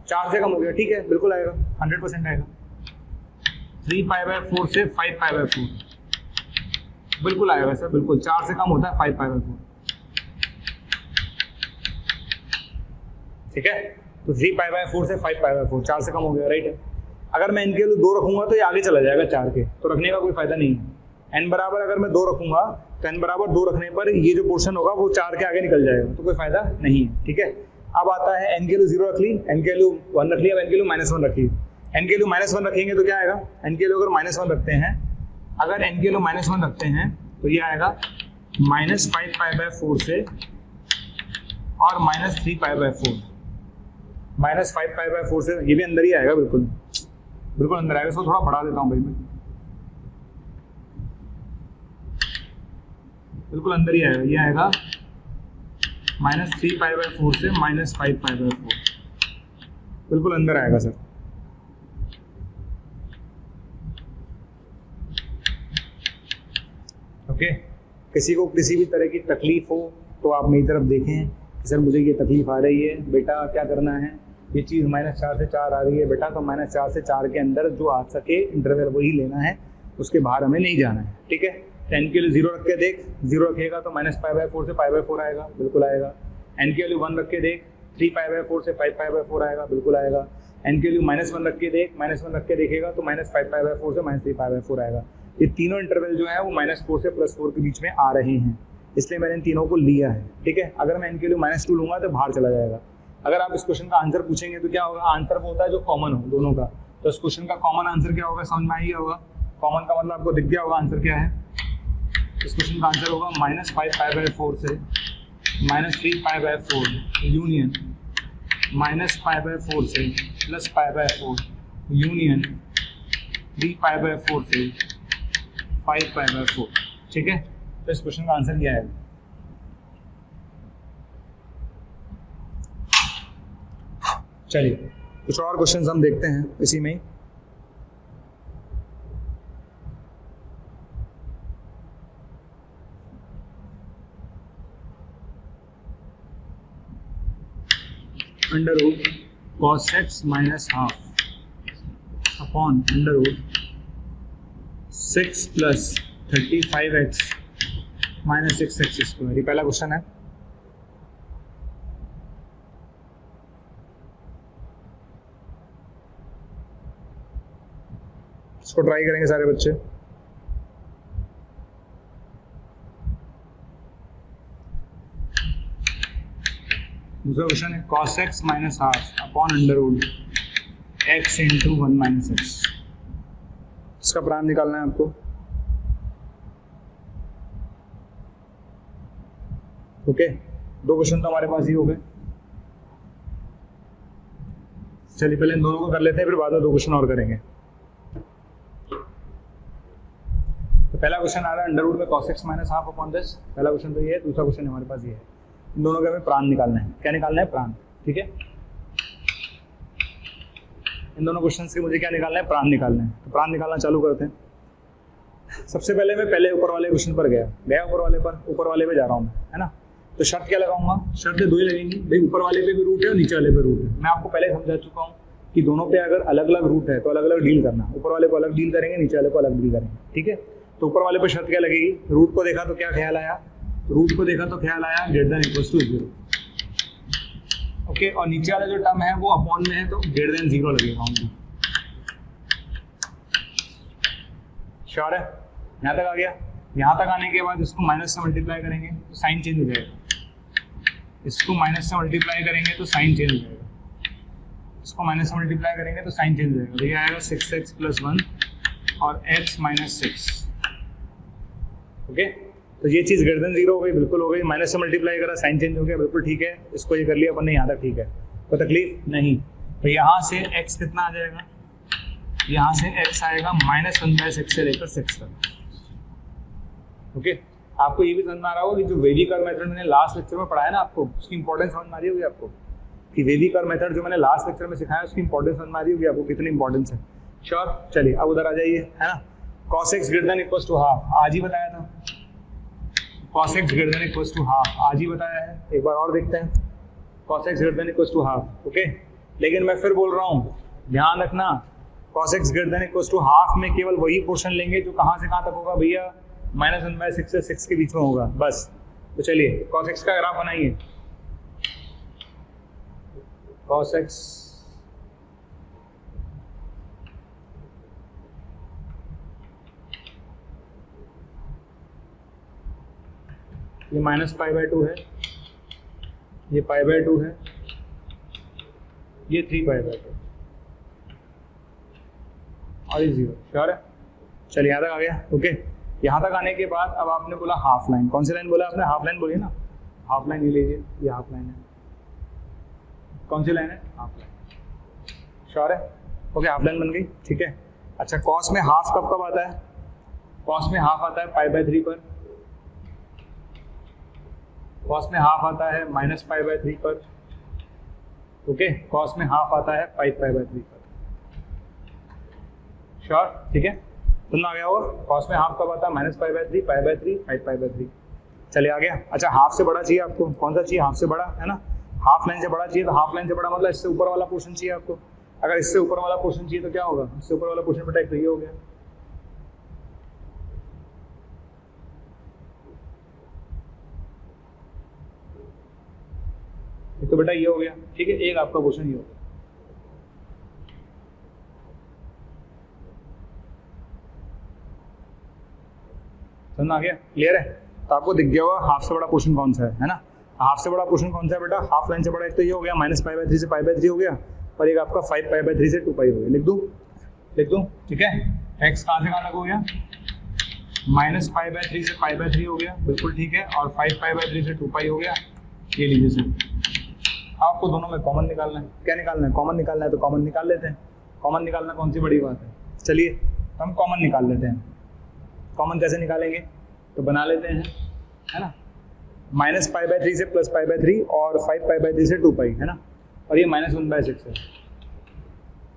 4 से कम हो गया, ठीक है, बिल्कुल आएगा, 100% आएगा। 3π/4 से 5π/4 बिल्कुल आएगा सर, बिल्कुल 4 से कम होता है 5π/4, ठीक है। तो 3π/4 से 5π/4, 4 से कम हो गया, राइट है। अगर मैं n के लिए 2 रखूंगा तो ये आगे चला जाएगा 4 के, तो रखने का कोई फायदा नहीं है। n बराबर अगर मैं 2 रखूंगा तो n बराबर 2 रखने पर ये जो पोर्शन होगा वो 4 के आगे निकल जाएगा, तो कोई फायदा नहीं है, ठीक है। अब आता है n के लिए 0 रख ली, n के लिए 1 रख लिया, अब n के लिए -1 रखिए। n के लिए -1 रखेंगे तो क्या आएगा? n के लिए अगर -1 रखते हैं, अगर n के लिए -1 रखते हैं तो ये आएगा -5π/4 से और -3π/4, -5π/4 से, ये भी अंदर ही आएगा, बिल्कुल अंदर आएगा। इसको थोड़ा बढ़ा देता हूँ भाई मैं, बिल्कुल अंदर ही आएगा, ये आएगा -3π/4 से -5π/4, बिल्कुल अंदर आएगा सर। ओके, किसी को किसी भी तरह की तकलीफ हो तो आप मेरी तरफ देखें कि सर मुझे ये तकलीफ आ रही है, बेटा क्या करना है, ये चीज़ -4 से 4 आ रही है बेटा, तो -4 से 4 के अंदर जो आ सके इंटरवल वही लेना है, उसके बाहर हमें नहीं जाना है, ठीक है। 10 के लिए 0 रख के देख, 0 रखेगा तो -π/4 से π/4 आएगा, बिल्कुल आएगा। n के लिए 1 रख के देख, 3π/4 से 5π/4 आएगा, बिल्कुल आएगा। n के लिए -1 रख के देख, -1 रख के देखेगा तो -5π/4 से -3π/4 आएगा। ये तीनों इंटरवल जो है वो -4 से +4 के बीच में आ रहे हैं, इसलिए मैंने इन तीनों को लिया है, ठीक है। अगर मैं इनके लिए -2 लूंगा तो बाहर चला जाएगा। अगर आप इस क्वेश्चन का आंसर पूछेंगे तो क्या होगा? आंसर वो होता है जो कॉमन हो दोनों का, तो इस क्वेश्चन का कॉमन आंसर क्या होगा? समझ में आ गया होगा। कॉमन का मतलब आपको दिख गया होगा आंसर क्या है। इस क्वेश्चन का आंसर होगा -5π/4 से -3π/4 यूनियन -π/4 से +π/4 यूनियन 3π/4 से 5π/4, ठीक है। तो इस क्वेश्चन का आंसर क्या है? चलिए कुछ और क्वेश्चंस हम देखते हैं इसी में ही। √ cos x - ½ upon √ 6 + 35x minus 6x²। ये पहला क्वेश्चन है। इसको ट्राई करेंगे सारे बच्चे। दूसरा क्वेश्चन है cos x minus half upon under root x into 1 minus x. इसका प्राण निकालना है आपको। ओके, दो क्वेश्चन तो हमारे पास ही हो गए। चलिए पहले इन दोनों को कर लेते हैं, फिर बाद में दो क्वेश्चन और करेंगे। तो पहला क्वेश्चन आ रहा है अंडर रूट में cos x minus half upon this. पहला क्वेश्चन तो ये है। दूसरा क्वेश्चन हमारे पास ये है। इन दोनों का हमें प्राण निकालना है। क्या निकालना है? प्राण। ठीक है, इन दोनों क्वेश्चंस के मुझे क्या निकालना है? प्राण निकालना है। तो प्राण निकालना चालू करते हैं। सबसे पहले मैं ऊपर वाले क्वेश्चन पर गया ऊपर वाले पे जा रहा हूँ, है ना। तो शर्त क्या लगाऊंगा? शर्त दो ही लगेंगी भाई, ऊपर वाले पे भी रूट है और नीचे वाले पे रूट है। मैं आपको पहले समझा चुका हूँ कि दोनों पे अगर अलग अलग रूट है तो अलग अलग डील करना। ऊपर वाले को अलग डील करेंगे, नीचे वाले को अलग डील करेंगे। ठीक है, तो ऊपर वाले पे शर्त क्या लगेगी? रूट को देखा तो क्या ख्याल आया? रूट को देखा तो ख्याल आया greater than equal to 0। Okay, और नीचे वाला जो टर्म है वो अपॉन में है तो ग्रेटर देन 0 लगेगा ओनली। श्योर है? यहाँ तक आ गया। यहाँ तक आने के बाद इसको माइनस से मल्टीप्लाई करेंगे तो साइन चेंज हो जाएगा। इसको माइनस से मल्टीप्लाई करेंगे तो साइन चेंज हो जाएगा। इसको माइनस से मल्टीप्लाई करेंगे तो साइन चेंज हो जाएगा। तो ये आएगा 6x + 1 और x - 6। ओके, तो ये चीज़ ग्रेटर देन 0 हो गई, बिल्कुल हो गई। माइनस से मल्टीप्लाई करा, साइन चेंज हो गया, बिल्कुल ठीक है। इसको ये कर लिया अपन ने, यहाँ तक ठीक है, कोई तकलीफ नहीं। तो यहाँ से x कितना आ जाएगा? यहाँ से x आएगा -1/6 से लेकर 6 तक। ओके, आपको ये भी समझ में आ रहा होगा कि जो वेवी कर्व मेथड मैंने लास्ट लेक्चर में पढ़ाया ना आपको, उसकी इंपॉर्टेंस समझ में आ रही होगी आपको कि वेवी कर्व मेथड जो मैंने लास्ट लेक्चर में सिखाया उसकी इंपॉर्टेंस समझ में आ रही होगी आपको, कितनी इंपॉर्टेंस है। श्योर? चलिए अब उधर आ जाइए, है ना। cos x greater than equal to half आज ही बताया था। cos x greater than equal to half आज ही बताया है। एक बार और देखते हैं। cos x greater than equal to half. Okay, लेकिन मैं फिर बोल रहा हूँ, ध्यान रखना, cos x greater than equal to half में केवल वही पोर्शन लेंगे जो कहाँ से कहाँ तक होगा भैया? -1/6 से 6 के बीच में होगा बस। तो चलिए cos x का ग्राफ बनाइए। cos x ये -π/2 है, ये π/2 है, ये 3π/2 और ये 0। श्योर है? चलिए यहाँ तक आ गया। ओके, यहाँ तक आने के बाद अब आपने बोला हाफ लाइन। कौन सी लाइन बोला आपने? हाफ लाइन बोली ना। हाफ लाइन ये लीजिए, ये हाफ लाइन है। कौन सी लाइन है? Half line. श्योर है? ओके, हाफ लाइन बन गई। ठीक है, अच्छा कॉस में हाफ कब कब आता है? कॉस में हाफ आता है π/3 पर। कॉस में हाफ आता है -π/3 पर। ओके, कॉस में हाफ आता है 5π/3 पर। श्योर? ठीक है, सुनना आ गया होगा। कॉस में हाफ कब आता है? -π/3, π/3, 5π/3। चलिए आ गया। अच्छा, हाफ से बड़ा चाहिए आपको। कौन सा चाहिए? हाफ से बड़ा, है ना। हाफ लाइन से बड़ा चाहिए, तो हाफ लाइन से बड़ा मतलब इससे ऊपर वाला पोर्शन चाहिए आपको। अगर इससे ऊपर वाला पोर्शन चाहिए तो क्या होगा? इससे ऊपर वाला पोर्शन बेटा एक तो ये हो गया, तो बेटा ये हो गया। ठीक है, एक आपका क्वेश्चन ये हो गया। समझ आ गया? क्लियर है? तो आपको दिख गया होगा हाफ से बड़ा पोर्शन कौन सा है ना। हाफ से बड़ा पोर्शन कौन सा है बेटा? हाफ लाइन से बड़ा एक तो ये हो गया, -π/3 से π/3 हो गया, और एक आपका 5π/3 से 2π हो गया। लिख दूं? ठीक है, x कहाँ से कहाँ तक हो गया? -π/3 से π/3 हो गया, बिल्कुल ठीक है, और 5π/3 से 2π हो गया। ये लीजिए सर, आपको दोनों में कॉमन निकालना है। क्या निकालना है? कॉमन निकालना है, तो कॉमन निकाल लेते हैं। कॉमन निकालना कौन सी बड़ी बात है? चलिए हम कॉमन निकाल लेते हैं। कॉमन कैसे निकालेंगे? तो बना लेते हैं, है ना। -π/3 से +π/3 और 5π/3 से 2π, है ना, और ये -1/6 है।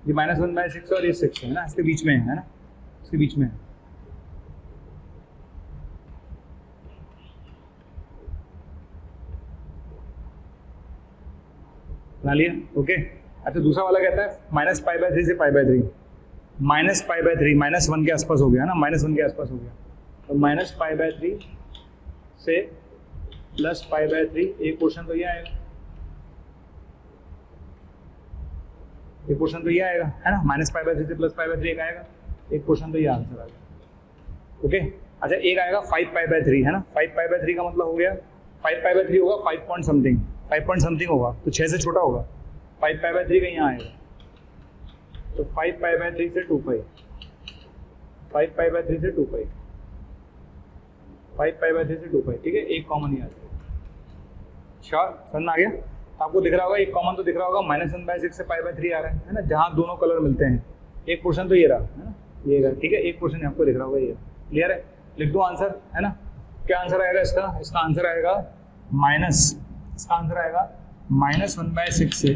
ये -1/6 और ये 6 है ना, इसके बीच में है ना, इसके बीच में है। बना लिया? ओके। अच्छा, दूसरा वाला कहता है -π/3 से π/3। -π/3 -1 के आसपास हो गया ना, -1 के आसपास हो गया, तो -π/3 से प्लस पाई बाय 3, एक पोर्शन तो ये आएगा, एक पोर्शन तो ये आएगा, है ना, माइनस पाई बाय 3 से प्लस पाई बाय 3 एक आएगा, एक पोर्शन तो ये आंसर आ गया। ओके, अच्छा एक आएगा 5 पाई बाय 3, है ना, 5 पाई बाय 3 का मतलब हो गया 5 पाई बाय 3 होगा 5 पॉइंट समथिंग, 5 पॉइंट समथिंग होगा तो 6 से छोटा होगा, 5 पाई बाय 3 का यहाँ आएगा, तो 5 पाई बाय 3 से 2 पाई, 5 पाई बाय 3 से 2 पाई, 5 पाई बाय 3 से 2 पाई, ठीक है, एक कॉमन ही आ जाएगा। श्योर, समझ में आ गया? आपको दिख रहा होगा एक कॉमन तो दिख रहा होगा, -1/6 से पाई बाय 3 आ रहा है ना, जहाँ दोनों कलर मिलते हैं, एक पोर्शन तो ये रहा, है ना, ये रहा, ठीक है, एक पोर्शन आपको दिख रहा होगा ये, क्लियर है? लिख दो आंसर, है ना, क्या आंसर आएगा इसका? इसका आंसर आएगा इसका आंसर आएगा -1/6 से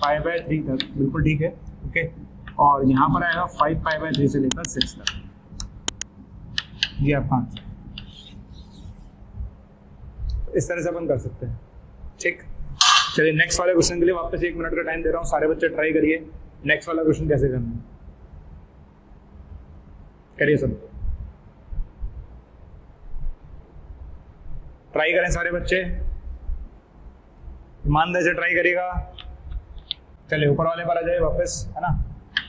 पाई बाय 3 तक, बिल्कुल ठीक है, ओके, और यहाँ पर आएगा 5 पाई बाय 3 से लेकर 6 तक, ये आपका आंसर। इस तरह से अपन कर सकते हैं, ठीक। चलिए नेक्स्ट वाले क्वेश्चन के लिए वापस 1 मिनट का टाइम दे रहा हूँ, सारे बच्चे ट्राई करिए नेक्स्ट वाला क्वेश्चन कैसे करना है, करिए सब, ट्राई करें सारे बच्चे, ईमानदारी से ट्राई करिएगा। चलिए ऊपर वाले पर आ जाए वापस, है ना,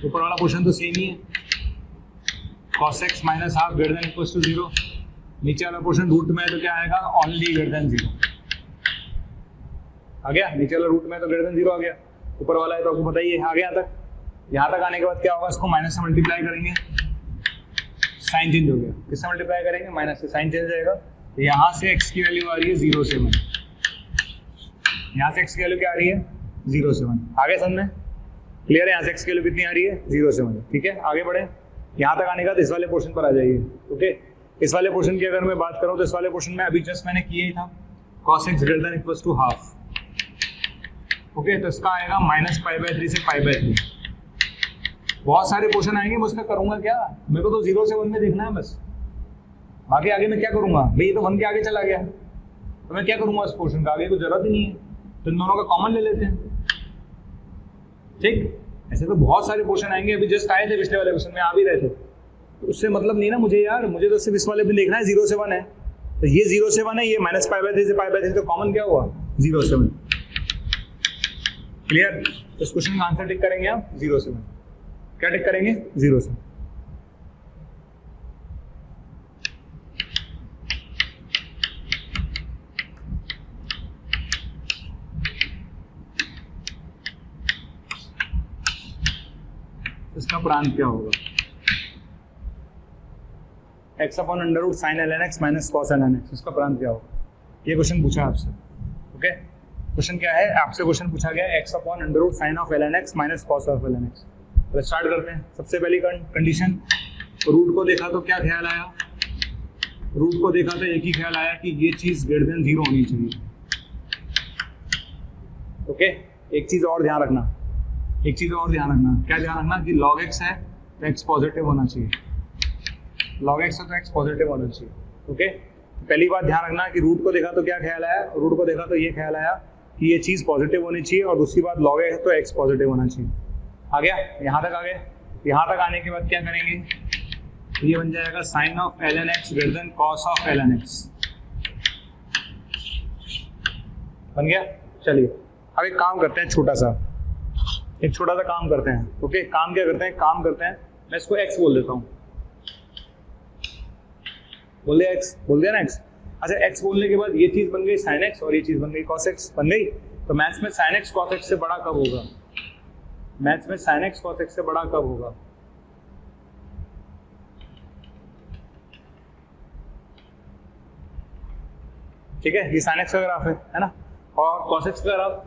ऊपर वाला क्वेश्चन तो सेम ही है, cos x minus half greater than equals to 0, नीचे वाला पोर्शन रूट में है तो क्या आएगा? ओनली ग्रेटर देन 0 आ गया, नीचे वाला रूट में तो ग्रेटर देन 0 आ गया, ऊपर वाला है तो आपको बताइए आ गया तक, यहाँ तक आने के बाद क्या होगा? इसको माइनस से मल्टीप्लाई करेंगे, साइन चेंज हो गया, किससे मल्टीप्लाई करेंगे? माइनस से, साइन चेंज हो जाएगा, तो यहाँ से x की वैल्यू आ रही है 0 से 1, यहाँ से x की वैल्यू क्या आ रही है? 0 से 1, आगे समझ में क्लियर है? यहाँ से x की वैल्यू कितनी आ रही है? 0 से 1, ठीक है, आगे बढ़े, यहाँ तक आने का तो इस वाले पोर्शन पर आ जाइए, ओके। इस वाले पोर्शन की अगर मैं बात करूँ तो इस वाले पोर्शन में अभी जस्ट मैंने किया ही था, cos x greater than equals to half, okay, तो इसका आएगा माइनस पाई बाय 3 से पाई बाय 3। बहुत सारे पोर्शन आएंगे, मैं उसका करूंगा क्या? मेरे को तो 0 से 1 में देखना है बस, बाकी आगे मैं क्या करूंगा भाई? ये तो 1 के आगे चला गया, तो मैं क्या करूंगा उस पोर्शन का? आगे कोई जरूरत ही नहीं है, तो इन दोनों का कॉमन ले लेते हैं, ठीक। ऐसे तो बहुत सारे पोर्शन आएंगे, अभी जस्ट आए थे पिछले वाले क्वेश्चन में, आ भी रहे थे, तो उससे मतलब नहीं ना मुझे यार, मुझे तो सिर्फ इस वाले भी देखना है, 0 से 1 है, तो ये 0 से 1 है, ये माइनस पाई बाय 3 से पाई बाय 3, तो कॉमन क्या हुआ? 0 से 1, क्लियर? इस क्वेश्चन का आंसर टिक करेंगे आप 0 से 1, क्या टिक करेंगे? 0 से। इसका प्रांत क्या होगा? x upon under root sine ln x minus cos ln x, इसका प्रांत क्या होगा? ये क्वेश्चन पूछा आपसे, ओके। क्वेश्चन क्या है? आपसे क्वेश्चन पूछा गया x upon under root sine of ln x minus cos of ln x। तो स्टार्ट करते हैं। सबसे पहली कंडीशन, रूट को देखा तो क्या ख्याल आया? रूट को देखा तो एक ही ख्याल आया कि ये चीज ग्रेटर देन 0 होनी चाहिए, ओके। एक चीज और ध्यान रखना, क्या ध्यान रखना कि log x है तो x पॉजिटिव होना चाहिए, log x है तो x पॉजिटिव होना चाहिए, ओके। पहली बात ध्यान रखना कि रूट को देखा तो क्या ख्याल आया? रूट को देखा तो ये ख्याल आया कि ये चीज पॉजिटिव होनी चाहिए, और दूसरी बात log x है तो x पॉजिटिव होना चाहिए। आ गया? यहाँ तक आ गए। यहाँ तक आने के बाद क्या करेंगे? ये बन जाएगा sine of ln x greater than cos of ln x, बन गया। चलिए अब एक काम करते हैं, छोटा सा काम करते हैं, ओके। काम क्या करते हैं, मैं इसको x बोल देता हूँ, बोल दिया ना x। अच्छा, x बोलने के बाद ये चीज बन गई sin x और ये चीज बन गई cos x, बन गई। तो मैथ्स में sin x cos x से बड़ा कब होगा? ठीक है, ये sin x का ग्राफ है ना, और cos x का ग्राफ,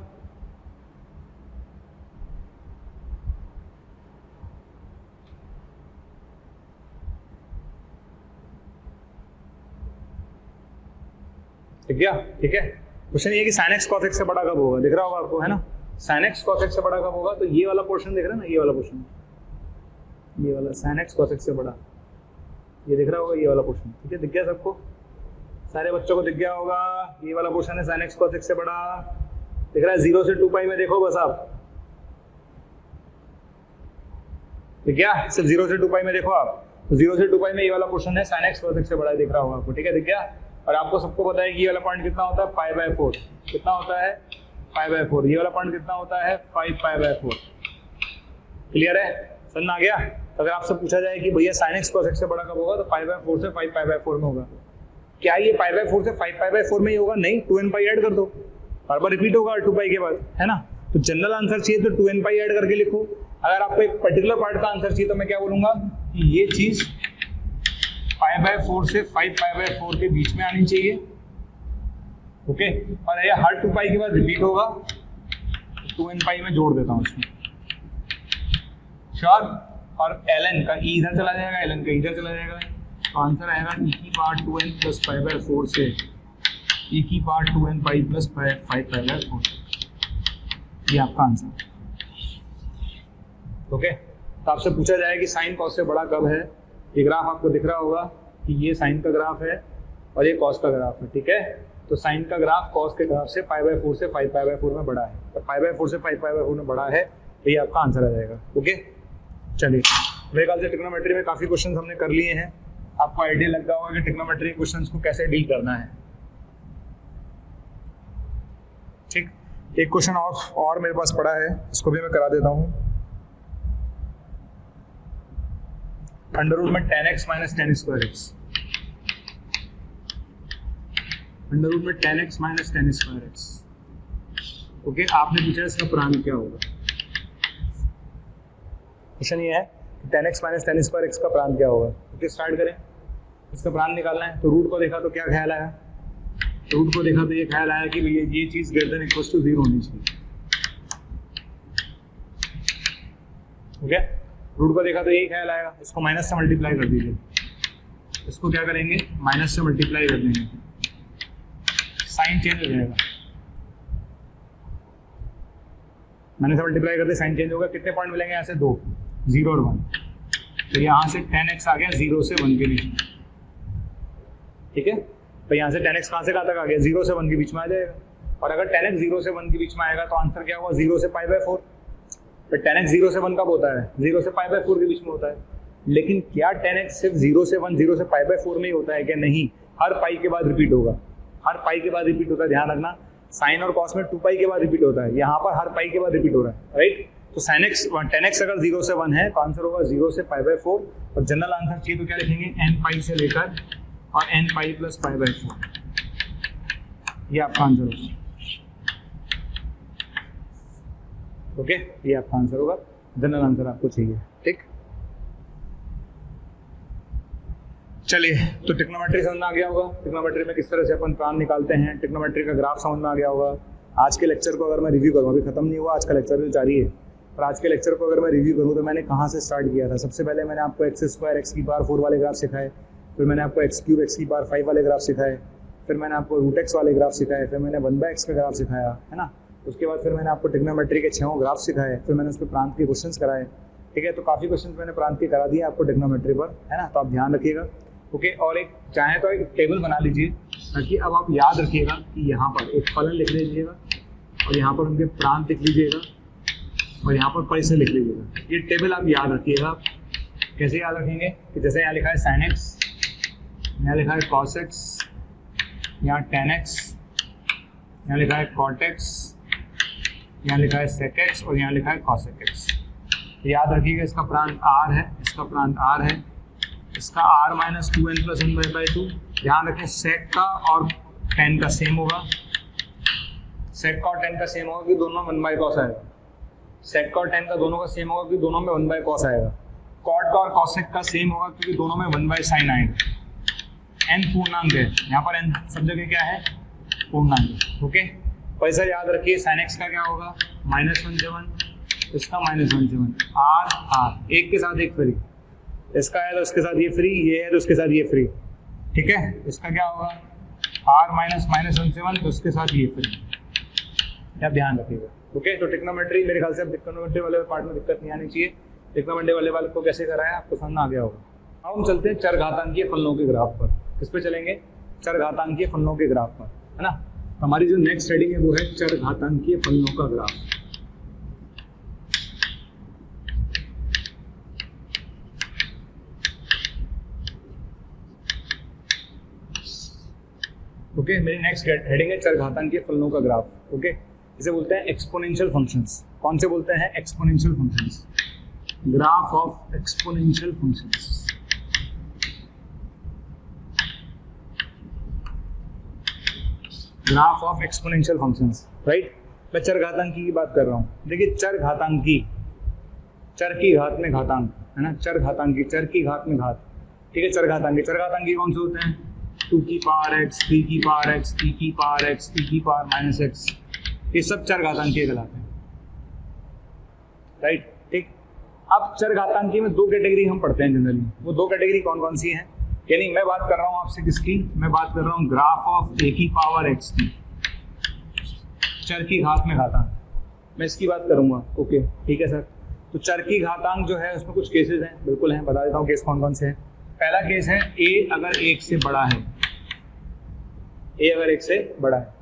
ठीक है। क्वेश्चन ये कि sin x cos x से बड़ा कब होगा, दिख रहा होगा आपको, है ना। sin x cos x से बड़ा कब होगा? तो ये वाला पोर्शन दिख रहा है ना, ये वाला पोर्शन, ये वाला sin x cos x से बड़ा, ये दिख रहा होगा, ये वाला पोर्शन, ठीक है। दिख गया सबको? सारे बच्चों को दिख गया होगा, ये वाला पोर्शन है sin x cos x से बड़ा, दिख रहा है। 0 से 2 पाई में देखो बस आप, दिख गया? सिर्फ 0 से 2 पाई में देखो आप, तो 0 से 2 पाई में ये वाला पोर्शन है sin x cos x से बड़ा दिख रहा होगा आपको, ठीक है, दिख गया। और आपको सबको पता है कि ये वाला पॉइंट कितना होता है, π/4, कितना होता है, π/4। ये वाला पॉइंट कितना होता है, 5π/4। क्लियर है, समझ में आ गया। तो अगर आपसे पूछा जाए कि भैया sin x cos x से बड़ा कब होगा, तो π/4 से 5π/4 में होगा। क्या ये π/4 से 5π/4 में ही होगा? नहीं, 2n पाई ऐड कर दो, बार बार रिपीट होगा 2 पाई के बाद, है ना। तो जनरल आंसर चाहिए तो 2n पाई ऐड करके लिखो। अगर आपको एक पर्टिकुलर पार्ट का आंसर चाहिए तो मैं क्या बोलूंगा कि ये चीज π/4 से 5π/4 के बीच में आनी चाहिए, ओके। और ये हर 2 पाई के बाद रिपीट होगा, 2n पाई में जोड़ देता हूँ इसमें, श्योर। और ln का e इधर चला जाएगा, ln का इधर चला जाएगा, तो आंसर आएगा e⁻2n प्लस π/4 से e⁻2n पाई प्लस 5π/4। ये आपका आंसर, ओके। तो आपसे पूछा जाए कि साइन कॉस से बड़ा कब है, ये ग्राफ आपको दिख रहा होगा कि ये साइन का ग्राफ है और ये कॉस का ग्राफ है, ठीक है। तो साइन का ग्राफ कॉस के ग्राफ से π/4 से 5π/4 में बड़ा है, तो π/4 से 5π/4 में बड़ा है, तो ये आपका आंसर आ जाएगा, ओके। चलिए, मेरे ख्याल से ट्रिग्नोमेट्री में काफी क्वेश्चंस हमने कर लिए हैं। आपको आइडिया लग गया होगा कि ट्रिग्नोमेट्री के क्वेश्चंस को कैसे डील करना है, ठीक। एक क्वेश्चन और मेरे पास पड़ा है, इसको भी मैं करा देता हूँ। अंडर रूट में tan x minus tan square x, under root में tan x minus tan square x, okay. आपने पूछा इसका प्रांत क्या होगा। क्वेश्चन ये है कि tan x minus tan square x का प्रांत क्या होगा। ओके, स्टार्ट करें। इसका प्रांत निकालना है, तो रूट को देखा तो क्या ख्याल आया, रूट को देखा तो ये ख्याल आया कि भैया ये चीज ग्रेटर देन इक्वल टू 0 होनी चाहिए, ओके। रूट को देखा तो यही ख्याल आएगा, इसको माइनस से मल्टीप्लाई कर दीजिए, इसको क्या करेंगे, माइनस से मल्टीप्लाई कर देंगे, साइन चेंज हो जाएगा, माइनस से मल्टीप्लाई करते साइन चेंज होगा। कितने पॉइंट मिलेंगे यहाँ से, 2, 0 और 1। तो यहाँ से tan x आ गया 0 से 1 के बीच में, ठीक है। तो यहाँ से tan x कहाँ से कहाँ तक आ गया, 0 से 1 के बीच में आ जाएगा। और अगर tan x 0 से 1 के बीच में आएगा तो आंसर क्या होगा, 0 से π/4। तो tan x 0 से 1 कब होता है, 0 से π/4 के बीच में होता है। लेकिन क्या tan x सिर्फ 0 से 1, 0 से π/4 में ही होता है क्या, नहीं, हर पाई के बाद रिपीट होगा, हर पाई के बाद रिपीट होता है। ध्यान रखना, साइन और कॉस में 2 पाई के बाद रिपीट होता है, यहाँ पर हर पाई के बाद रिपीट हो रहा है, राइट। तो tan x अगर 0 से 1 है तो आंसर होगा 0 से π/4। और जनरल आंसर चाहिए तो क्या लिखेंगे, n पाई से लेकर और n पाई प्लस π/4, ये आपका आंसर होगा, ओके। ये आपका आंसर होगा, जनरल आंसर आपको चाहिए, ठीक। चलिए, तो ट्रिग्नोमेट्री समझ में आ गया होगा, ट्रिग्नोमेट्री में किस तरह से अपन प्रांत निकालते हैं, ट्रिग्नोमेट्री का ग्राफ समझ में आ गया होगा। आज के लेक्चर को अगर मैं रिव्यू करूँ, अभी खत्म नहीं हुआ, आज का लेक्चर भी जारी है, पर आज के लेक्चर को अगर मैं रिव्यू करूँ तो मैंने कहाँ से स्टार्ट किया था। सबसे पहले मैंने आपको x² x⁴ वाले ग्राफ सिखाए, फिर मैंने आपको x³ x⁵ वाले ग्राफ सिखाए, फिर मैंने आपको √x वाले ग्राफ सिखाए, फिर मैंने 1/x का ग्राफ सिखाया, है ना। उसके बाद फिर मैंने आपको ट्रिग्नोमेट्री के 6 ग्राफ सिखाए, फिर मैंने उस पर प्रांत के क्वेश्चंस कराए, ठीक है। तो काफ़ी क्वेश्चंस मैंने प्रांत के करा दिए आपको ट्रिग्नोमेट्री पर, है ना। तो आप ध्यान रखिएगा, ओके। और एक चाहे तो एक टेबल बना लीजिए, ताकि अब आप याद रखिएगा कि यहाँ पर एक फलन लिख लीजिएगा और यहाँ पर उनके प्रांत लिख लीजिएगा और यहाँ पर पैसे लिख लीजिएगा। ये टेबल आप याद रखिएगा। कैसे याद रखेंगे कि जैसे यहाँ लिखा है sin x, यहाँ लिखा है cos x, यहाँ tan x, यहाँ लिखा है cot x, यहाँ लिखा है sec x और यहाँ लिखा है cosec x। याद रखिएगा, इसका प्रांत r है, इसका प्रांत r है, इसका r माइनस 2n प्लस 1/2। ध्यान रखें, sec का और tan का सेम होगा, sec का और tan का सेम होगा कि दोनों में 1/cos आएगा, sec का और tan का दोनों का सेम होगा कि दोनों में 1/cos आएगा, cot का और cosec का सेम होगा क्योंकि दोनों में 1/sin आएगा। n पूर्णांक है, यहाँ पर n सब जगह क्या है, पूर्णांक, ओके। पैसा याद रखिए, sin x का क्या होगा, -1 से 1, इसका -1 से 1, r एक के साथ एक फ्री, इसका है तो इसके साथ ये फ्री, ये है तो इसके साथ ये फ्री, ठीक है। इसका क्या होगा, r माइनस -1 से 1 तो उसके साथ ये फ्री, आप ध्यान रखिएगा, ओके। तो ट्रिग्नोमेट्री मेरे ख्याल से अब ट्रिग्नोमेट्री वाले पार्ट में दिक्कत नहीं आनी चाहिए। ट्रिग्नोमेट्री वाले को कैसे कराया आपको समझ आ गया होगा। अब हम चलते हैं चरघातांकीय फलनों के ग्राफ पर। किस पे चलेंगे, चरघातांकीय फलनों के ग्राफ पर, है ना। तो हमारी जो नेक्स्ट हेडिंग है वो है चरघातांकीय फलनों का ग्राफ। ओके मेरी नेक्स्ट हेडिंग है चरघातांकी फलनों का ग्राफ। ओके इसे बोलते हैं एक्सपोनेंशियल फंक्शंस। कौन से बोलते हैं? Exponential functions. Graph of exponential functions. Graph of exponential functions, right. मैं चरघातांकी की बात कर रहा हूँ। देखिए चरघातांकी, चर की घात में घातांक है ना, चरघातांकी, चर की घात में घात, ठीक है। चरघातांकी, चरघातांकी कौन से होते हैं? 2 की पावर x, 3 की पावर x, 3 की पावर x, 3 की पावर -x, ये सब चरघातांकी कहलाते हैं, राइट। ठीक, अब चरघातांकी में दो कैटेगरी हम पढ़ते हैं जनरली। वो दो कैटेगरी कौन कौन सी हैं? यानी मैं बात कर रहा हूँ आपसे किसकी? मैं बात कर रहा हूँ ग्राफ ऑफ a की पावर x की, चर की घात में घातांक, मैं इसकी बात करूंगा। ओके ठीक है सर। तो चर की घातांक जो है उसमें कुछ केसेस हैं, बिल्कुल हैं, बता देता हूँ केस कौन कौन से हैं। पहला केस है a अगर 1 से बड़ा है, a अगर 1 से बड़ा है।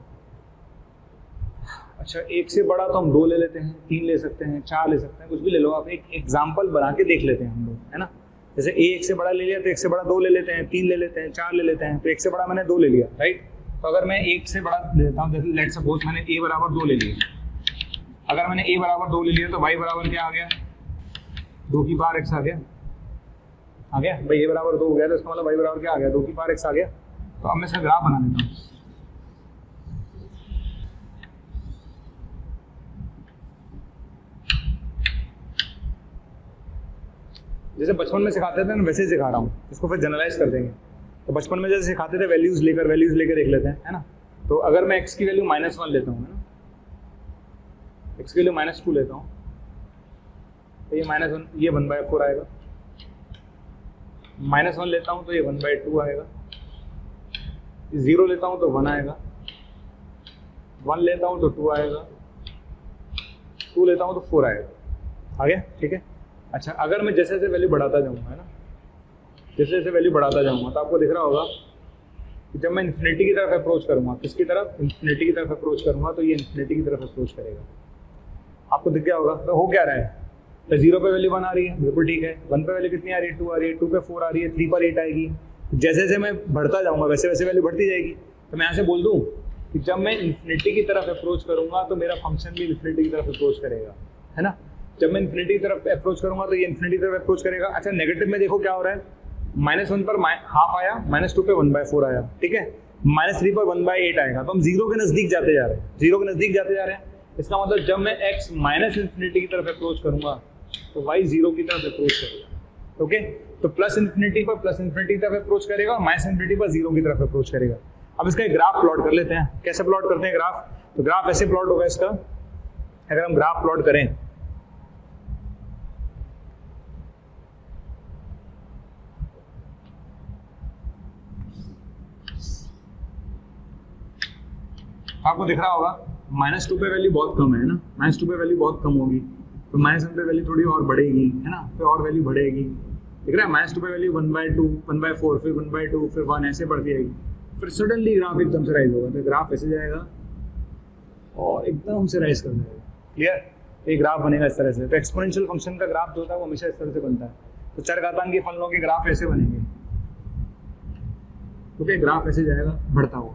अच्छा 1 से बड़ा तो हम 2 ले लेते हैं, 3 ले सकते हैं, 4 ले सकते हैं, कुछ भी ले लो आप। एक एग्जाम्पल बना के देख लेते हैं हम लोग, है ना। जैसे a 1 से बड़ा ले लिया तो 1 से बड़ा 2 ले लेते हैं, 3 ले लेते हैं, 4 ले लेते हैं। तो 1 से बड़ा मैंने 2 ले लिया, राइट। तो अगर मैं 1 से बड़ा लेता हूँ, जैसे लेट्स सपोज मैंने a बराबर 2 ले लिया। अगर मैंने a बराबर 2 ले लिया तो y बराबर क्या आ गया? 2 की पावर x आ गया, आ गया भाई। a बराबर 2 हो गया तो इसका मतलब y बराबर क्या आ गया? 2 की पावर x आ गया। तो अब मैं इसका ग्राफ बना देता हूँ। जैसे बचपन में सिखाते थे ना वैसे ही सिखा रहा हूँ, इसको फिर जनरलाइज कर देंगे। तो बचपन में जैसे सिखाते थे वैल्यूज लेकर देख लेते हैं, है ना। तो अगर मैं x की वैल्यू -1 लेता हूँ, है ना, x की वैल्यू -2 लेता हूँ, तो ये -1, ये 1/4 आएगा। -1 लेता हूँ तो ये 1/2 आएगा। 0 लेता हूँ तो 1 आएगा। 1 लेता हूँ तो 2 आएगा। 2 लेता हूँ तो 4 आएगा। आ गया, ठीक है। अच्छा अगर मैं जैसे जैसे वैल्यू बढ़ाता जाऊँगा, है ना, जैसे जैसे वैल्यू बढ़ाता जाऊँगा तो आपको दिख रहा होगा कि जब मैं इन्फिनिटी की तरफ अप्रोच करूँगा, किसकी तरफ? इन्फिनिटी की तरफ अप्रोच करूँगा, तो ये इन्फिनिटी की तरफ अप्रोच करेगा। आपको दिख गया होगा। तो हो क्या रहा है? तो 0 पे वैल्यू 1 आ रही है, बिल्कुल ठीक है। 1 पे वैल्यू कितनी आ रही है? 2 आ रही है। 2 पे 4 आ रही है। 3 पर 8 आएगी। जैसे जैसे मैं बढ़ता जाऊँगा वैसे वैसे वैल्यू बढ़ती जाएगी। तो मैं यहाँ से बोल दूँ कि जब मैं इन्फिनिटी की तरफ अप्रोच करूँगा तो मेरा फंक्शन भी इन्फिनिटी की तरफ अप्रोच करेगा, है ना। जब मैं इन्फिनिटी की तरफ अप्रोच करूँगा तो ये इन्फिनिटी की तरफ अप्रोच करेगा। अच्छा नेगेटिव में देखो क्या हो रहा है? -1 पर हाफ आया, -2 पे 1/4 आया, ठीक है। -3 पर 1/8 आएगा। तो हम 0 के नजदीक जाते जा रहे हैं, 0 के नजदीक जाते जा रहे हैं। इसका मतलब जब मैं x -इन्फिनिटी की तरफ अप्रोच करूंगा तो y 0 की तरफ अप्रोच करेगा। ओके तो +इन्फिनिटी पर +इन्फिनिटी की तरफ अप्रोच करेगा और -इन्फिनिटी पर 0 की तरफ अप्रोच करेगा। अब इसका एक ग्राफ प्लॉट कर लेते हैं। कैसे प्लॉट करते हैं ग्राफ? तो ग्राफ ऐसे प्लॉट होगा इसका। अगर हम ग्राफ प्लॉट करें, आपको दिख रहा होगा -2 पे वैल्यू बहुत कम है ना, -2 पे वैल्यू बहुत कम होगी, तो -1 पे वैल्यू थोड़ी और बढ़ेगी, है ना, फिर और वैल्यू बढ़ेगी। दिख रहा है? -2 पे वैल्यू 1/2, 1/4, फिर 1/2, फिर 1, ऐसे बढ़ती जाएगी। फिर सडनली ग्राफ एकदम से राइज होगा। तो ग्राफ ऐसे जाएगा और एकदम से राइज कर जाएगा। क्लियर? एक ग्राफ बनेगा इस तरह से। तो एक्सपोनेंशियल फंक्शन का ग्राफ जो होता है वो हमेशा इस तरह से बनता है। तो चरघातांकी फलनों के ग्राफ ऐसे बनेंगे। ओके ग्राफ ऐसे जाएगा बढ़ता हुआ,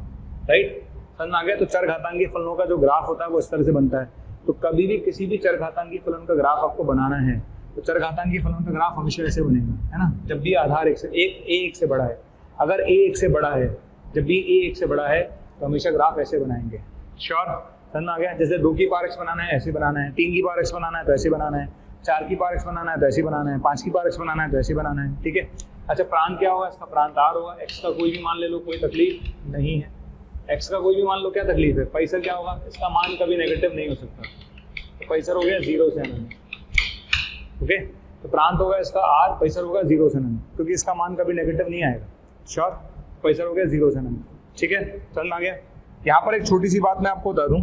राइट। समझ में आ गया? तो चरघातांकी फलनों का जो ग्राफ होता है वो इस तरह से बनता है। तो कभी भी किसी भी चरघातांकी फलन का ग्राफ आपको बनाना है तो चरघातांकी फलन का ग्राफ हमेशा ऐसे बनेगा, है ना। जब भी आधार a 1 से बड़ा है, अगर a 1 से बड़ा है, जब भी a 1 से बड़ा है तो हमेशा ग्राफ ऐसे बनाएंगे। श्योर? समझ में आ गया? जैसे 2 की पावर x बनाना है ऐसे बनाना है, 3 की पावर x बनाना है तो ऐसे बनाना है, 4 की पावर x बनाना है तो ऐसे बनाना है, 5 की पावर x बनाना है तो ऐसे बनाना है, ठीक है। अच्छा प्रांत क्या होगा? इसका प्रांत r होगा। x का कोई भी मान ले लो, कोई तकलीफ नहीं है। x का कोई भी मान लो, क्या तकलीफ है? पैसर क्या होगा? इसका मान कभी नेगेटिव नहीं हो सकता। तो पैसर हो गया 0 से अनंत। ओके तो प्रांत होगा इसका r, पैसर होगा 0 से अनंत, क्योंकि इसका मान कभी नेगेटिव नहीं आएगा। श्योर? पैसर हो गया 0 से अनंत, ठीक है। समझ में आ गया? यहाँ पर एक छोटी सी बात मैं आपको बता दूं।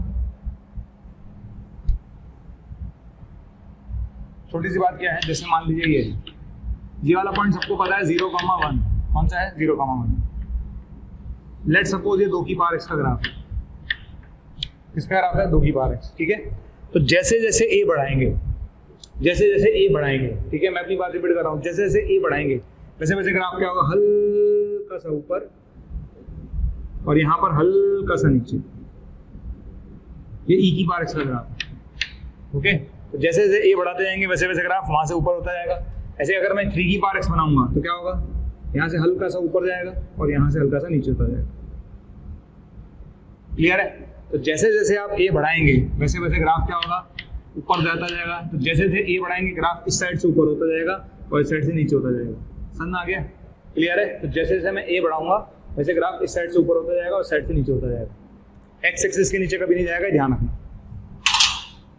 छोटी सी बात क्या है? जैसे मान लीजिए ये वाला पॉइंट सबको पता है 0,1। कौन सा है? 0,1। लेट सपोज ये 2 की पावर x का ग्राफ है। किसका ग्राफ है? 2 की पावर x, ठीक है। तो जैसे जैसे a बढ़ाएंगे, जैसे जैसे a बढ़ाएंगे, ठीक है, मैं अपनी बात रिपीट कर रहा हूँ, जैसे जैसे a बढ़ाएंगे वैसे वैसे ग्राफ क्या होगा? हल्का सा ऊपर और यहाँ पर हल्का सा नीचे, ये e की पावर x का ग्राफ है। ओके, तो जैसे जैसे a बढ़ाते जाएंगे वैसे वैसे ग्राफ वहां से ऊपर होता जाएगा। ऐसे अगर मैं 3 की पावर x बनाऊंगा तो क्या होगा, यहाँ से हल्का सा ऊपर जाएगा और यहाँ से हल्का सा नीचे होता जाएगा। क्लियर है? तो जैसे जैसे आप a बढ़ाएंगे वैसे वैसे ग्राफ क्या होगा, ऊपर जाता जाएगा। तो जैसे जैसे a बढ़ाएंगे ग्राफ इस साइड से ऊपर होता जाएगा और इस साइड से नीचे होता जाएगा। समझ आ गया? क्लियर है? तो जैसे जैसे मैं a बढ़ाऊंगा वैसे ग्राफ इस साइड से ऊपर होता जाएगा और साइड से नीचे होता जाएगा। एक्स एक्सिस के नीचे कभी नहीं जाएगा, ध्यान रखना।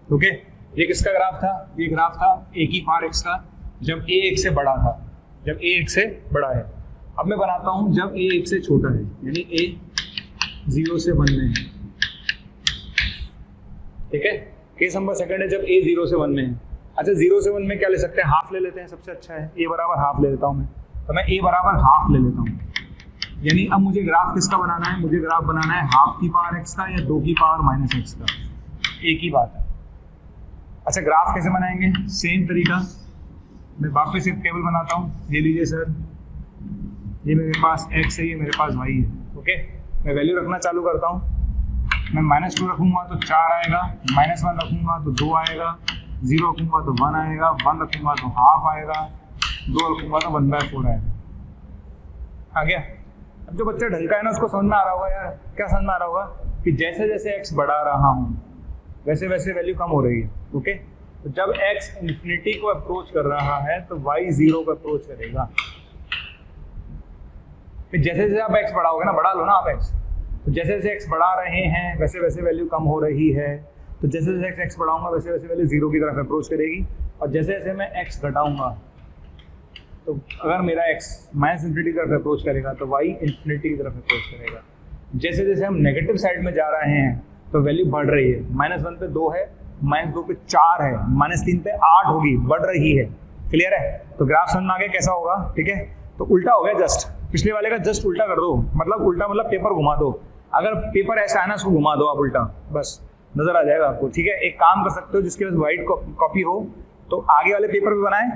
ओके, ये किसका ग्राफ था? ये ग्राफ था a की पावर x का, जब a 1 से बड़ा था, जब a 1 से बड़ा है। अब मैं बनाता हूं जब a 1 से छोटा है, यानी a 0 से 1 में है। ठीक है, केस नंबर सेकंड है जब a 0 से 1 में है। अच्छा, 0 से 1 में क्या ले सकते हैं, हाफ ले लेते हैं, सबसे अच्छा है। a बराबर हाफ ले लेता हूं मैं, तो मैं a बराबर हाफ ले लेता हूं। यानी अब मुझे ग्राफ किसका बनाना है, मुझे ग्राफ बनाना है हाफ की पावर x का या 2 की पावर माइनस x का, एक ही बात है। अच्छा, ग्राफ कैसे बनाएंगे, सेम तरीका, मैं वापस एक टेबल बनाता हूँ। ये लीजिए सर, ये मेरे पास x है, ये मेरे पास y है। ओके, मैं वैल्यू रखना चालू करता हूँ। मैं -2 रखूंगा तो 4 आएगा, -1 रखूंगा तो 2 आएगा, 0 रखूंगा तो 1 आएगा, 1 रखूंगा तो हाफ आएगा, 2 रखूंगा तो 1/4 आएगा। आ गया? अब जो बच्चा ढंग का है ना उसको समझ में आ रहा होगा यार, क्या समझ में आ रहा होगा कि जैसे जैसे x बढ़ा रहा हूँ वैसे वैसे वैल्यू कम हो रही है। ओके, तो जब x इन्फिनिटी को अप्रोच कर रहा है तो y 0 को अप्रोच करेगा। फिर जैसे जैसे आप x बढ़ाओगे ना, बढ़ा लो ना आप x, तो जैसे जैसे x बढ़ा रहे हैं वैसे वैसे वैल्यू कम हो रही है। तो जैसे जैसे x बढ़ाऊंगा वैसे वैसे वैल्यू 0 की तरफ अप्रोच करेगी। और जैसे जैसे मैं x घटाऊंगा तो अगर मेरा x माइनस इन्फिनिटी की तरफ अप्रोच करेगा तो y इन्फिनिटी की तरफ अप्रोच करेगा। जैसे जैसे हम नेगेटिव साइड में जा रहे हैं तो वैल्यू बढ़ रही है। -1 पे 2 है, -2 पे 4 है, -3 पे 8 होगी, बढ़ रही है। क्लियर है? तो ग्राफ समझ में आ गया कैसा होगा? ठीक है, तो उल्टा हो गया, जस्ट पिछले वाले का जस्ट उल्टा कर दो, मतलब उल्टा मतलब पेपर घुमा दो। अगर पेपर ऐसा है ना उसको घुमा दो आप उल्टा, बस नजर आ जाएगा आपको। ठीक है, एक काम कर सकते हो, जिसके पास व्हाइट कॉपी हो तो आगे वाले पेपर भी बनाए,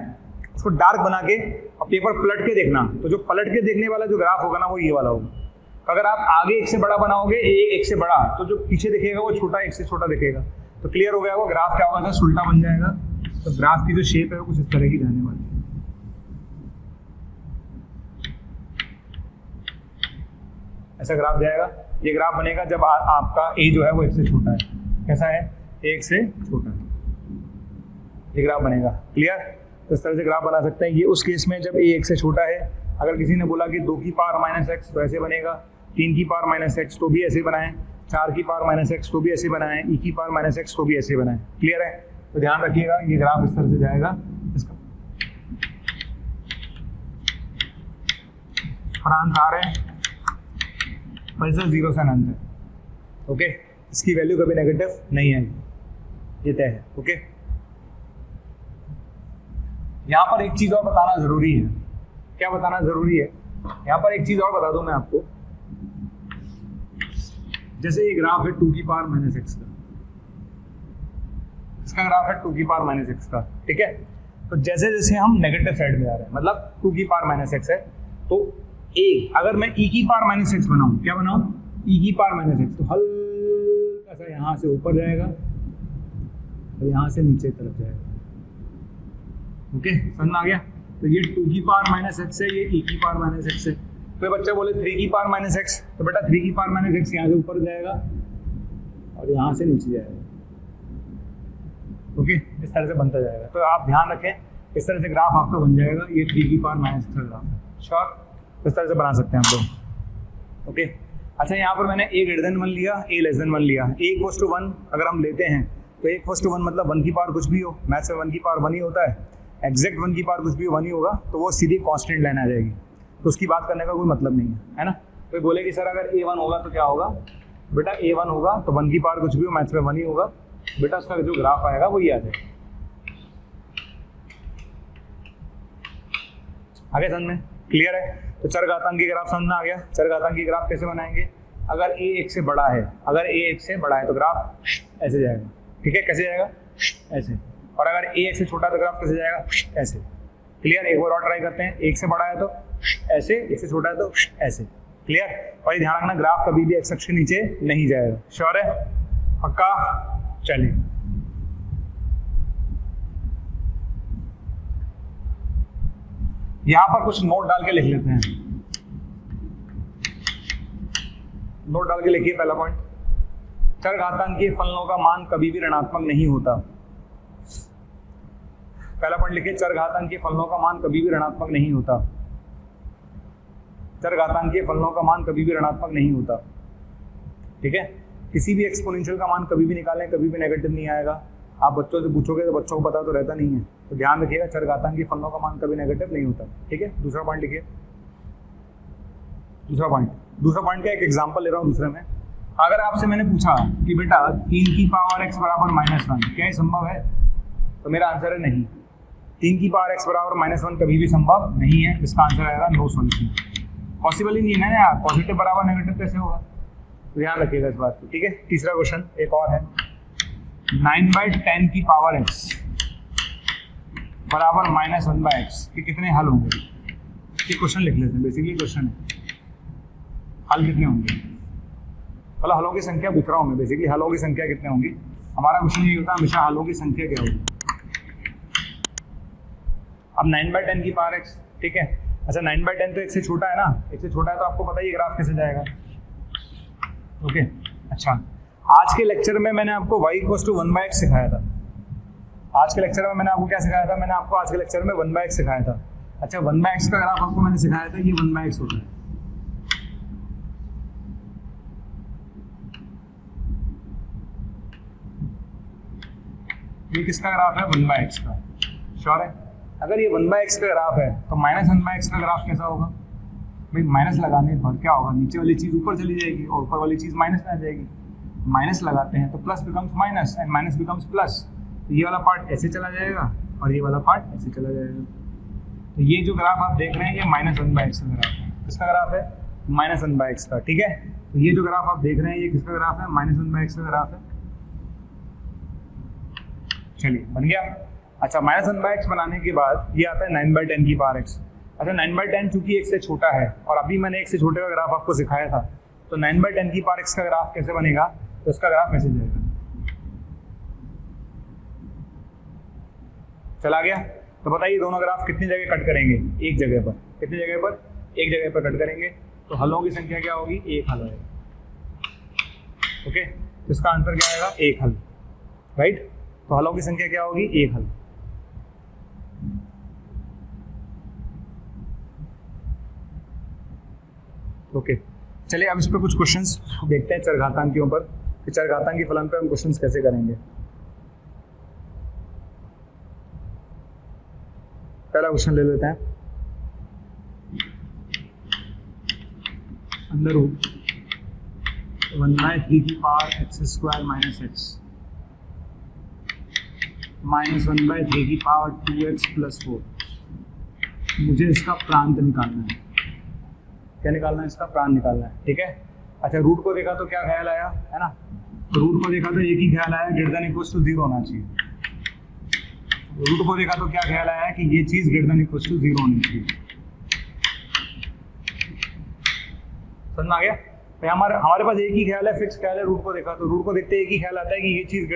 उसको डार्क बना के और पेपर पलट के देखना। तो जो पलट के देखने वाला जो ग्राफ होगा ना वो ये वाला होगा। अगर आप आगे 1 से बड़ा बनाओगे, a 1 से बड़ा, तो जो पीछे दिखेगा वो छोटा 1 से छोटा दिखेगा। तो क्लियर हो गया, वो ग्राफ क्या होगा, उल्टा बन जाएगा। तो ग्राफ की जो शेप है वो कुछ इस तरह की जाने वाली है। ऐसा ग्राफ जाएगा। ये ग्राफ बनेगा जब आपका a जो है वो 1 से छोटा है। कैसा है? 1 से छोटा है, ये ग्राफ बनेगा। क्लियर? तो इस तरह से ग्राफ बना सकते हैं। ये उस केस में जब a 1 से छोटा है। अगर किसी ने बोला कि 2 की पावर -x तो ऐसे बनेगा, 3 की पावर -x तो भी ऐसे बनाएं, 4 की पावर -x तो भी ऐसे बनाएं, e की पावर -x तो भी ऐसे बनाएं। क्लियर है? तो ध्यान रखिएगा, ये ग्राफ इस तरह से जाएगा। इसका अनंत आ रहा है, पैसा 0 से अनंत है। ओके, इसकी वैल्यू कभी नेगेटिव नहीं है, ये तय है। ओके, यहाँ पर एक चीज और बताना जरूरी है। क्या बताना जरूरी है? यहाँ पर एक चीज और बता दूं मैं आपको। जैसे ये ग्राफ है 2 की पावर -x का, इसका ग्राफ है 2 की पावर -x का। ठीक है, तो जैसे जैसे हम नेगेटिव साइड में आ रहे हैं, मतलब 2 की पावर -x है, तो a अगर मैं e की पावर -x बनाऊं, क्या बनाऊं, e की पावर -x, तो हल्का सा यहाँ से ऊपर जाएगा और यहाँ से नीचे तरफ जाएगा। ओके, समझ में आ गया? तो ये 2 की पावर -x है, ये e की पावर -x है। तो बच्चा बोले 3 की पावर -x, तो बेटा 3 की पावर -x यहाँ से ऊपर जाएगा और यहाँ से नीचे जाएगा। ओके, इस तरह से बनता जाएगा। तो आप ध्यान रखें, इस तरह से ग्राफ आपका बन जाएगा। ये 3 की पावर -x का ग्राफ है। श्योर? इस तरह से बना सकते हैं हम लोग। ओके, अच्छा, यहाँ पर मैंने a greater than 1 लिया, a less than 1 लिया। a equals to 1 अगर हम लेते हैं तो a equals to 1 मतलब 1 की पावर कुछ भी हो, मैथ्स में 1 की पावर 1 ही होता है, एग्जैक्ट 1 की पावर कुछ भी 1 ही होगा, तो वो सीधी कांस्टेंट लाइन आ जाएगी। तो उसकी बात करने का कोई मतलब नहीं है ना। कोई बोले कि सर अगर a1 होगा तो क्या होगा, बेटा a1 होगा तो 1 की पावर कुछ भी हो, मैथ्स में 1 ही होगा, बेटा उसका जो ग्राफ आएगा वही आ जाएगा। आगे समझ में? क्लियर है? तो चरघातांकी ग्राफ समझ में आ गया। चरघातांकी ग्राफ कैसे बनाएंगे? अगर a 1 से बड़ा है, अगर a 1 से बड़ा है तो ग्राफ ऐसे जाएगा। ठीक है, कैसे जाएगा? ऐसे। और अगर a 1 से छोटा तो ग्राफ कैसे जाएगा? ऐसे। क्लियर? एक बार और ट्राई करते हैं। 1 से बड़ा है तो ऐसे, 1 से छोटा है तो ऐसे। क्लियर? और ये ध्यान रखना ग्राफ कभी भी एक्स अक्ष के नीचे नहीं जाएगा। श्योर है? पक्का? चलिए यहां पर कुछ नोट डाल के लिख लेते हैं। नोट डाल के लिखिए पहला पॉइंट, चरघातांकीय फलनों का मान कभी भी ऋणात्मक नहीं होता। पहला पॉइंट लिखिए, चरघातांकीय फलनों का मान कभी भी ऋणात्मक नहीं होता। चरघातांकीय फलनों का मान कभी भी ऋणात्मक नहीं होता। ठीक है? किसी भी एक्सपोनेंशियल का मान कभी भी निकालें, कभी भी नेगेटिव नहीं आएगा। आप बच्चों से पूछोगे तो बच्चों को पता तो रहता नहीं है, तो ध्यान रखिएगा चरघातांकीय फलनों का मान कभी नेगेटिव नहीं होता। ठीक है? दूसरा पॉइंट लिखिए। दूसरा पॉइंट का एक एग्जांपल ले रहा हूं दूसरे में। अगर आपसे मैंने पूछा कि बेटा 3 की पावर x बराबर -1 क्या ये संभव है, तो मेरा आंसर है नहीं। 3 की पावर x बराबर -1 कभी भी संभव नहीं है। इसका आंसर आएगा नो सॉल्यूशन। पॉसिबल ही नहीं है ना यार, पॉजिटिव बराबर नेगेटिव कैसे होगा? तो ध्यान रखिएगा इस बात को। ठीक है? तीसरा क्वेश्चन एक और है, 9/10 की पावर x बराबर -1/x के कितने हल होंगे? ये क्वेश्चन लिख लेते हैं, बेसिकली क्वेश्चन है हल कितने होंगे। मतलब हलों की संख्या पूछ रहा हूँ मैं, बेसिकली हलों की संख्या कितने होंगी। हमारा क्वेश्चन ये होता है हमेशा हलों की संख्या क्या होगी। अब 9/10 की पावर x, ठीक है? अच्छा 9/10 तो 1 से छोटा है ना, 1 से छोटा है तो आपको पता ही ग्राफ कैसे जाएगा। ओके अच्छा, आज के लेक्चर में मैंने आपको y = 1/x सिखाया था। आज के लेक्चर में मैंने आपको क्या सिखाया था? मैंने आपको आज के लेक्चर में 1/x सिखाया था। अच्छा 1/x का ग्राफ आपको मैंने सिखाया था, ये 1/x होता है। ये किसका ग्राफ है? 1/x का। श्योर है? अगर ये 1/x का ग्राफ है तो -1/x का ग्राफ कैसा होगा? भाई माइनस लगाने पर क्या होगा, नीचे वाली चीज ऊपर चली जाएगी और ऊपर वाली चीज माइनस में आ जाएगी। माइनस लगाते हैं तो plus becomes minus and minus becomes plus. तो ये वाला पार्ट ऐसे चला जाएगा और ये वाला पार्ट ऐसे चला जाएगा। तो ये जो ग्राफ आप देख रहे हैं ये -1/x का ग्राफ है। किसका ग्राफ है? -1/x का। ठीक है? तो ये जो ग्राफ आप देख रहे हैं ये किसका ग्राफ है? -1/x का ग्राफ है। चलिए बन गया। अच्छा -1/x बनाने के बाद ये आता है 9/10 की पावर x। अच्छा 9/10 चूंकि 1 से छोटा है और अभी मैंने 1 से छोटे का ग्राफ आपको सिखाया था, तो 9/10 की पावर x का ग्राफ कैसे बनेगा? तो इसका ग्राफ ऐसे जाएगा। चला गया? तो बताइए दोनों ग्राफ कितनी जगह कट करेंगे? एक जगह पर। कितनी जगह पर? एक जगह पर कट करेंगे। तो हलों की संख्या क्या होगी? एक हल आएगा। ओके, तो इसका आंसर क्या आएगा? एक हल। राइट? तो हलों की संख्या क्या होगी? एक हल। ओके चलिए अब इस पर कुछ क्वेश्चंस देखते हैं चरघातांकियों पर, कि चरघातांकी फलन पर हम क्वेश्चंस कैसे करेंगे। पहला क्वेश्चन ले लेते हैं, अंडर रूट 1/3 की पावर x² - x -1/3 की पावर 2x + 4। मुझे इसका प्रांत निकालना है। क्या निकालना है? इसका प्रांत निकालना है। ठीक है? अच्छा रूट को देखा तो क्या ख्याल आया, है ना? तो रूट को देखा तो एक ही ख्याल आया, >= 0 होना चाहिए। रूट को देखा तो क्या ख्याल आया कि ये चीज >= 0 होनी चाहिए। समझ में आ गया? तो हमारे पास एक ही ख्याल है, फिक्स ख्याल है। रूट को देखा तो रूट को देखते एक ही ख्याल आता है कि ये चीज >=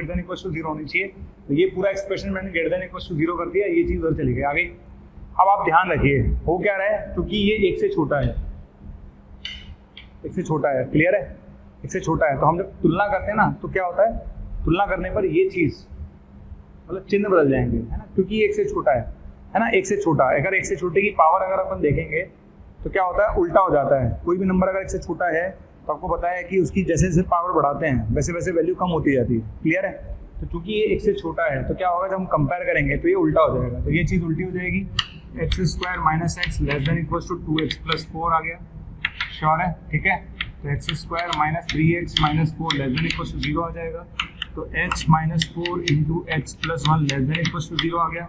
0 होनी चाहिए। तो ये पूरा एक्सप्रेशन मैंने >= 0 कर दिया, ये चीज उधर चली गई, आ गई। अब आप ध्यान रखिए हो क्या रहा है, क्योंकि ये 1 से छोटा है, 1 से छोटा है। क्लियर है? 1 से छोटा है तो हम जब तुलना करते हैं ना तो क्या होता है, तुलना करने पर ये चीज मतलब चिन्ह बदल जाएंगे, है ना? क्योंकि ये 1 से छोटा है ना? 1 से छोटा, अगर 1 से छोटे की पावर अगर अपन देखेंगे तो क्या होता है, उल्टा हो जाता है। कोई भी नंबर अगर 1 से छोटा है तो आपको पता है कि उसकी जैसे जैसे पावर बढ़ाते हैं वैसे वैसे वैल्यू कम होती जाती है। क्लियर है? तो चूंकि ये 1 से छोटा है तो क्या होगा, जब हम कंपेयर करेंगे तो ये उल्टा हो जाएगा। तो ये चीज उल्टी हो जाएगी, x² - x <= 2x + 4 आ गया। श्योर है? ठीक है? तो x² - 3x - 4 <= 0 आ जाएगा। तो h - 4 × x + 1 <= 0 आ गया।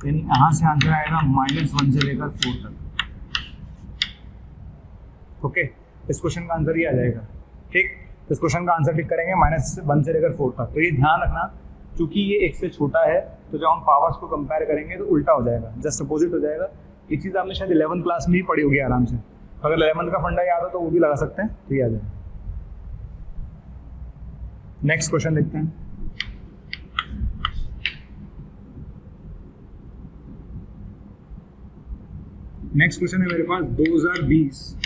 यानी यहाँ से आंसर आएगा -1 से लेकर 4 तक। ओके, इस क्वेश्चन का आंसर ये आ जाएगा। ठीक, इस क्वेश्चन का आंसर टिक करेंगे -1 से लेकर 4 तक। तो ये ध्यान रखना, क्योंकि ये 1 से छोटा है तो जब हम पावर्स को कंपेयर करेंगे तो उल्टा हो जाएगा, जस्ट अपोजिट हो जाएगा। ये चीज़ आपने शायद 11th क्लास में ही पढ़ी होगी आराम से। अगर 11th का फंडा याद हो तो वो भी लगा सकते हैं, ठीक है। आ जाए, नेक्स्ट क्वेश्चन देखते हैं। नेक्स्ट क्वेश्चन है मेरे पास 2020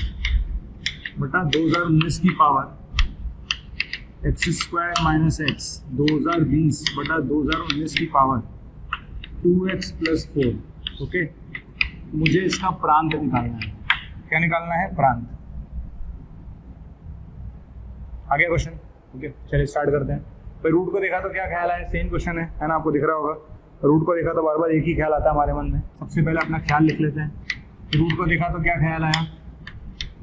बटा 2019 की power x square minus x, 2020 बटा 2019 की पावर 2x प्लस 4। ओके, मुझे इसका प्रांत निकालना है। क्या निकालना है? प्रांत। आगे क्वेश्चन। ओके, चलिए स्टार्ट करते हैं। भाई रूट को देखा तो क्या ख्याल आया? सेम क्वेश्चन है ना, आपको दिख रहा होगा। रूट को देखा तो बार बार एक ही ख्याल आता है हमारे मन में। सबसे पहले अपना ख्याल लिख लेते हैं। रूट को देखा तो क्या ख्याल आया?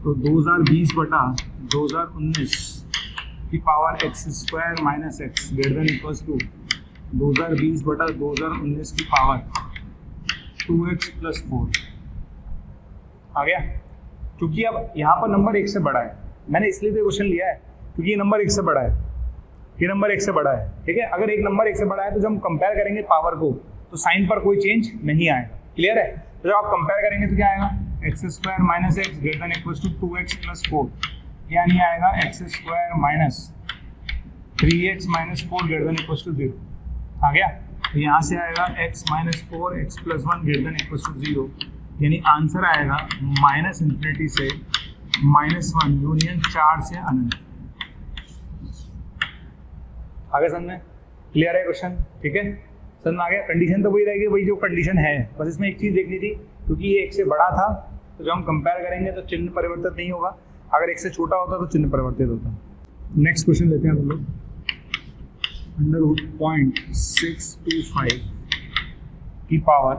तो 2020 बटा 2019 की power x square minus x greater than equals to 2020 बटा 2019 की पावर 2x प्लस 4। आ गया? क्योंकि अब यहाँ पर नंबर 1 से बड़ा है, मैंने इसलिए तो क्वेश्चन लिया है क्योंकि ये नंबर 1 से बड़ा है, ये नंबर 1 से बड़ा है, ठीक है। अगर एक नंबर 1 से बड़ा है तो जब हम कंपेयर करेंगे पावर को तो साइन पर कोई चेंज नहीं आएगा। क्लियर है? तो जब आप कंपेयर करेंगे तो क्या आएगा? X square minus x greater than equals to 2x plus 4, यानी आएगा x square minus 3x minus 4 greater than equals to 0। आ गया? तो यहाँ से आएगा x minus 4 x plus 1 greater than equals to 0, यानी आंसर आएगा माइनस इन्फिनिटी से -1 यूनियन 4 से अनंत। आगे समझ में? क्लियर है क्वेश्चन? ठीक है, समझ में आ गया? कंडीशन तो वही रहेगी, वही जो कंडीशन है, बस इसमें एक चीज देखनी थी, क्योंकि ये 1 से बड़ा था तो जब हम कंपेयर करेंगे तो चिन्ह परिवर्तित नहीं होगा, अगर 1 से छोटा होता तो चिन्ह परिवर्तित होता। नेक्स्ट क्वेश्चन लेते हैं हम लोग। √0.625 की power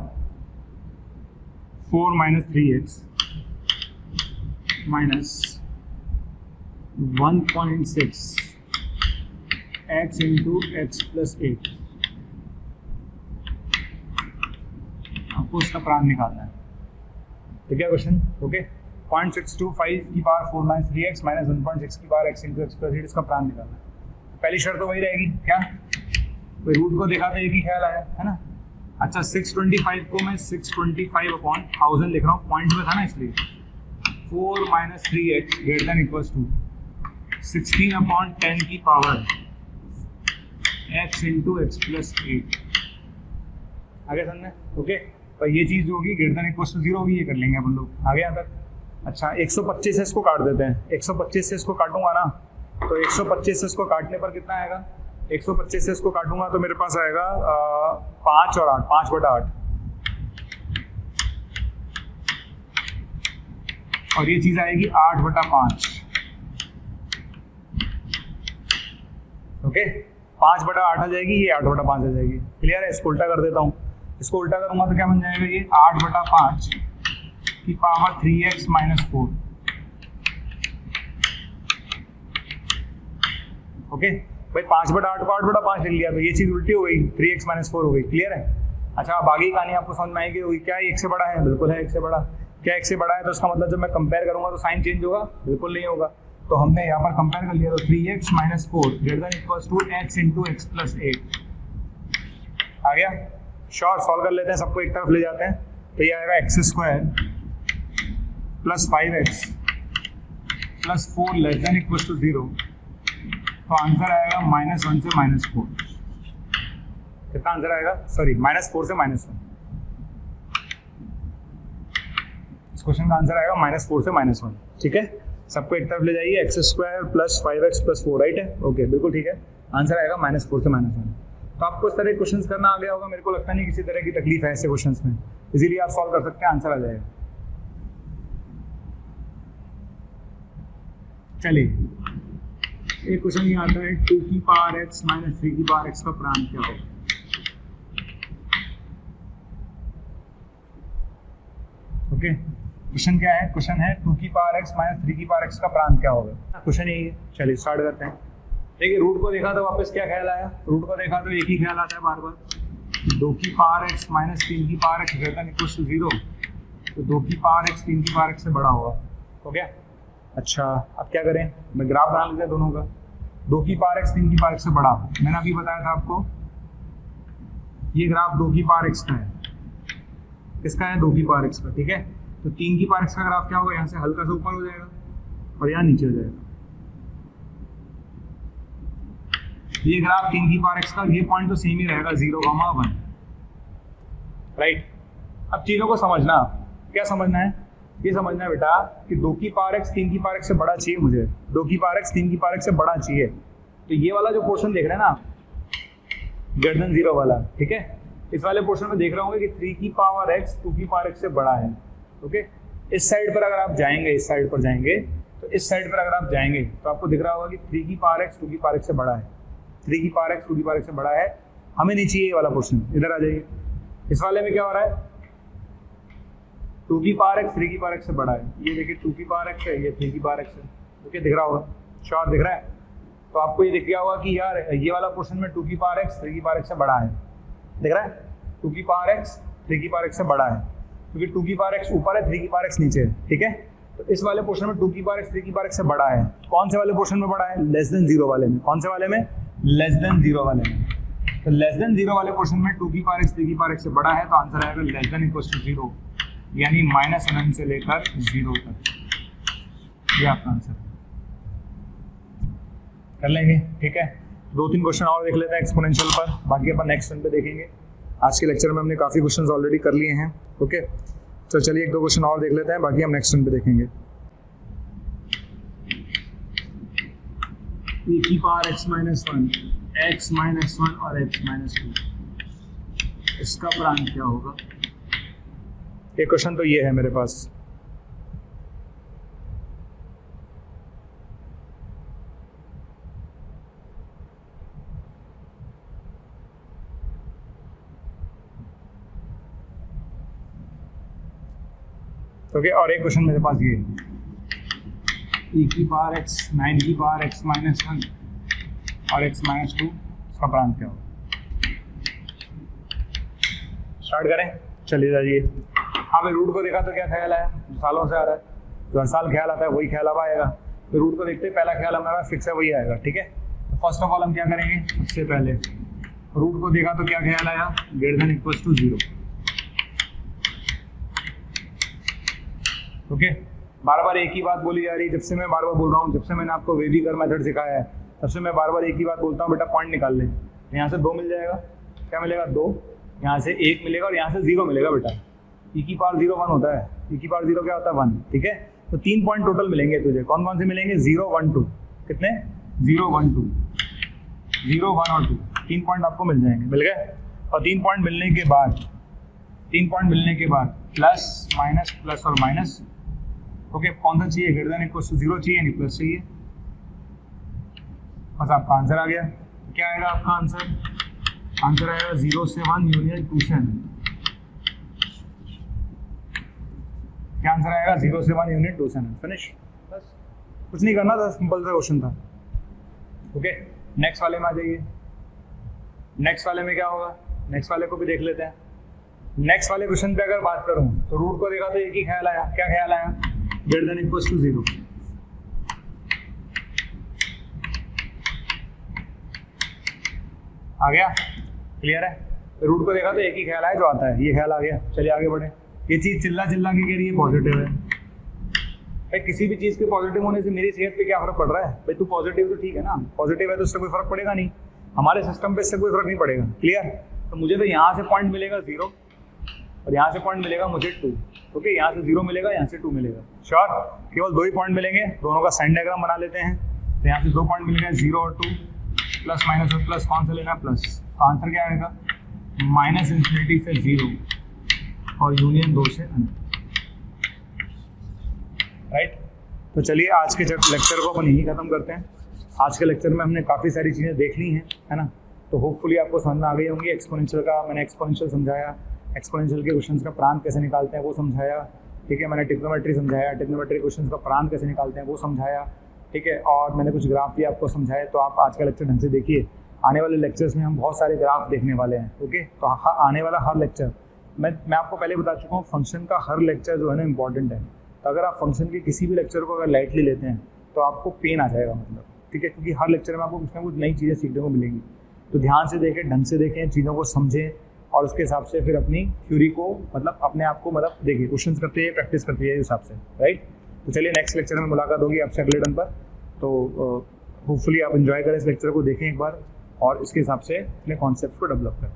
4 minus 3x minus 1.6 x into x plus 8। आपको इसका प्रांत निकालना है, ठीक है क्वेश्चन? ओके, 0.625 की पावर 4 माइनस 3x माइनस 1.6 की power x into x plus 8, इसका प्रांत निकालना है। पहली शर्त तो वही रहेगी, क्या? भाई रूट को देखा तो एक ही ख्याल आया है ना। अच्छा, 625 को मैं 625 अपॉन 1000 लिख रहा हूँ, पॉइंट में था ना इसलिए। 4 minus 3x greater than equals to 16 upon 10 की power x into x plus 8। आगे समझना? ओके, तो ये चीज़ जो होगी ग्रेटर देन इक्वल्स टू 0 होगी, ये कर लेंगे अपन लोग। आगे यहाँ तक। अच्छा, 125 से इसको काट देते हैं। 125 से इसको काटूंगा ना, तो 125 से इसको काटने पर कितना आएगा? 125 से इसको काटूंगा तो मेरे पास आएगा 5 और 8, 5 बटा 8, और ये चीज आएगी 8 बटा 5। ओके, 5 बटा 8 आ जाएगी, ये 8 बटा 5 आ जाएगी। क्लियर है? इसको उल्टा कर देता हूँ। इसको उल्टा करूंगा तो क्या बन जाएगा? ये 8 बटा 5 की पावर 3x माइनस 4। ओके भाई, 5 बटा 8 को 8 बटा 5 लिख लिया तो ये चीज उल्टी हो गई, 3x माइनस 4 हो गई। क्लियर है? अच्छा, अब आगे की कहानी आपको समझ में आएगी। क्या ये 1 से बड़ा है? बिल्कुल है 1 से बड़ा। क्या 1 से बड़ा है तो इसका मतलब जब मैं कंपेयर करूंगा तो साइन चेंज होगा? बिल्कुल नहीं होगा। तो हमने यहाँ पर कंपेयर कर लिया, तो 3x minus 4 greater than equals to x into x plus 8। आ गया? श्योर, सॉल्व कर लेते हैं, सबको एक तरफ ले जाते हैं। तो ये आएगा x square plus 5x plus 4 less than equals to 0। तो आंसर आएगा -1 से -4। कितना आंसर आएगा? सॉरी, -4 से -1। इस क्वेश्चन का आंसर आएगा -4 से -1। ठीक है, सबको एक तरफ ले जाइए। X square plus 5x plus 4, right है? ओके, बिल्कुल ठीक है। आंसर आएगा -4 से -1। तो आपको इस तरह के क्वेश्चन करना आ गया होगा। मेरे को लगता नहीं किसी तरह की तकलीफ है ऐसे क्वेश्चन में, इजीली आप सॉल्व कर सकते हैं, आंसर आ जाएगा। चलिए, एक क्वेश्चन ये आता है 2 की पावर x माइनस 3 की पावर x का प्रांत क्या होगा? ओके, क्वेश्चन क्या है? क्वेश्चन है 2 की पावर x माइनस 3 की पावर x का प्रांत क्या होगा? क्वेश्चन यही है। चलिए स्टार्ट करते हैं। देखिए, रूट को देखा तो वापस क्या ख्याल आया? रूट को देखा तो एक ही ख्याल आता है बार बार। 2 की पावर x माइनस 3 की power x greater than equals to 0, तो 2 की पावर x 3 की पावर x से बड़ा होगा। हो गया? अच्छा, अब क्या करें? मैं ग्राफ बना लेते हैं दोनों का। 2 की पावर x 3 की पावर x से बड़ा, मैंने अभी बताया था आपको, ये ग्राफ 2 की पावर x का है। किसका है? 2 की पावर x का। ठीक है, तो 3 की पावर x का ग्राफ क्या होगा, यहाँ से हल्का सा ऊपर हो जाएगा और यहाँ नीचे हो जाएगा। ये ग्राफ 3 की पावर x का, ये पॉइंट तो सेम ही रहेगा 0, 1, राइट। अब चीजों को समझना, क्या समझना है, ये समझना है बेटा कि 2 की पावर x 3 की पावर x से बड़ा चाहिए मुझे, 2 की पावर x 3 की पावर x से बड़ा चाहिए। तो ये वाला जो पोर्शन देख रहे हैं ना ग्रेटर देन 0 वाला, ठीक है, इस वाले पोर्शन में देख रहा हूँ कि 3 की पावर x 2 की पावर x से बड़ा है। ओके, इस साइड पर अगर आप जाएंगे, इस साइड पर जाएंगे, तो इस साइड पर अगर आप जाएंगे तो आपको दिख रहा होगा कि 3 की पावर x 2 की पावर x से बड़ा है, 3 की पावर x 2 की पावर x से बड़ा है। हमें नहीं चाहिए ये वाला पोर्शन, इधर आ जाइए। इस वाले में क्या हो रहा है, 2 की पावर x 3 की पावर x से बड़ा है। ये देखिए 2 की पावर x है, ये 3 की पावर x है। ओके, दिख रहा होगा, श्योर दिख रहा है। तो आपको ये दिख गया होगा कि यार ये वाला पोर्शन में 2 की पावर x 3 की पावर x से बड़ा है, दिख रहा है। 2 की पावर x 3 की पावर x से बड़ा है, क्योंकि 2 की पावर x ऊपर है, 3 की पावर x नीचे है, ठीक है। तो इस वाले पोर्शन में 2 की पावर x 3 की पावर x से बड़ा है। कौन से वाले पोर्शन में बड़ा है, लेस देन 0 वाले में। कौन से वाले में, लेस देन 0 वाले में। तो लेस देन 0 वाले पोर्शन में 2 की पावर x 3 की पावर x से बड़ा है, तो आंसर आएगा लेस देन इक्वल टू 0, यानी -1 से लेकर 0 तक। ये आपका आंसर है, कर लेंगे, ठीक है। 2-3 क्वेश्चन और देख लेते हैं एक्सपोनेंशियल पर, बाकी अपन नेक्स्ट वन पे देखेंगे। आज के लेक्चर में हमने काफ़ी क्वेश्चंस ऑलरेडी कर लिए हैं। ओके, तो चलिए 1-2 क्वेश्चन और देख लेते हैं, बाकी हम नेक्स्ट वन पे देखेंगे। e की पावर x -1, x -1 और x -2, इसका प्रांत क्या होगा। एक क्वेश्चन तो ये है मेरे पास। ओके, और एक क्वेश्चन मेरे पास ये है, e की पावर x 9 की पावर x -1 और x -2, इसका प्रांत क्या होगा। स्टार्ट करें, चलिए जाइए। हाँ भाई, रूट को देखा तो क्या ख्याल आया, जो सालों से आ रहा है, जो हर साल ख्याल आता है वही ख्याल अब आएगा। तो रूट को देखते पहला ख्याल हमारा फिक्स है, वही आएगा, ठीक है। तो फर्स्ट ऑफ ऑल हम क्या करेंगे, सबसे पहले रूट को देखा तो क्या ख्याल आया, greater than equal to 0। Okay, बार बार एक ही बात बोली जा रही है। जब से मैं बार बार बोल रहा हूँ, जब से मैंने आपको वेविकर मेथड सिखाया है, तब से मैं बार बार एक ही बात बोलता हूँ, बेटा पॉइंट निकाल ले। यहाँ से 2 मिल जाएगा, क्या मिलेगा 2, यहाँ से 1 मिलेगा और यहाँ से 0 मिलेगा बेटा। e की पावर 0 1 होता है, e की पावर 0 क्या होता है 1, ठीक है। तो 3 पॉइंट टोटल मिलेंगे तुझे, कौन कौन से मिलेंगे, 0 1 2, कितने 0 1 2, 0 1 और 2, 3 पॉइंट आपको मिल जाएंगे, मिल गए। और 3 पॉइंट मिलने के बाद प्लस माइनस प्लस और माइनस। ओके, कौन सा चाहिए, ग्रेटर देन इक्वल टू 0 चाहिए, नहीं प्लस चाहिए। बस आपका आंसर आ गया। क्या आएगा आपका आंसर, आंसर आएगा 0 से 1 यूनियन 2 से n। क्या आंसर आएगा, 0 से 1 यूनिट 2 से n, फिनिश। बस कुछ नहीं करना था, सिंपल सा क्वेश्चन था। ओके, नेक्स्ट वाले में आ जाइए। नेक्स्ट वाले में क्या होगा, नेक्स्ट वाले को भी देख लेते हैं। नेक्स्ट वाले क्वेश्चन पे अगर बात करूं तो रूट को देखा तो एक ही ख्याल आया, क्या ख्याल आया, ग्रेटर देन इक्वल टू 0। आ गया, क्लियर है। तो रूट को देखा तो एक ही ख्याल आया जो आता है, ये ख्याल आ गया। चलिए आगे बढ़े। ये चीज चिल्ला चिल्ला के कह रही है पॉजिटिव है। भाई किसी भी चीज के पॉजिटिव होने से मेरी सेहत पे क्या फर्क पड़ रहा है, भाई तू पॉजिटिव तो ठीक है ना, पॉजिटिव है तो उससे कोई फर्क पड़ेगा नहीं, हमारे सिस्टम पे इससे कोई फर्क नहीं पड़ेगा, क्लियर। तो मुझे तो यहाँ से पॉइंट मिलेगा 0 और यहाँ से पॉइंट मिलेगा मुझे 2। ओके, यहाँ से 0 मिलेगा, यहाँ से 2 मिलेगा, श्योर। केवल 2 ही पॉइंट मिलेंगे, दोनों का साइन डायग्राम बना लेते हैं। तो यहाँ से 2 पॉइंट मिल गए, 0 और 2, प्लस माइनस और प्लस कौन सा लेना है, प्लस। तो आंसर क्या आएगा, -∞ से 0 और यूनियन 2 से n, राइट। तो चलिए आज के लेक्चर को अपन यहीं खत्म करते हैं। आज के लेक्चर में हमने काफ़ी सारी चीज़ें देख ली हैं, है ना। तो होपफुली आपको समझ में आ गई होंगी। एक्सपोनेंशियल का मैंने एक्सपोनेंशियल समझाया, एक्सपोनेंशियल के क्वेश्चंस का प्रांत कैसे निकालते हैं वो समझाया, ठीक है। मैंने ट्रिग्नोमेट्री समझाया, ट्रिग्नोमेट्री क्वेश्चंस का प्रांत कैसे निकालते हैं वो समझाया, ठीक है। और मैंने कुछ ग्राफ भी आपको समझाए। तो आप आज का लेक्चर ढंग से देखिए, आने वाले लेक्चर्स में हम बहुत सारे ग्राफ देखने वाले हैं, ओके। तो आने वाला हर लेक्चर, मैं आपको पहले बता चुका हूँ, फंक्शन का हर लेक्चर जो है ना इंपॉर्टेंट है। तो अगर आप फंक्शन के किसी भी लेक्चर को अगर लाइटली लेते हैं तो आपको पेन आ जाएगा, मतलब, ठीक है। क्योंकि हर लेक्चर में आपको कुछ ना कुछ नई चीज़ें सीखने को मिलेंगी। तो ध्यान से देखें, ढंग से देखें, चीज़ों को समझें और उसके हिसाब से फिर अपनी थ्योरी को मतलब अपने आप को मतलब देखिए क्वेश्चंस करते हैं, प्रैक्टिस करती है इस हिसाब से, राइट। तो चलिए नेक्स्ट लेक्चर में मुलाकात होगी आपसे अगले टर्म पर। तो होपफुली आप एंजॉय करें इस लेक्चर को, देखें एक बार और इसके हिसाब से अपने कॉन्सेप्ट को डेवलप करें।